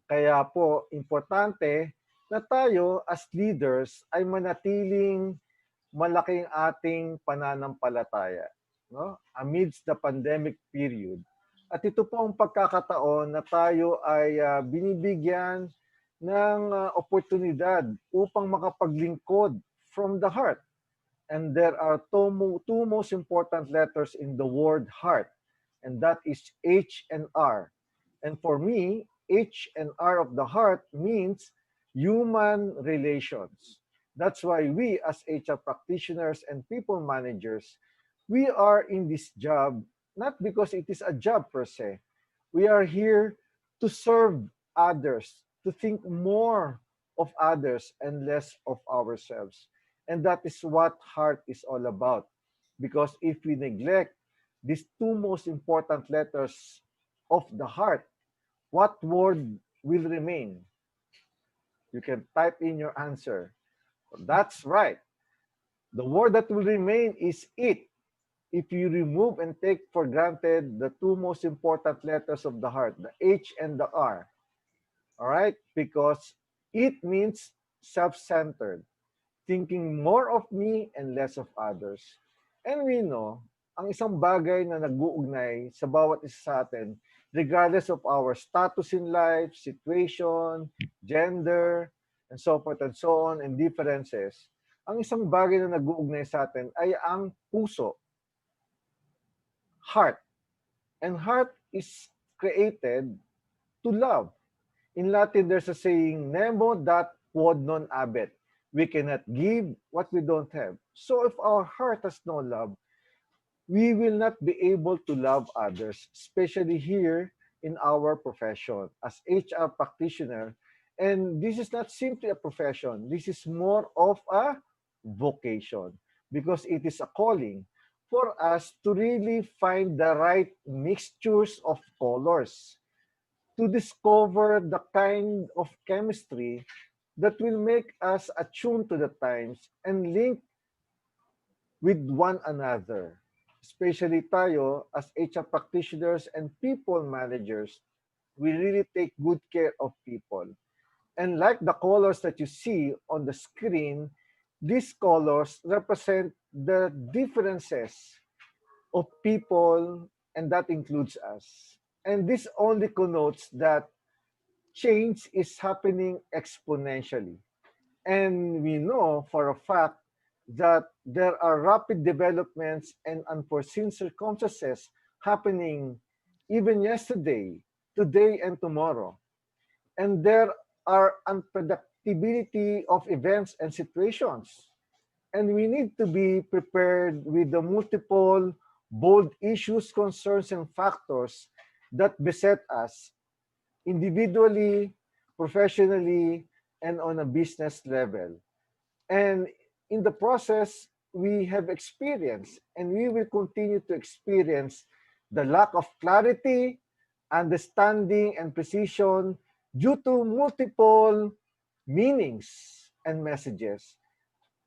Kaya po, importante na tayo as leaders ay manatiling malaking ating pananampalataya, no? Amidst the pandemic period. At ito po ang pagkakataon na tayo ay binibigyan ng oportunidad upang makapaglingkod from the heart. And there are two most important letters in the word heart, and that is H and R. And for me, H and R of the heart means human relations. That's why we as HR practitioners and people managers, we are in this job not because it is a job per se. We are here to serve others, to think more of others and less of ourselves. And that is what heart is all about. Because if we neglect these two most important letters of the heart, what word will remain? You can type in your answer. That's right. The word that will remain is it. if you remove and take for granted the two most important letters of the heart, the H and the R. All right? Because it means self-centered, thinking more of me and less of others. And we know, ang isang bagay na nag-uugnay sa bawat isa sa atin, regardless of our status in life, situation, gender, and so forth and so on, and differences, ang isang bagay na nag-uugnay sa atin ay ang puso, heart. And heart is created to love. In Latin, there's a saying, nemo dat quod non habet. We cannot give what we don't have. So if our heart has no love, we will not be able to love others, especially here in our profession as HR practitioner. And this is not simply a profession. This is more of a vocation because it is a calling for us to really find the right mixtures of colors, to discover the kind of chemistry that will make us attune to the times and link with one another. Especially tayo as HR practitioners and people managers, we really take good care of people. And like the colors that you see on the screen, these colors represent the differences of people, and that includes us. And this only connotes that change is happening exponentially. And we know for a fact that there are rapid developments and unforeseen circumstances happening even yesterday, today, and tomorrow. And there are unpredictability of events and situations. And we need to be prepared with the multiple bold issues, concerns, and factors that beset us individually, professionally, and on a business level. And in the process, we have experienced and we will continue to experience the lack of clarity, understanding, and precision due to multiple meanings and messages.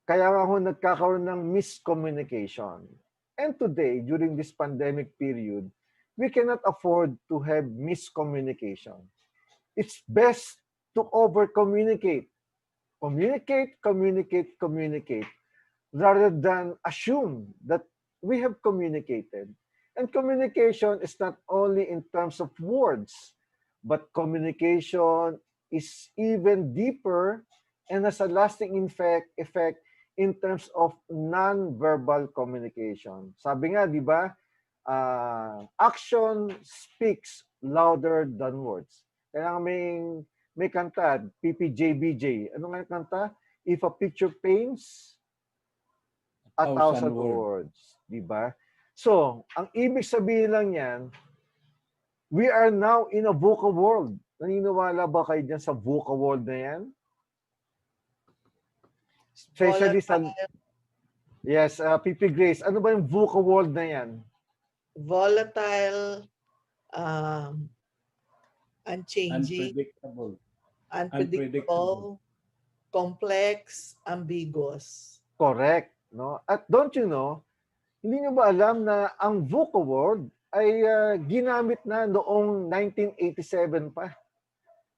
Kaya nga ho nagkakaroon ng miscommunication. And today, during this pandemic period, we cannot afford to have miscommunication. It's best to over-communicate. Communicate, communicate, communicate, rather than assume that we have communicated. And communication is not only in terms of words, but communication is even deeper and has a lasting effect in terms of non-verbal communication. Sabi nga, di ba, action speaks louder than words. Kaya may kanta, PPJBJ. Ano nga yung kanta? If a picture paints 1,000 words. Di ba? So, ang ibig sabihin lang yan, we are now in a VUCA world. Naniniwala ba kayo dyan sa VUCA world na yan? Especially sa... Yes, PP Grace. Ano ba yung VUCA world na yan? Volatile, unchanging, unpredictable, complex, ambiguous. Correct. No? At don't you know, hindi nyo ba alam na ang VUCA word ay ginamit na noong 1987 pa.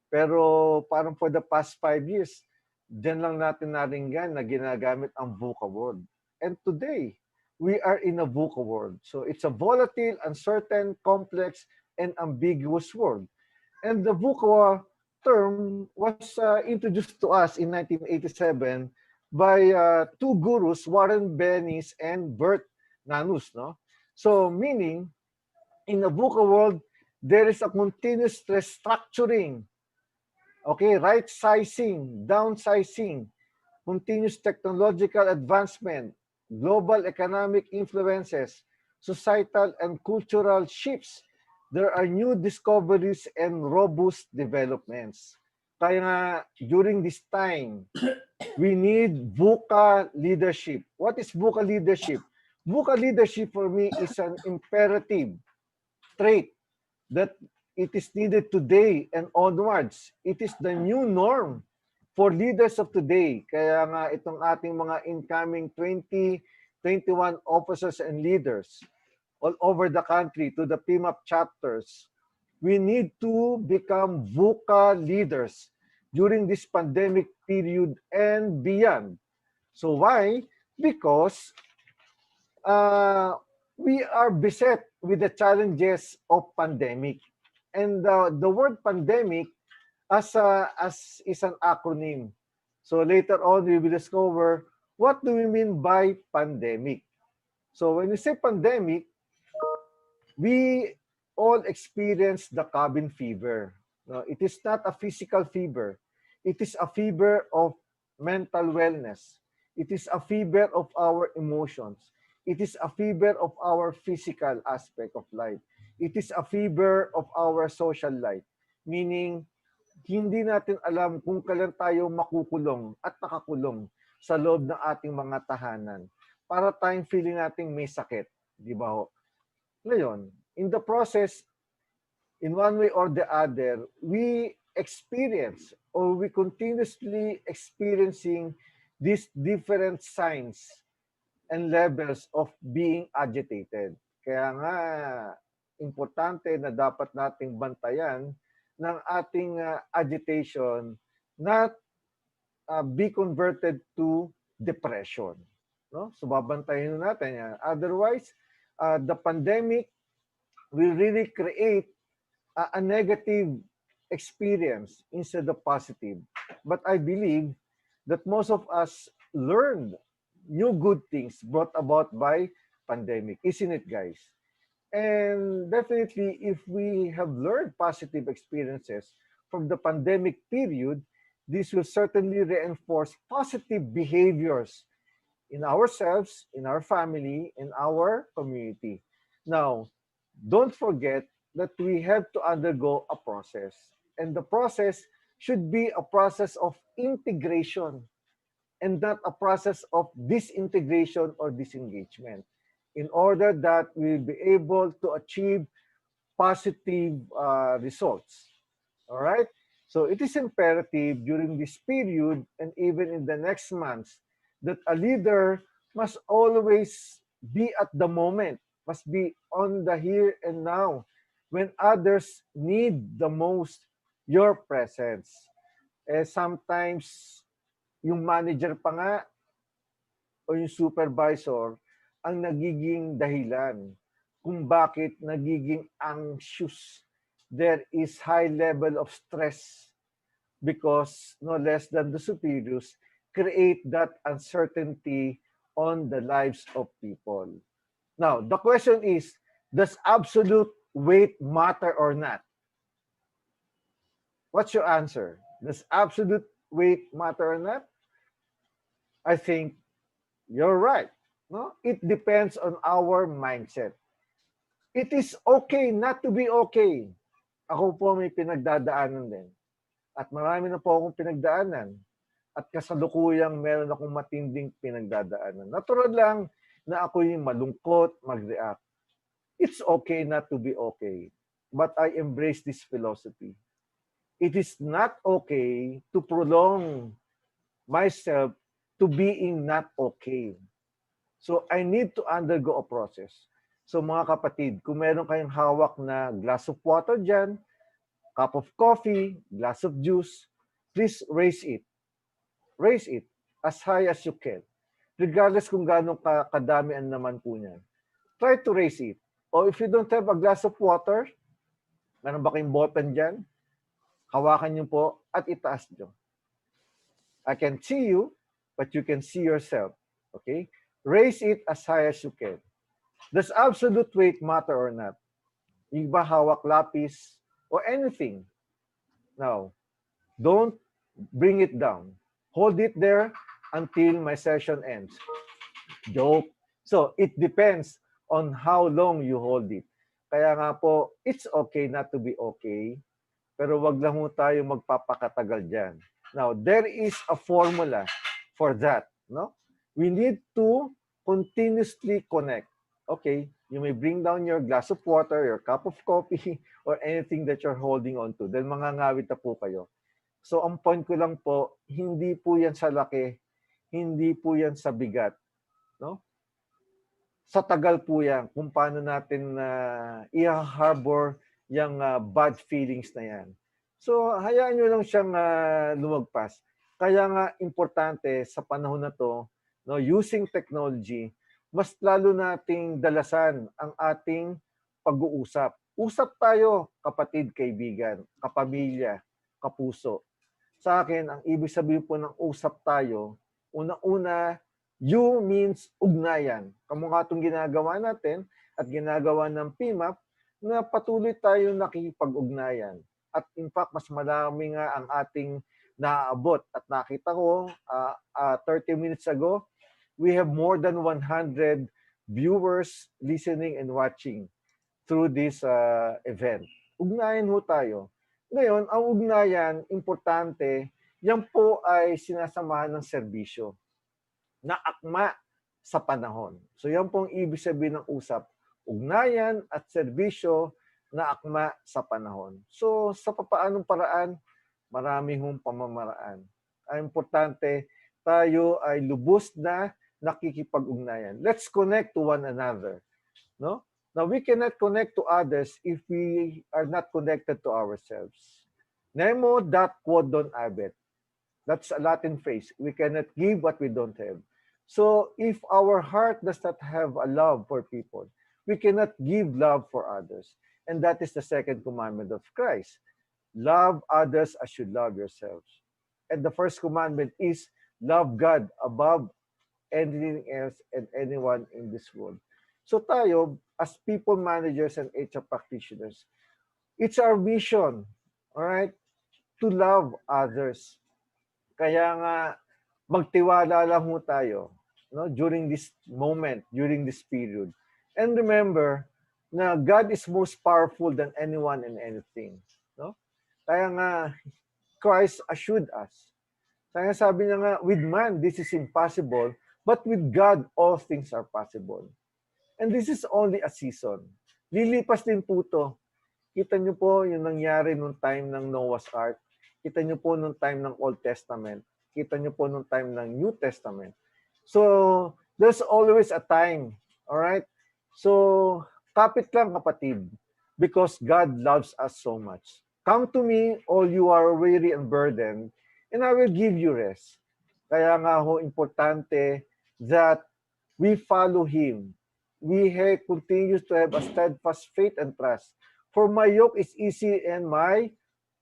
Pero parang for the past 5 years, dyan lang natin naringgan na ginagamit ang VUCA word. And today, we are in a VUCA world. So it's a volatile, uncertain, complex, and ambiguous world. And the VUCA term was introduced to us in 1987 by two gurus, Warren Bennis and Bert Nanus. No? So meaning, in the VUCA world, there is a continuous restructuring, okay, right sizing, downsizing, continuous technological advancement, global economic influences, societal and cultural shifts. There are new discoveries and robust developments. Kaya nga, during this time, we need VUCA leadership. What is VUCA leadership? VUCA leadership for me is an imperative trait that it is needed today and onwards. It is the new norm for leaders of today. Kaya nga itong ating mga incoming 20 21 officers and leaders all over the country to the P.A.N.D.E.M.I.C chapters, we need to become VUCA leaders during this pandemic period and beyond. So why? Because we are beset with the challenges of pandemic. And the word pandemic as is an acronym. So later on, we will discover what do we mean by pandemic. So when we say pandemic, we all experience the cabin fever. No, it is not a physical fever. It is a fever of mental wellness. It is a fever of our emotions. It is a fever of our physical aspect of life. It is a fever of our social life. Meaning, hindi natin alam kung kailan tayo makukulong at nakakulong sa loob ng ating mga tahanan. Para tayong feeling nating may sakit. Di ba ho? Ngayon, in the process, in one way or the other, we experience or we continuously experiencing these different signs and levels of being agitated. Kaya nga, importante na dapat nating bantayan ng ating agitation not be converted to depression. No? So babantayan natin yan. Otherwise, the pandemic will really create a negative experience instead of positive. But I believe that most of us learned new good things brought about by pandemic, isn't it, guys? And definitely, if we have learned positive experiences from the pandemic period, this will certainly reinforce positive behaviors in ourselves, in our family, in our community. Now, don't forget that we have to undergo a process. And the process should be a process of integration and not a process of disintegration or disengagement in order that we'll be able to achieve positive results. All right? So it is imperative during this period and even in the next months that a leader must always be at the moment, must be on the here and now when others need the most your presence. Sometimes yung manager pa nga o yung supervisor ang nagiging dahilan kung bakit nagiging anxious. There is high level of stress because no less than the superiors create that uncertainty on the lives of people. Now, the question is, does absolute weight matter or not? What's your answer? Does absolute weight matter or not? I think you're right. No? It depends on our mindset. It is okay not to be okay. Ako po may pinagdadaanan din. At marami na po akong pinagdaanan. At kasalukuyang meron akong matinding pinagdadaanan. Natural lang na ako yung malungkot, mag-react. It's okay not to be okay. But I embrace this philosophy. It is not okay to prolong myself to being not okay. So I need to undergo a process. So mga kapatid, kung meron kayong hawak na glass of water dyan, cup of coffee, glass of juice, please raise it. Raise it as high as you can. Regardless kung gaano kadami ang naman po niyan. Try to raise it. Or if you don't have a glass of water, meron ba kayong bottle dyan? Hawakan niyo po at itaas niyo. I can see you, but you can see yourself. Okay? Raise it as high as you can. Does absolute weight matter or not? Yung ba hawak lapis or anything? Now, don't bring it down. Hold it there until my session ends. Joke. So, it depends on how long you hold it. Kaya nga po, it's okay not to be okay, pero wag lang mo tayo magpapakatagal dyan. Now, there is a formula for that. No? We need to continuously connect. Okay, you may bring down your glass of water, your cup of coffee, or anything that you're holding on to. Dahil mangangawit na po kayo. So, ang point ko lang po, hindi po yan sa laki, hindi po yan sa bigat. No? sa tagal po yan kung paano natin i-harbor yung bad feelings na yan. So, hayaan nyo lang siyang lumagpas. Kaya nga, importante sa panahon na to, no, using technology, mas lalo nating dalasan ang ating pag-uusap. Usap tayo, kapatid, kaibigan, kapamilya, kapuso. Sa akin, ang ibig sabihin po ng usap tayo, unang-una, you means ugnayan. Kamukha itong ginagawa natin at ginagawa ng P.A.N.D.E.M.I.C na patuloy tayo nakikipag-ugnayan. At in fact, mas marami nga ang ating naaabot. At nakita ko, 30 minutes ago, we have more than 100 viewers listening and watching through this event. Ugnayan ho tayo. Ngayon, ang ugnayan, importante, yan po ay sinasamahan ng serbisyo na akma sa panahon. So yan po ang ibig sabihin ng usap. Ugnayan at serbisyo na akma sa panahon. So sa papaanong paraan, marami hong pamamaraan. Ang importante, tayo ay lubos na nakikipag-ugnayan. Let's connect to one another. No? Now, we cannot connect to others if we are not connected to ourselves. Nemo dat quod non habet. That's a Latin phrase. We cannot give what we don't have. So, if our heart does not have a love for people, we cannot give love for others. And that is the second commandment of Christ. Love others as you love yourselves. And the first commandment is love God above anything else and anyone in this world. So tayo, as people managers and HR practitioners, it's our mission, all right, to love others. Kaya nga, magtiwala lang ho tayo, no, during this moment, during this period. And remember, na God is most powerful than anyone and anything. No? Kaya nga, Christ assured us. Kaya sabi niya nga, with man, this is impossible, but with God, all things are possible. And this is only a season. Lilipas din po ito. Kita niyo po yung nangyari nung time ng Noah's Ark. Kita niyo po nung time ng Old Testament. Kita niyo po nung time ng New Testament. So, there's always a time. Alright? So, kapit lang kapatid. Because God loves us so much. Come to me, all you are weary and burdened, and I will give you rest. Kaya nga ho, importante that we follow Him. We continue to have a steadfast faith and trust. For my yoke is easy and my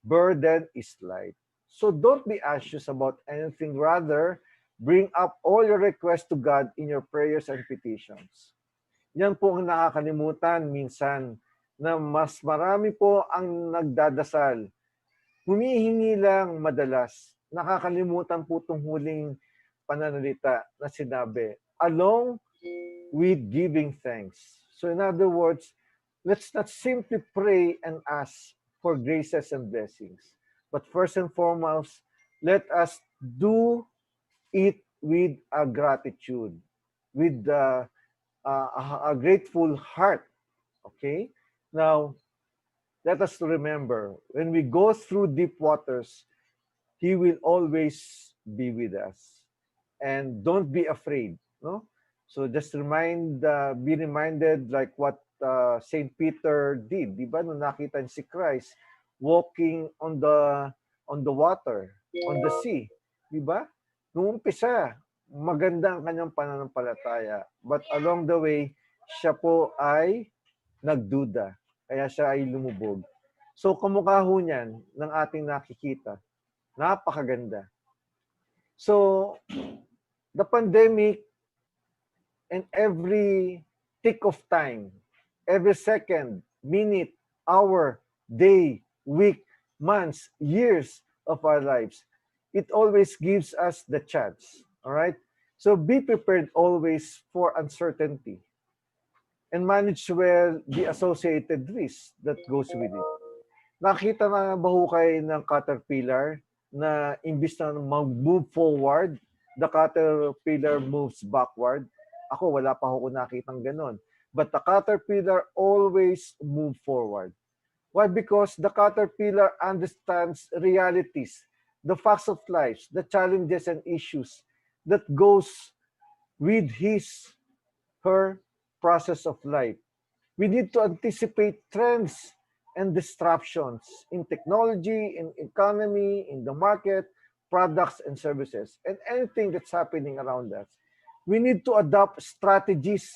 burden is light. So don't be anxious about anything. Rather, bring up all your requests to God in your prayers and petitions. Yan po ang nakakalimutan minsan na mas marami po ang nagdadasal. Humihingi lang madalas. Nakakalimutan po itong huling pananalita na sinabi, along with giving thanks. So in other words, let's not simply pray and ask for graces and blessings. But first and foremost, let us do it with a gratitude, with a grateful heart. Okay? Now, let us remember, when we go through deep waters, He will always be with us. And don't be afraid. No? So just be reminded like what Saint Peter did. Di ba? Nung nakita niya si Christ walking on the water, on the sea. Di ba? Nung umpisa, maganda ang kanyang pananampalataya. But along the way, siya po ay nagduda. Kaya siya ay lumubog. So kamukha ho niyan ng ating nakikita. Napakaganda. So, the pandemic and every tick of time, every second, minute, hour, day, week, months, years of our lives, it always gives us the chance. All right? So be prepared always for uncertainty and manage well the associated risks that goes with it. Nakita na ba ho kayo ng caterpillar na imbis na mag-move forward, the caterpillar moves backward? Ako, wala pa ako nakitang ganon. But the caterpillar always move forward. Why? Because the caterpillar understands realities, the facts of life, the challenges and issues that goes with her process of life. We need to anticipate trends and disruptions in technology, in economy, in the market, products and services, and anything that's happening around us. We need to adopt strategies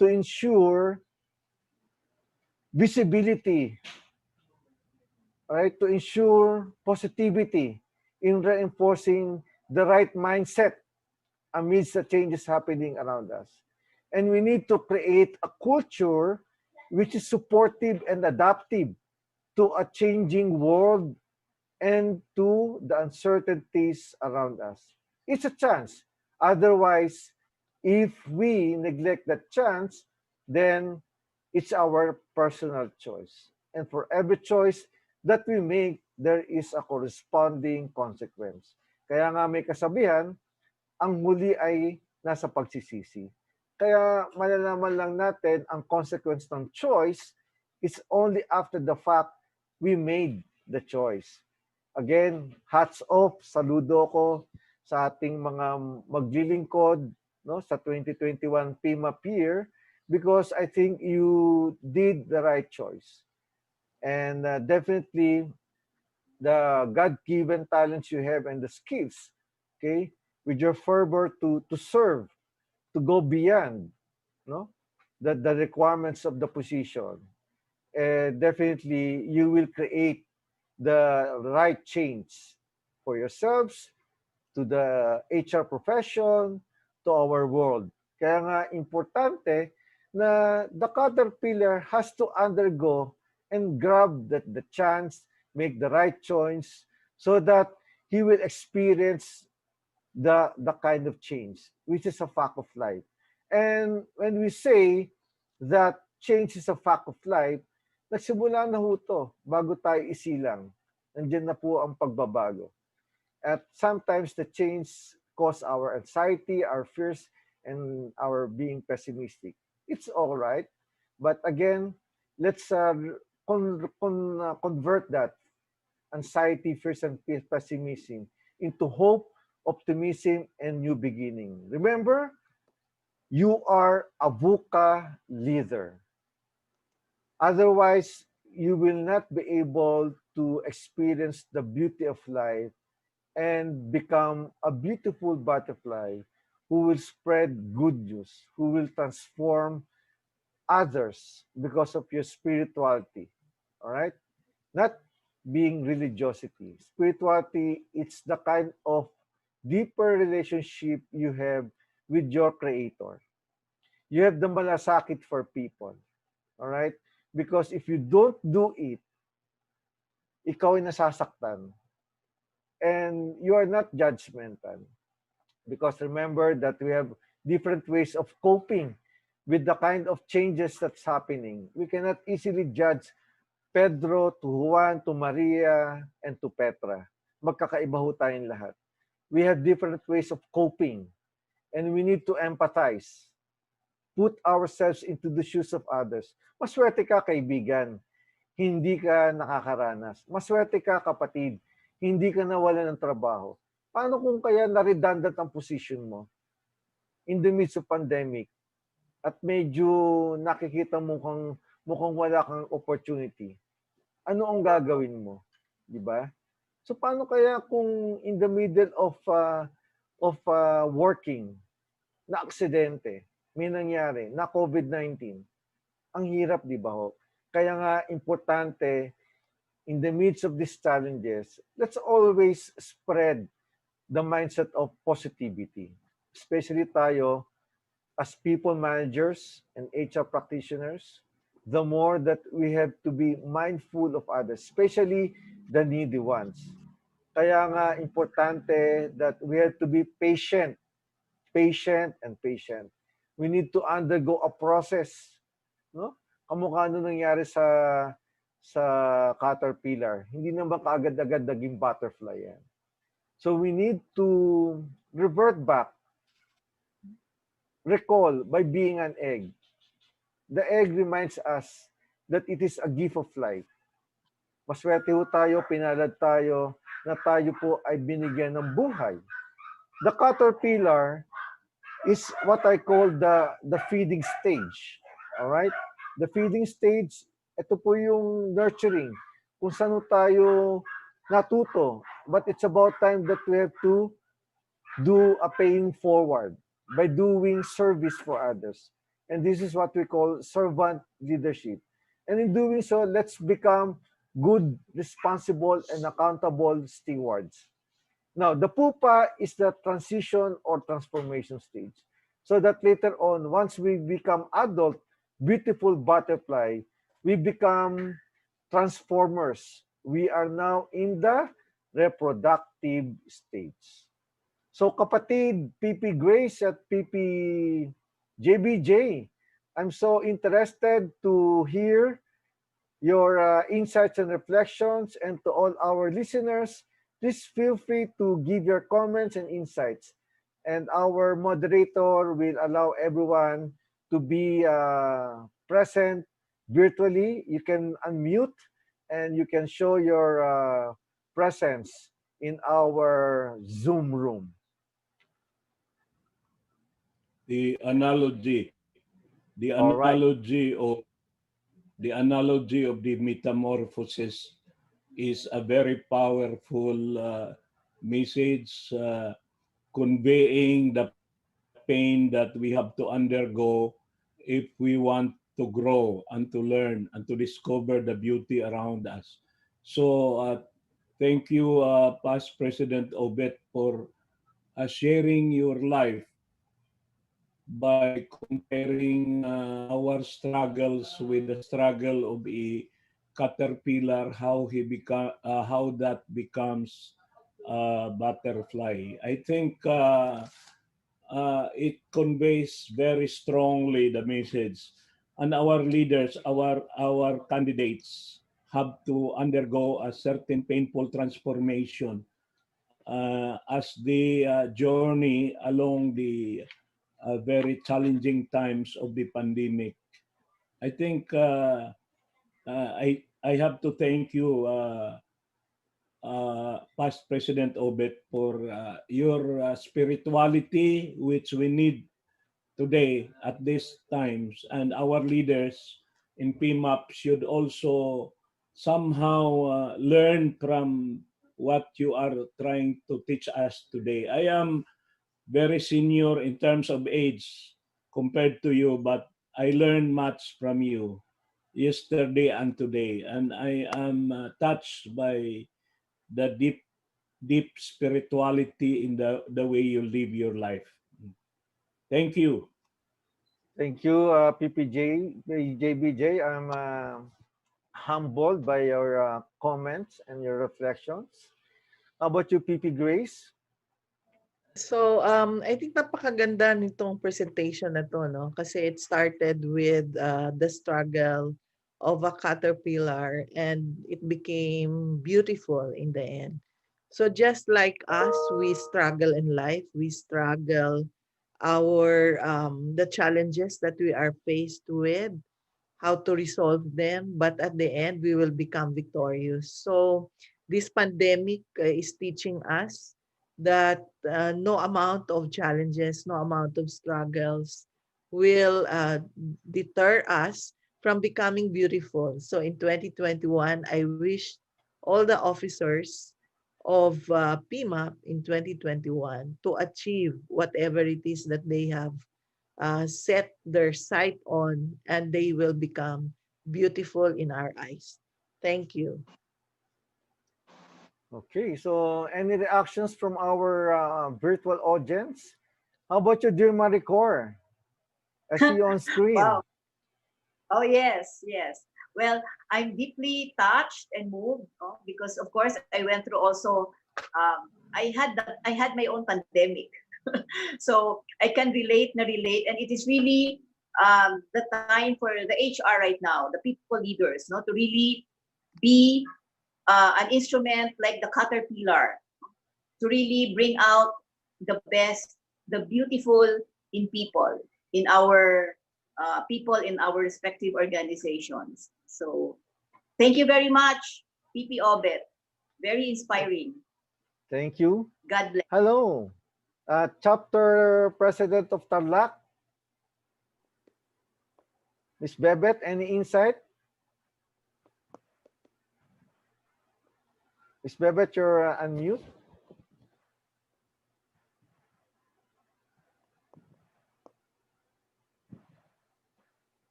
to ensure visibility, right? To ensure positivity in reinforcing the right mindset amidst the changes happening around us. And we need to create a culture which is supportive and adaptive to a changing world and to the uncertainties around us. It's a chance. Otherwise, if we neglect that chance, then it's our personal choice. And for every choice that we make, there is a corresponding consequence. Kaya nga may kasabihan, ang huli ay nasa pagsisisi. Kaya malalaman lang natin ang consequence ng choice is only after the fact we made the choice. Again, hats off, saludo ko sa ating mga maglilingkod, no, sa 2021 P.A.N.D.E.M.I.C year, because I think you did the right choice. And definitely, the God-given talents you have and the skills, okay, with your fervor to serve, to go beyond, no, the requirements of the position. Definitely, you will create the right change for yourselves, to the HR profession, to our world. Kaya nga importante na the caterpillar has to undergo and grab the chance, make the right choice, so that he will experience the kind of change, which is a fact of life. And when we say that change is a fact of life, nagsimula na ho to bago tayo isilang. Nandiyan na po ang pagbabago. At sometimes the change cause our anxiety, our fears, and our being pessimistic. It's all right. But again, let's convert that anxiety, fears, and pessimism into hope, optimism, and new beginning. Remember, you are a VUCA leader. Otherwise, you will not be able to experience the beauty of life and become a beautiful butterfly who will spread good news, who will transform others because of your spirituality. All right? Not being religiosity. Spirituality, it's the kind of deeper relationship you have with your creator. You have the malasakit for people. All right? Because if you don't do it, ikaw ay nasasaktan. And you are not judgmental. Because remember that we have different ways of coping with the kind of changes that's happening. We cannot easily judge Pedro to Juan to Maria and to Petra. Magkakaiba ho tayong lahat. We have different ways of coping. And we need to empathize. Put ourselves into the shoes of others. Maswerte ka, kaibigan. Hindi ka nakakaranas. Maswerte ka, kapatid. Hindi ka nawala ng trabaho. Paano kung kaya na-redundant ang position mo in the midst of pandemic at medyo nakikita mukhang wala kang opportunity? Ano ang gagawin mo? Di ba? So paano kaya kung in the middle of working, na aksidente, may nangyari, na COVID-19, ang hirap, di ba ho? Kaya nga, importante, in the midst of these challenges, let's always spread the mindset of positivity. Especially tayo, as people managers and HR practitioners, the more that we have to be mindful of others, especially the needy ones. Kaya nga, importante that we have to be patient, and patient. We need to undergo a process, no? Kamukha ano nangyari sa caterpillar. Hindi naman kaagad-agad naging butterfly yan. So we need to revert back, recall by being an egg. The egg reminds us that it is a gift of life. Maswerte ho tayo, pinalad tayo, na tayo po ay binigyan ng buhay. The caterpillar is what I call the feeding stage. All right? The feeding stage, ito po yung nurturing. Kung saan tayo natuto. But it's about time that we have to do a paying forward by doing service for others. And this is what we call servant leadership. And in doing so, let's become good, responsible, and accountable stewards. Now, the pupa is the transition or transformation stage. So that later on, once we become adult, beautiful butterfly, we become transformers. We are now in the reproductive stage. So kapatid, PP Grace at PP JBJ, I'm so interested to hear your insights and reflections, and to all our listeners, please feel free to give your comments and insights. And our moderator will allow everyone to be present virtually. You can unmute and you can show your presence in our Zoom room. The analogy, the All right. analogy of the analogy of the metamorphosis is a very powerful message conveying the pain that we have to undergo if we want to grow and to learn and to discover the beauty around us. So thank you, past President Obet, for sharing your life by comparing our struggles with the struggle of a caterpillar, how that becomes a butterfly. I think it conveys very strongly the message, and our leaders, our candidates, have to undergo a certain painful transformation as they journey along the very challenging times of the pandemic. I think I have to thank you, past President Obet, for your spirituality, which we need today at these times, and our leaders in PMAP should also somehow learn from what you are trying to teach us today. I am very senior in terms of age compared to you, but I learned much from you yesterday and today, and I am touched by the deep spirituality in the way you live your life. Thank you. Thank you, JBJ. I'm humbled by your comments and your reflections. How about you, PP Grace? So, I think napakaganda nitong presentation na to, no? Kasi it started with the struggle of a caterpillar and it became beautiful in the end. So just like us, we struggle in life. We struggle the challenges that we are faced with, how to resolve them, but at the end, we will become victorious. So this pandemic is teaching us that no amount of challenges, no amount of struggles will deter us from becoming beautiful. So in 2021, I wish all the officers of PMAP in 2021 to achieve whatever it is that they have set their sight on, and they will become beautiful in our eyes. Thank you. Okay, so any reactions from our virtual audience? How about you, dear Maricor? I see you on screen. Wow. Oh, yes, yes. Well, I'm deeply touched and moved, because, of course, I went through also, I had my own pandemic. So I can relate, and it is really the time for the HR right now, the people leaders, to really be an instrument like the caterpillar, to really bring out the best, the beautiful in people in our respective organizations. So thank you very much, PP Obet. Very inspiring. Thank you. God bless. Hello. Chapter President of Tarlac, Ms. Bebet, any insight? Ms. Bebet, you're unmute.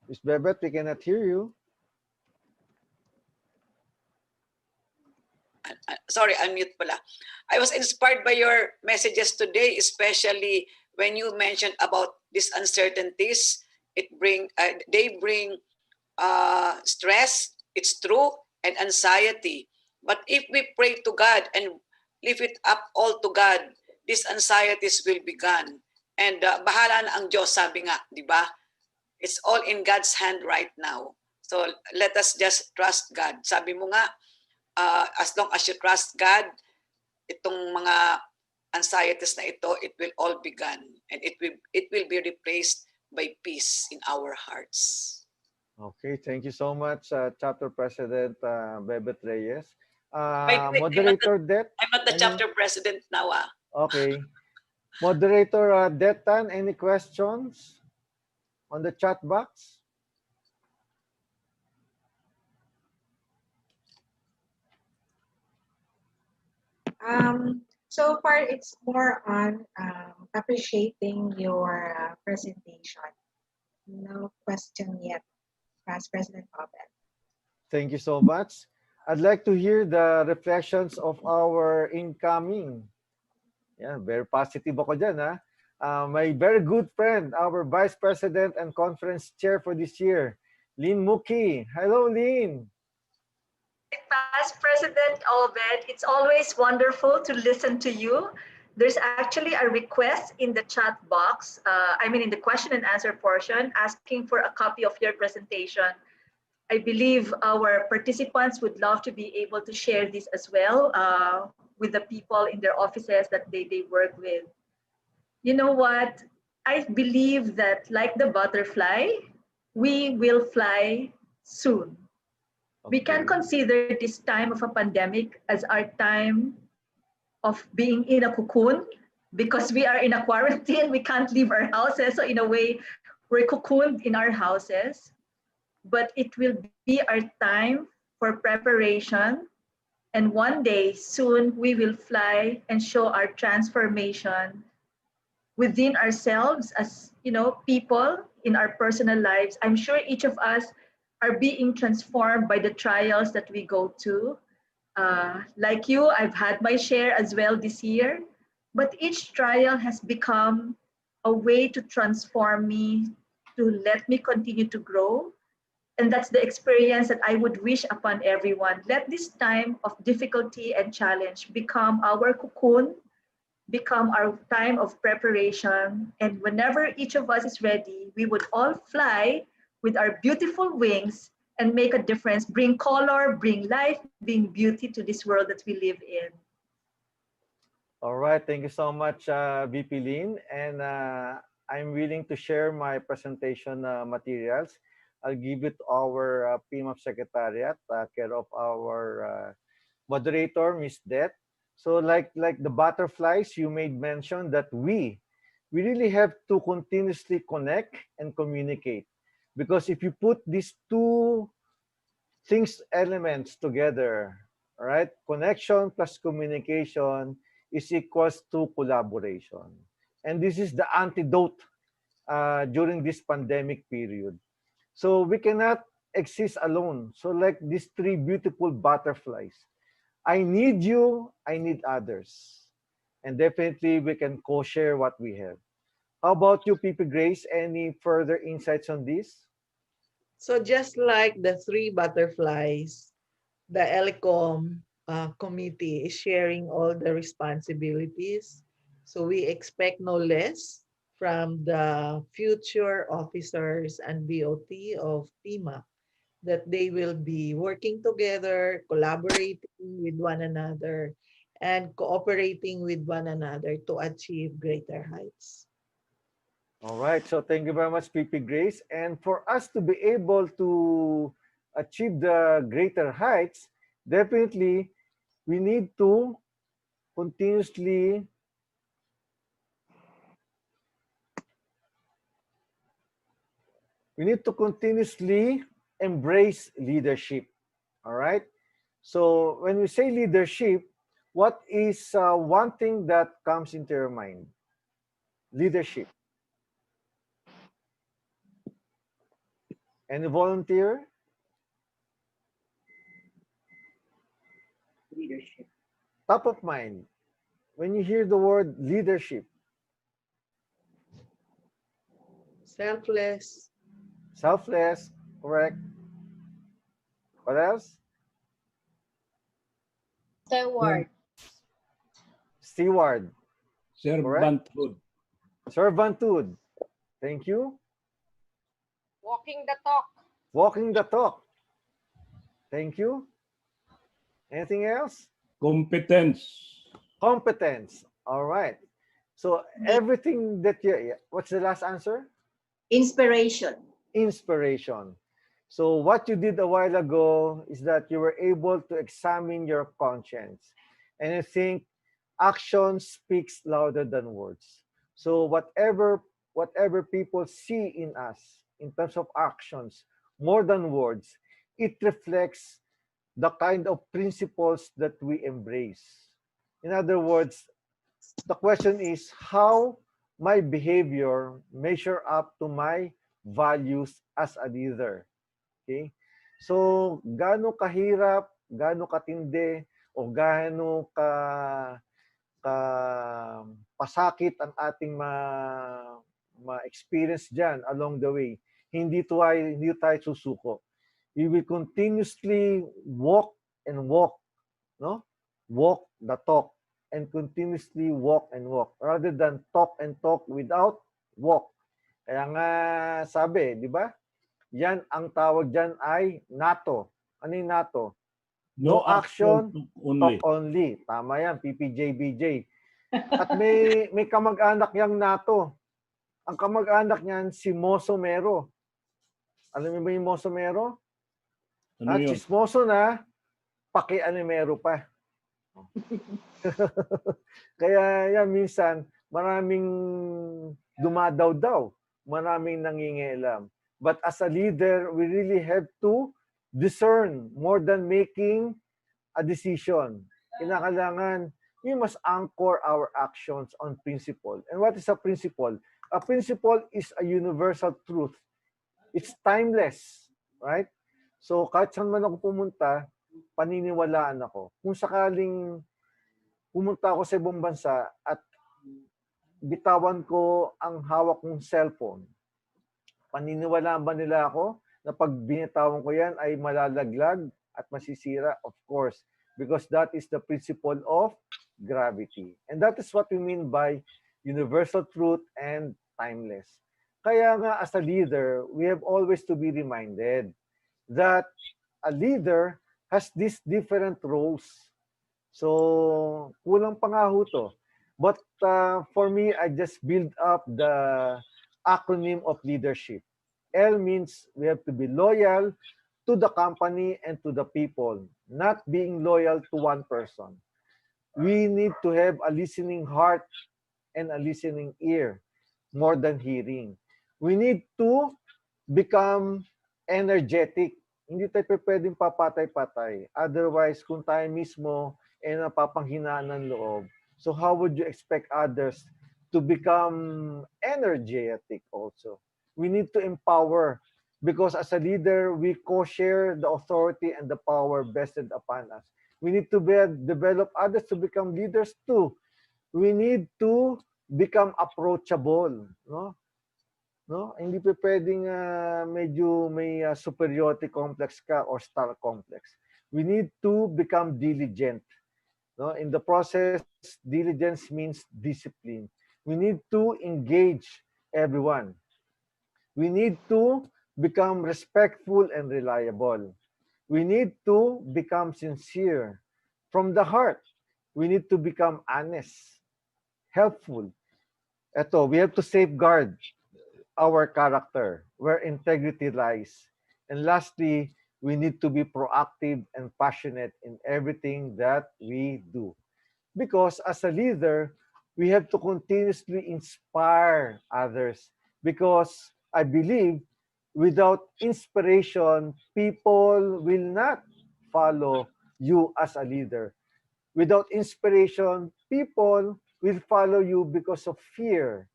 Ms. Bebet, we cannot hear you. Sorry, unmute pala. I was inspired by your messages today, especially when you mentioned about these uncertainties. They bring stress, it's true, and anxiety. But if we pray to God and leave it up all to God, these anxieties will be gone. And bahala na ang Diyos, sabi nga, di ba? It's all in God's hand right now. So let us just trust God. Sabi mo nga, as long as you trust God, itong mga anxieties na ito, it will all be gone. And it will be replaced by peace in our hearts. Okay, thank you so much, Chapter President Bebet Reyes. Moderator Det? I'm not the chapter president now. Okay. Moderator Detan, any questions on the chat box? So far, it's more on appreciating your presentation. No question yet, Past President Obed. Thank you so much. I'd like to hear the reflections of our incoming. Yeah, very positive ako dyan, ha? My very good friend, our Vice President and Conference Chair for this year, Lynn Muki. Hello, Lynn. Past President Obed, it's always wonderful to listen to you. There's actually a request in the chat box, in the question and answer portion, asking for a copy of your presentation. I believe our participants would love to be able to share this as well with the people in their offices that they work with. You know what? I believe that like the butterfly, we will fly soon. We can consider this time of a pandemic as our time of being in a cocoon because we are in a quarantine. We can't leave our houses. So in a way, we're cocooned in our houses. But it will be our time for preparation. And one day soon we will fly and show our transformation within ourselves as people in our personal lives. I'm sure each of us are being transformed by the trials that we go to. Like you, I've had my share as well this year, but each trial has become a way to transform me, to let me continue to grow. And that's the experience that I would wish upon everyone. Let this time of difficulty and challenge become our cocoon, become our time of preparation. And whenever each of us is ready, we would all fly with our beautiful wings and make a difference, bring color, bring life, bring beauty to this world that we live in. All right, thank you so much, VP Lynn. And I'm willing to share my presentation materials. I'll give it to our P.A.N.D.E.M.I.C Secretariat, care of our moderator, Ms. Det. So like the butterflies, you made mention that we really have to continuously connect and communicate. Because if you put these two elements together, all right, connection plus communication is equals to collaboration. And this is the antidote during this pandemic period. So we cannot exist alone. So like these three beautiful butterflies, I need you, I need others. And definitely we can co-share what we have. How about you, PP Grace? Any further insights on this? So just like the three butterflies, the ELCOM committee is sharing all the responsibilities. So we expect no less from the future officers and BOT of P.A.N.D.E.M.I.C that they will be working together, collaborating with one another, and cooperating with one another to achieve greater heights. All right, so thank you very much, PP Grace. And for us to be able to achieve the greater heights, definitely we need to continuously We need to continuously embrace leadership. All right. So when we say leadership, what is one thing that comes into your mind? Leadership. Any volunteer? Leadership. Top of mind. When you hear the word leadership. Selfless. Selfless, correct. What else? Steward. Steward. Servanthood. Servanthood. Thank you. Walking the talk. Walking the talk. Thank you. Anything else? Competence. Competence. All right. So everything that you, what's the last answer? Inspiration. Inspiration. So what you did a while ago is that you were able to examine your conscience. And I think action speaks louder than words. So whatever people see in us in terms of actions, more than words, it reflects the kind of principles that we embrace. In other words, the question is how my behavior measure up to my values as a leader. Okay? So, gaano kahirap, gaano katindi, o gaano ka pasakit ang ating ma-experience dyan along the way, hindi tayo susuko. We will continuously walk and walk, no? Walk the talk and continuously walk and walk rather than talk and talk without walk. Kaya nga sabi, di ba? Yan ang tawag dyan ay NATO. Ano yung NATO? No action, talk only. Tama yan, PPJBJ. At may kamag-anak yang NATO. Ang kamag-anak niyan si Mosomero. Alam mo ba yung Mosomero? Ano At yun? chismoso na, paki-animero pa. Kaya yan, minsan, maraming dumadaw-daw, maraming nangingialam. But as a leader, we really have to discern more than making a decision. Kinakailangan, we must anchor our actions on principle. And what is a principle? A principle is a universal truth. It's timeless, right? So kahit saan man ako pumunta, paniniwalaan ako. Kung sakaling pumunta ako sa ibang bansa at bitawan ko ang hawak kong cellphone, paniniwalaan ba nila ako na pag binitawan ko yan ay malalaglag at masisira? Of course, because that is the principle of gravity. And that is what we mean by universal truth and timeless. Kaya nga as a leader, we have always to be reminded that a leader has these different roles. So, kulang pa nga ho to. But for me, I just build up the acronym of leadership. L means we have to be loyal to the company and to the people, not being loyal to one person. We need to have a listening heart and a listening ear more than hearing. We need to become energetic. Hindi tayo pwedeng papatay-patay. Otherwise, kung tayo mismo ay napapanghinaan ng loob, so how would you expect others to become energetic also? We need to empower because as a leader, we co-share the authority and the power vested upon us. We need to develop others to become leaders too. We need to become approachable, no? No? Hindi pa pwedeng medyo may superiority complex ka or star complex. We need to become diligent. No? In the process, diligence means discipline. We need to engage everyone. We need to become respectful and reliable. We need to become sincere. From the heart, we need to become honest, helpful. Ito, we have to safeguard our character, where integrity lies. And lastly, we need to be proactive and passionate in everything that we do. Because as a leader, we have to continuously inspire others. Because I believe Without inspiration, people will not follow you as a leader. Without inspiration, people will follow you because of fear.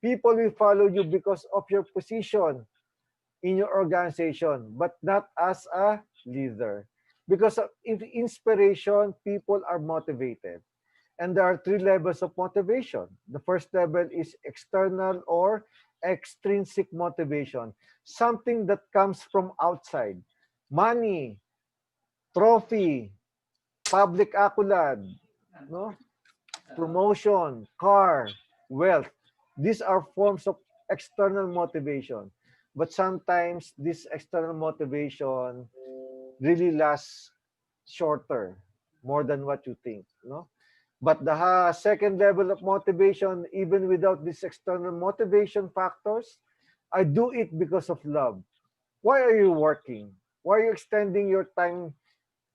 People will follow you because of your position in your organization, but not as a leader. Because of inspiration, people are motivated. And there are three levels of motivation. The first level is external or extrinsic motivation, something that comes from outside. Money, trophy, public accolade, no? Promotion, car, wealth. These are forms of external motivation. But sometimes this external motivation really lasts shorter, more than what you think, no? But the second level of motivation, even without these external motivation factors, I do it because of love. Why are you working? Why are you extending your time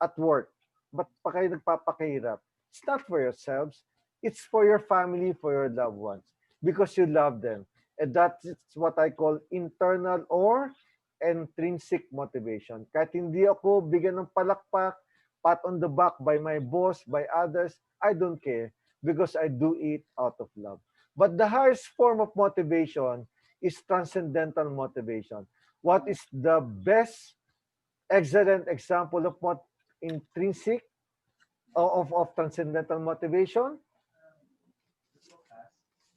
at work? Ba't pa kayo nagpapakahirap? It's not for yourselves. It's for your family, for your loved ones. Because you love them. And that's what I call internal or intrinsic motivation. Kahit hindi ako bigyan ng palakpak, pat on the back by my boss, by others, I don't care because I do it out of love. But the highest form of motivation is transcendental motivation. What is the best excellent example of intrinsic of transcendental motivation?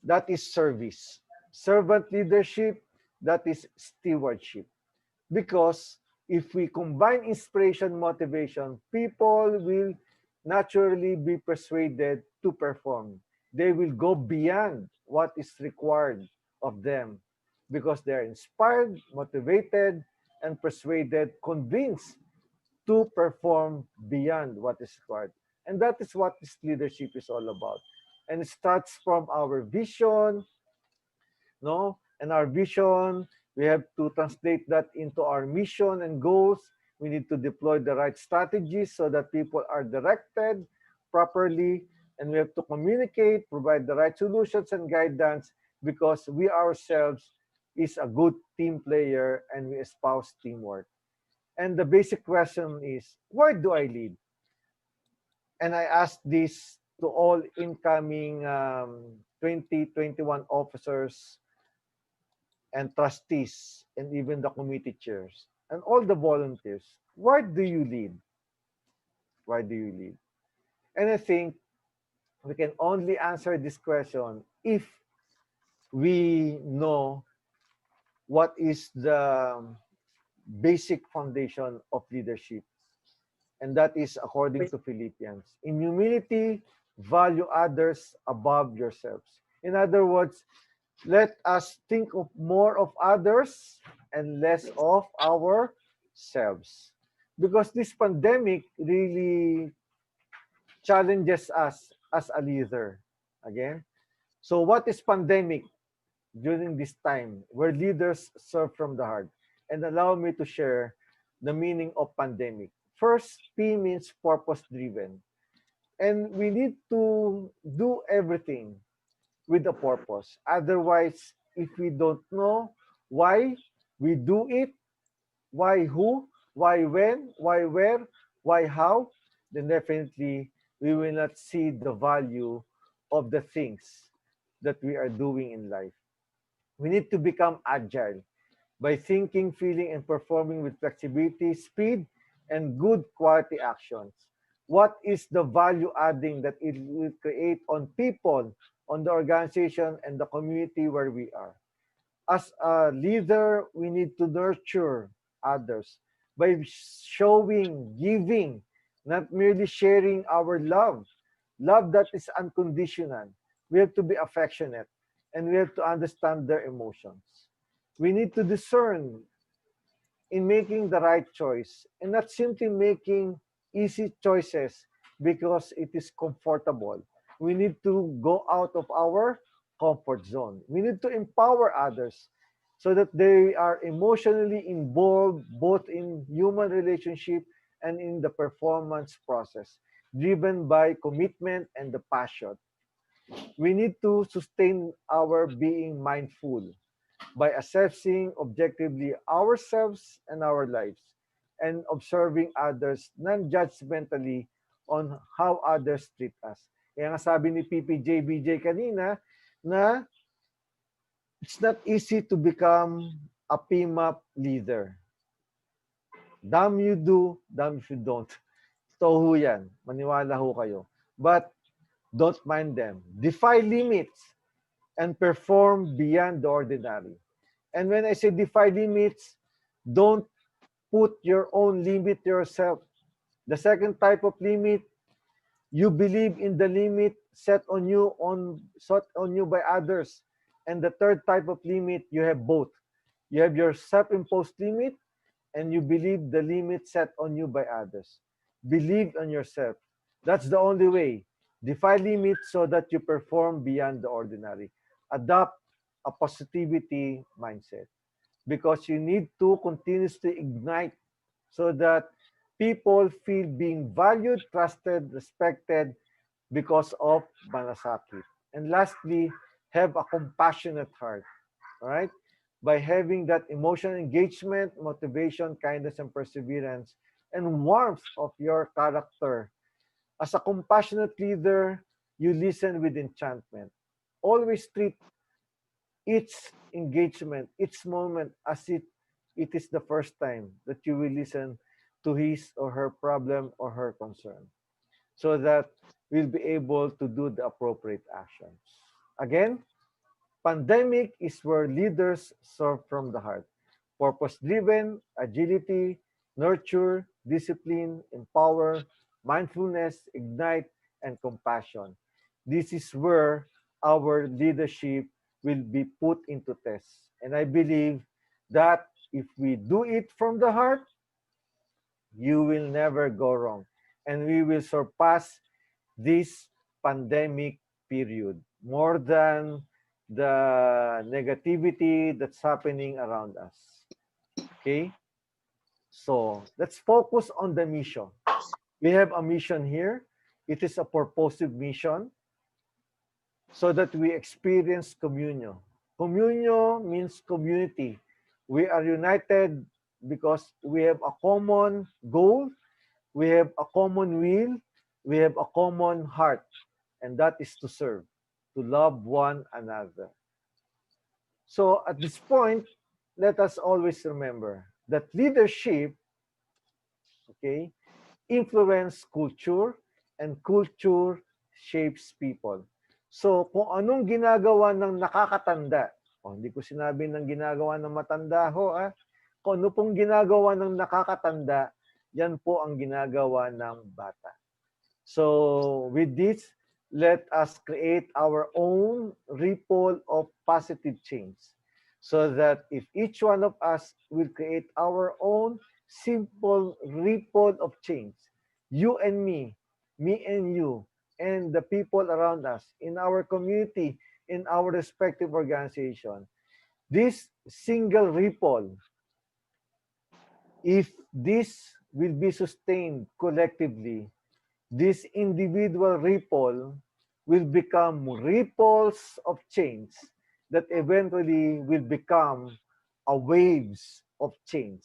That is service. Servant leadership, that is stewardship. Because if we combine inspiration, motivation, people will naturally be persuaded to perform. They will go beyond what is required of them because they are inspired, motivated, and persuaded, convinced to perform beyond what is required. And that is what this leadership is all about. And it starts from our vision, no? And our vision, we have to translate that into our mission and goals. We need to deploy the right strategies so that people are directed properly. And we have to communicate, provide the right solutions and guidance because we ourselves is a good team player and we espouse teamwork. And the basic question is, why do I lead? And I asked this to all incoming 2021 officers and trustees and even the committee chairs and all the volunteers. Why do you lead? Why do you lead? And I think we can only answer this question if we know what is the basic foundation of leadership. And that is according to Philippians. In humility, value others above yourselves. In other words, let us think of more of others and less of ourselves. Because this pandemic really challenges us as a leader. Again, so what is pandemic during this time where leaders serve from the heart? And allow me to share the meaning of pandemic. First, P means purpose-driven. And we need to do everything with a purpose. Otherwise, if we don't know why we do it, why who, why when, why where, why how, then definitely we will not see the value of the things that we are doing in life. We need to become agile by thinking, feeling, and performing with flexibility, speed, and good quality actions. What is the value adding that it will create on people, on the organization, and the community where we are? As a leader, we need to nurture others by showing, giving, not merely sharing our love that is unconditional. We have to be affectionate and we have to understand their emotions. We need to discern in making the right choice and not simply making easy choices because it is comfortable. We need to go out of our comfort zone. We need to empower others so that they are emotionally involved both in human relationship and in the performance process, driven by commitment and the passion. We need to sustain our being mindful. by assessing objectively ourselves and our lives and observing others non-judgmentally on how others treat us. Kaya nga sabi ni PPJBJ kanina na it's not easy to become a PMAP leader. Damn you do, damn if you don't. Totoo ho yan. Maniwala ho kayo. But don't mind them. Defy limits and perform beyond the ordinary. And when I say defy limits, don't put your own limit yourself. The second type of limit, you believe in the limit set on you by others. And the third type of limit, you have both. You have your self-imposed limit and you believe the limit set on you by others. Believe on yourself. That's the only way. Defy limits so that you perform beyond the ordinary. Adopt a positivity mindset because you need to continuously ignite so that people feel being valued, trusted, respected because of malasakit. And lastly, have a compassionate heart. All right? By having that emotional engagement, motivation, kindness, and perseverance, and warmth of your character. As a compassionate leader, you listen with enchantment. Always treat each engagement, each moment as it is the first time that you will listen to his or her problem or her concern so that we'll be able to do the appropriate actions. Again, pandemic is where leaders serve from the heart. Purpose-driven, agility, nurture, discipline, empower, mindfulness, ignite, and compassion. This is where our leadership will be put into test. And I believe that if we do it from the heart, you will never go wrong. And we will surpass this pandemic period more than the negativity that's happening around us. Okay? So let's focus on the mission. We have a mission here. It is a purposive mission so that we experience communion. Communion means community. We are united because we have a common goal, we have a common will, we have a common heart, and that is to serve, to love one another. So at this point, let us always remember that leadership, okay, influence culture and culture shapes people. So kung anong ginagawa ng nakakatanda, hindi ko sinabi ng ginagawa ng matanda ho, kung ano pong ginagawa ng nakakatanda, yan po ang ginagawa ng bata. So with this, let us create our own ripple of positive change so that if each one of us will create our own simple ripple of change, you and me and you, and the people around us, in our community, in our respective organization, this single ripple, if this will be sustained collectively, this individual ripple will become ripples of change that eventually will become a waves of change,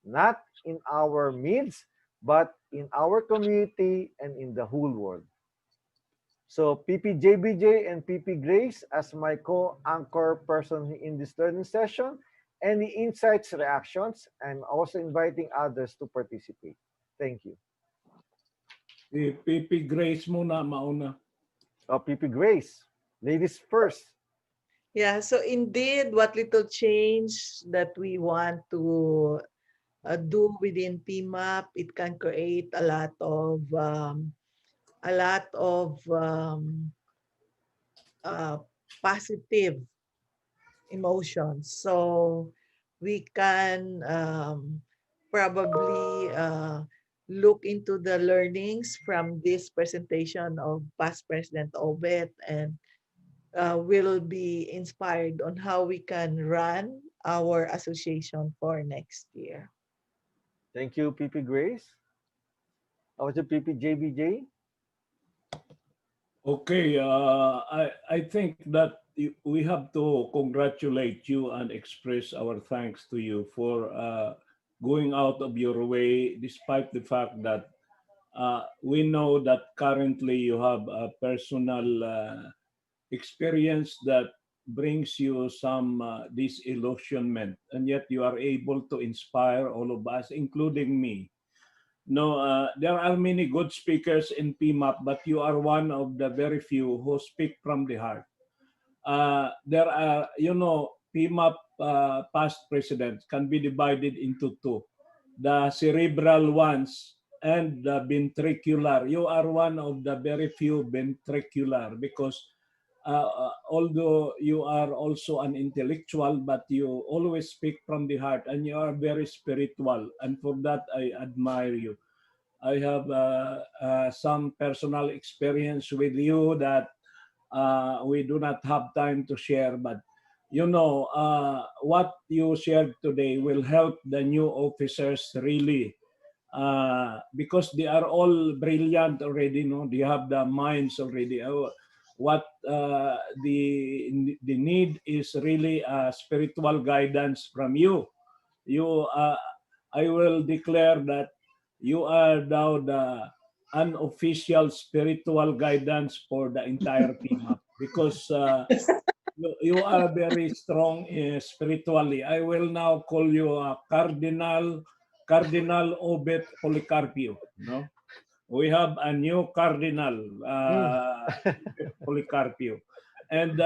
not in our midst, but in our community and in the whole world. So PPJBJ and PP Grace as my co-anchor person in this learning session. Any insights, reactions? I'm also inviting others to participate. Thank you. Si PP Grace muna, mauna. PP Grace, ladies first. Yeah, so indeed, what little change that we want to do within PMAP, it can create a lot of positive emotions. So we can probably look into the learnings from this presentation of past President Obet and will be inspired on how we can run our association for next year. Thank you, PP Grace. How was the PP JBJ? Okay, I think that we have to congratulate you and express our thanks to you for going out of your way, despite the fact that we know that currently you have a personal experience that brings you some disillusionment, and yet you are able to inspire all of us, including me. No, there are many good speakers in PMAP, but you are one of the very few who speak from the heart. There are, PMAP past presidents can be divided into two. The cerebral ones and the ventricular. You are one of the very few ventricular because although you are also an intellectual, but you always speak from the heart and you are very spiritual. And for that, I admire you. I have some personal experience with you that we do not have time to share, but what you shared today will help the new officers really because they are all brilliant already. No, they have the minds already. What the need is really spiritual guidance from you. I will declare that you are now the unofficial spiritual guidance for the entire PMAP because you are very strong spiritually. I will now call you Cardinal Obet Policarpio. No, we have a new Cardinal Policarpio, and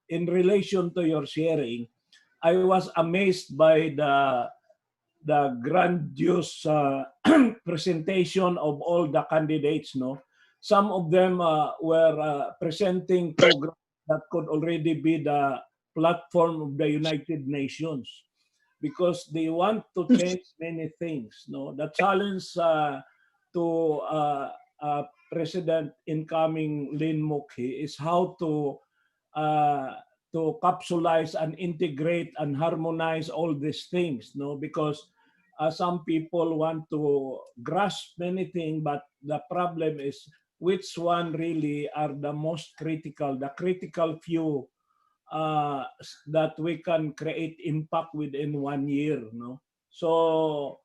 in relation to your sharing, I was amazed by the grandiose presentation of all the candidates. No, some of them were presenting programs that could already be the platform of the United Nations because they want to change many things. No, the challenge to President incoming Lin Mokhi is how uh, to capsulize and integrate and harmonize all these things. No, because some people want to grasp many things, but the problem is which one really are the most critical, the critical few that we can create impact within 1 year. No, so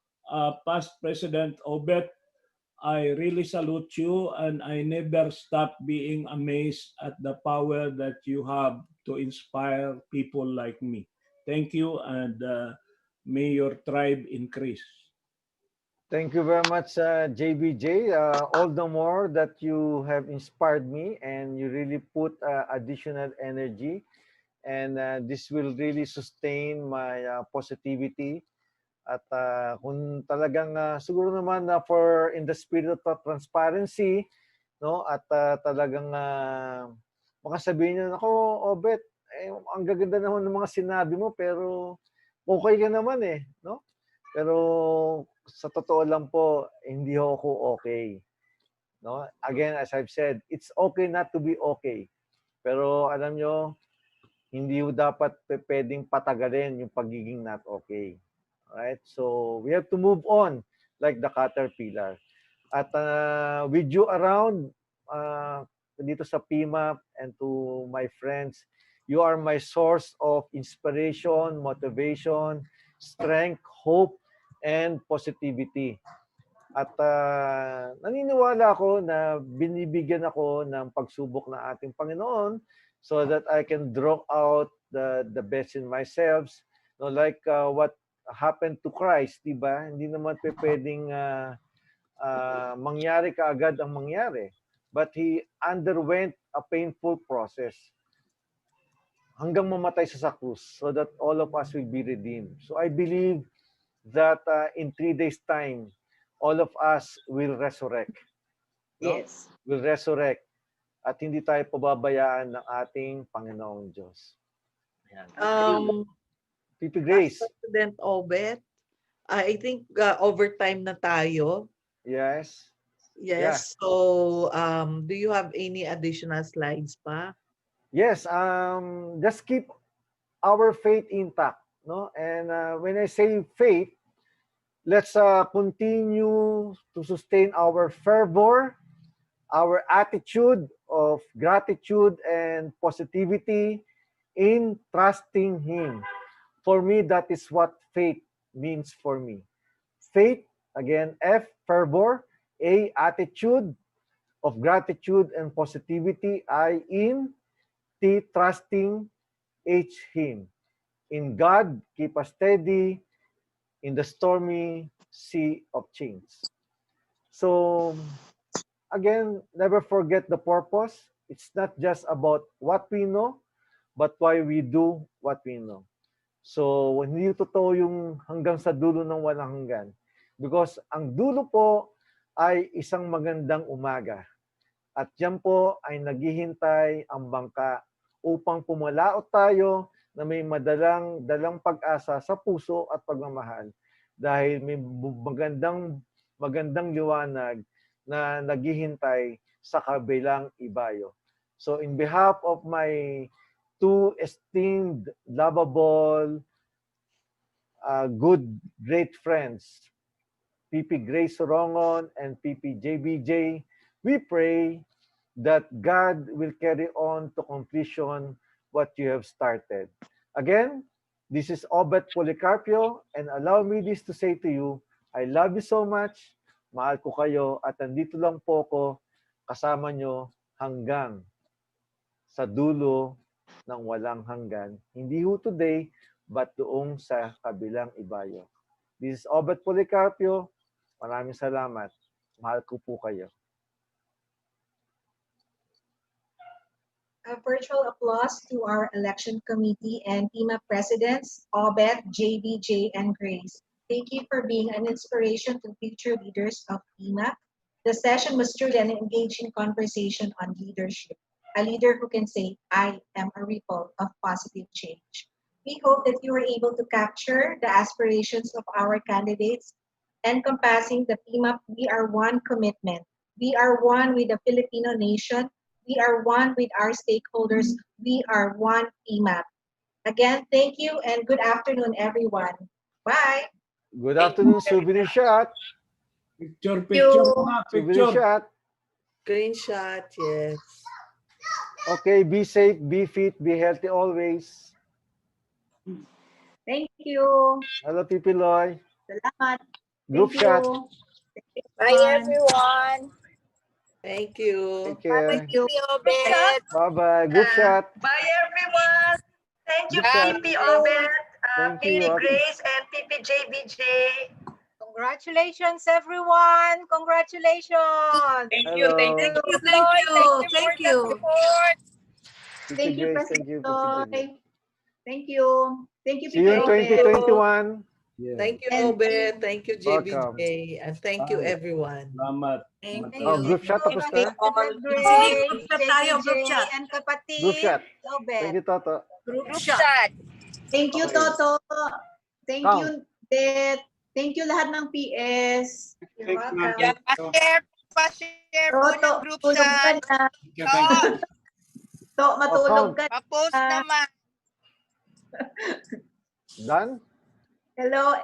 past President Obet, I really salute you, and I never stop being amazed at the power that you have to inspire people like me. Thank you, and may your tribe increase. Thank you very much, JBJ. All the more that you have inspired me and you really put additional energy, and this will really sustain my positivity. At kung talagang siguro naman for in the spirit of transparency, no, at talagang makasabihin niyo, nako, Obet, ang gaganda naman ng mga sinabi mo, pero okay ka naman no? Pero sa totoo lang po, hindi ako okay. No? Again, as I've said, it's okay not to be okay. Pero alam nyo, hindi dapat pwedeng patagalin yung pagiging not okay. Alright? So, we have to move on like the caterpillar. At with you around dito sa PMAP and to my friends, you are my source of inspiration, motivation, strength, hope, and positivity. At naniniwala ako na binibigyan ako ng pagsubok ng ating Panginoon so that I can draw out the best in myself. No, like what happened to Christ, di ba? Hindi naman pwedeng mangyari kaagad ang mangyari. But he underwent a painful process hanggang mamatay sa krus so that all of us will be redeemed. So I believe that in 3 days' time, all of us will resurrect. No? Yes. Will resurrect at hindi tayo pababayaan ng ating Panginoong Diyos. Ayan. Pipi Grace. President Obet, I think overtime na tayo. Yes. Yes. Yeah. So, do you have any additional slides pa? Yes. Just keep our faith intact. No? And when I say faith, let's continue to sustain our fervor, our attitude, of gratitude and positivity in trusting Him. For me, that is what faith means for me. Faith, again, F, fervor, A, attitude of gratitude and positivity, I, in, T, trusting, H, Him. In God, keep us steady in the stormy sea of change. So, again, never forget the purpose. It's not just about what we know, but why we do what we know. So, hindi totoo yung hanggang sa dulo ng walang hanggan. Because ang dulo po ay isang magandang umaga. At yan po ay naghihintay ang bangka upang pumalaot tayo na may dalang pag-asa sa puso at pagmamahal. Dahil may magandang liwanag na naghihintay sa kabilang ibayo. So in behalf of my two esteemed, lovable, good, great friends, PP Grace Sorongon and PP JBJ, we pray that God will carry on to completion what you have started. Again, this is Obet Policarpio, and allow me this to say to you, I love you so much, mahal ko kayo, at andito lang po ko kasama nyo hanggang sa dulo ng walang hanggan. Hindi ho today, but doong sa kabilang ibayo. This is Obet Policarpio. Maraming salamat. Mahal ko po kayo. A virtual applause to our election committee and PIMA presidents, Obet, JBJ, and Grace. Thank you for being an inspiration to future leaders of PIMA. The session was truly an engaging conversation on leadership. A leader who can say, I am a ripple of positive change. We hope that you were able to capture the aspirations of our candidates, encompassing the PIMA We Are One commitment. We are one with the Filipino nation. We are one with our stakeholders. We are one PIMA. Again, thank you and good afternoon, everyone. Bye. Good afternoon, souvenir shot. Picture, Souvenir shot. Screenshot, yes. Okay, be safe, be fit, be healthy always. Thank you. Hello, Pipiloy. Salamat. Group Thank shot. you. Bye, everyone. Thank you. Take care. Thank you. Bye-bye. Group shot. Bye, everyone. Thank you, Group shot. PP Obet, Thank PP you. Grace, and PP JBJ. Congratulations, everyone. Congratulations. Hello. Thank you. Thank you. Thank you, Grace. Thank you, President. Pipi. Thank you. Thank you, See you in PP Obet. 2021. Thank you, And Obet. Thank you, Welcome. JBJ. And thank you, everyone. Salamat. Thank Oh, group shot tapos na? President Grace, JBJ, and kapatid. Group shot. Obet. Thank you, Toto. Group shot. Thank you, Okay. Toto. Thank Count. you, Det. Thank you lahat ng PS. You're welcome. Pa-share po Toto, ng group tulog ka chat. na. To, Oh, matulog ka Pa-post na. naman. Done? Hello.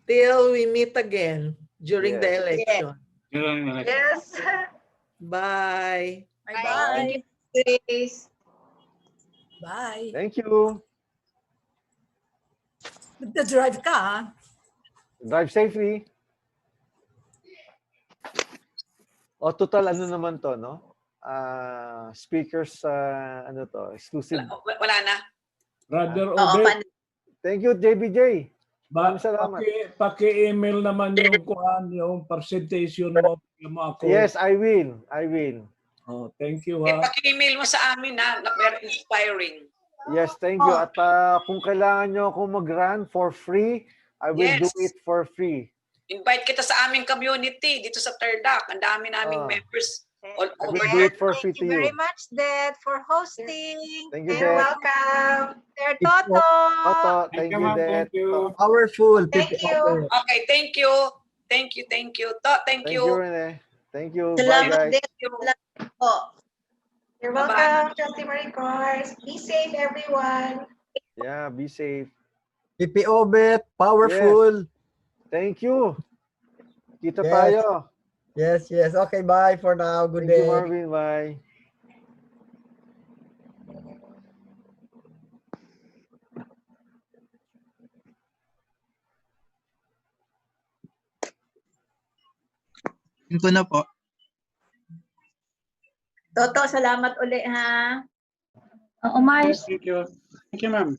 Till we meet again during the Yes. election. Yes. Bye. Bye-bye. Thank you, Grace. Bye. Thank you. Nagda-drive ka, ha? Drive safely. O total ano naman to, no? Speakers, ano to, exclusive. Wala na. Brother Oo, Obet, Thank you, JBJ. Maraming salamat. paki-email naman yung presentation mo ako. Yes, I will. I will. Oh, thank you Eh, ha. paki-email mo sa amin na very inspiring. Yes, thank you. At kung kailangan nyo ako mag-run for free, I will do Yes. it for free. Invite kita sa aming community dito sa Tarlac. Ang dami naming members all I will over. do it for free Thank to you very you. much, Dad, for hosting. Thank you, You're Dad. welcome. Sir Toto. Toto, thank you, Dad. Powerful. Thank you. Okay, thank you. Thank you, thank you. Thank Thank you. you, Rene. Thank you. Bye, Salamat guys. din. You're welcome, Trustee Maricors. Be safe, everyone. Yeah, be safe. PP Obet, powerful. Thank you. Kita Yes. tayo. Yes, yes. Okay, bye for now. Good Thank you, day. Marvin. Bye. Yun ko na po. Toto, salamat uli ha. Oo, Mars. Thank you. Thank you, ma'am.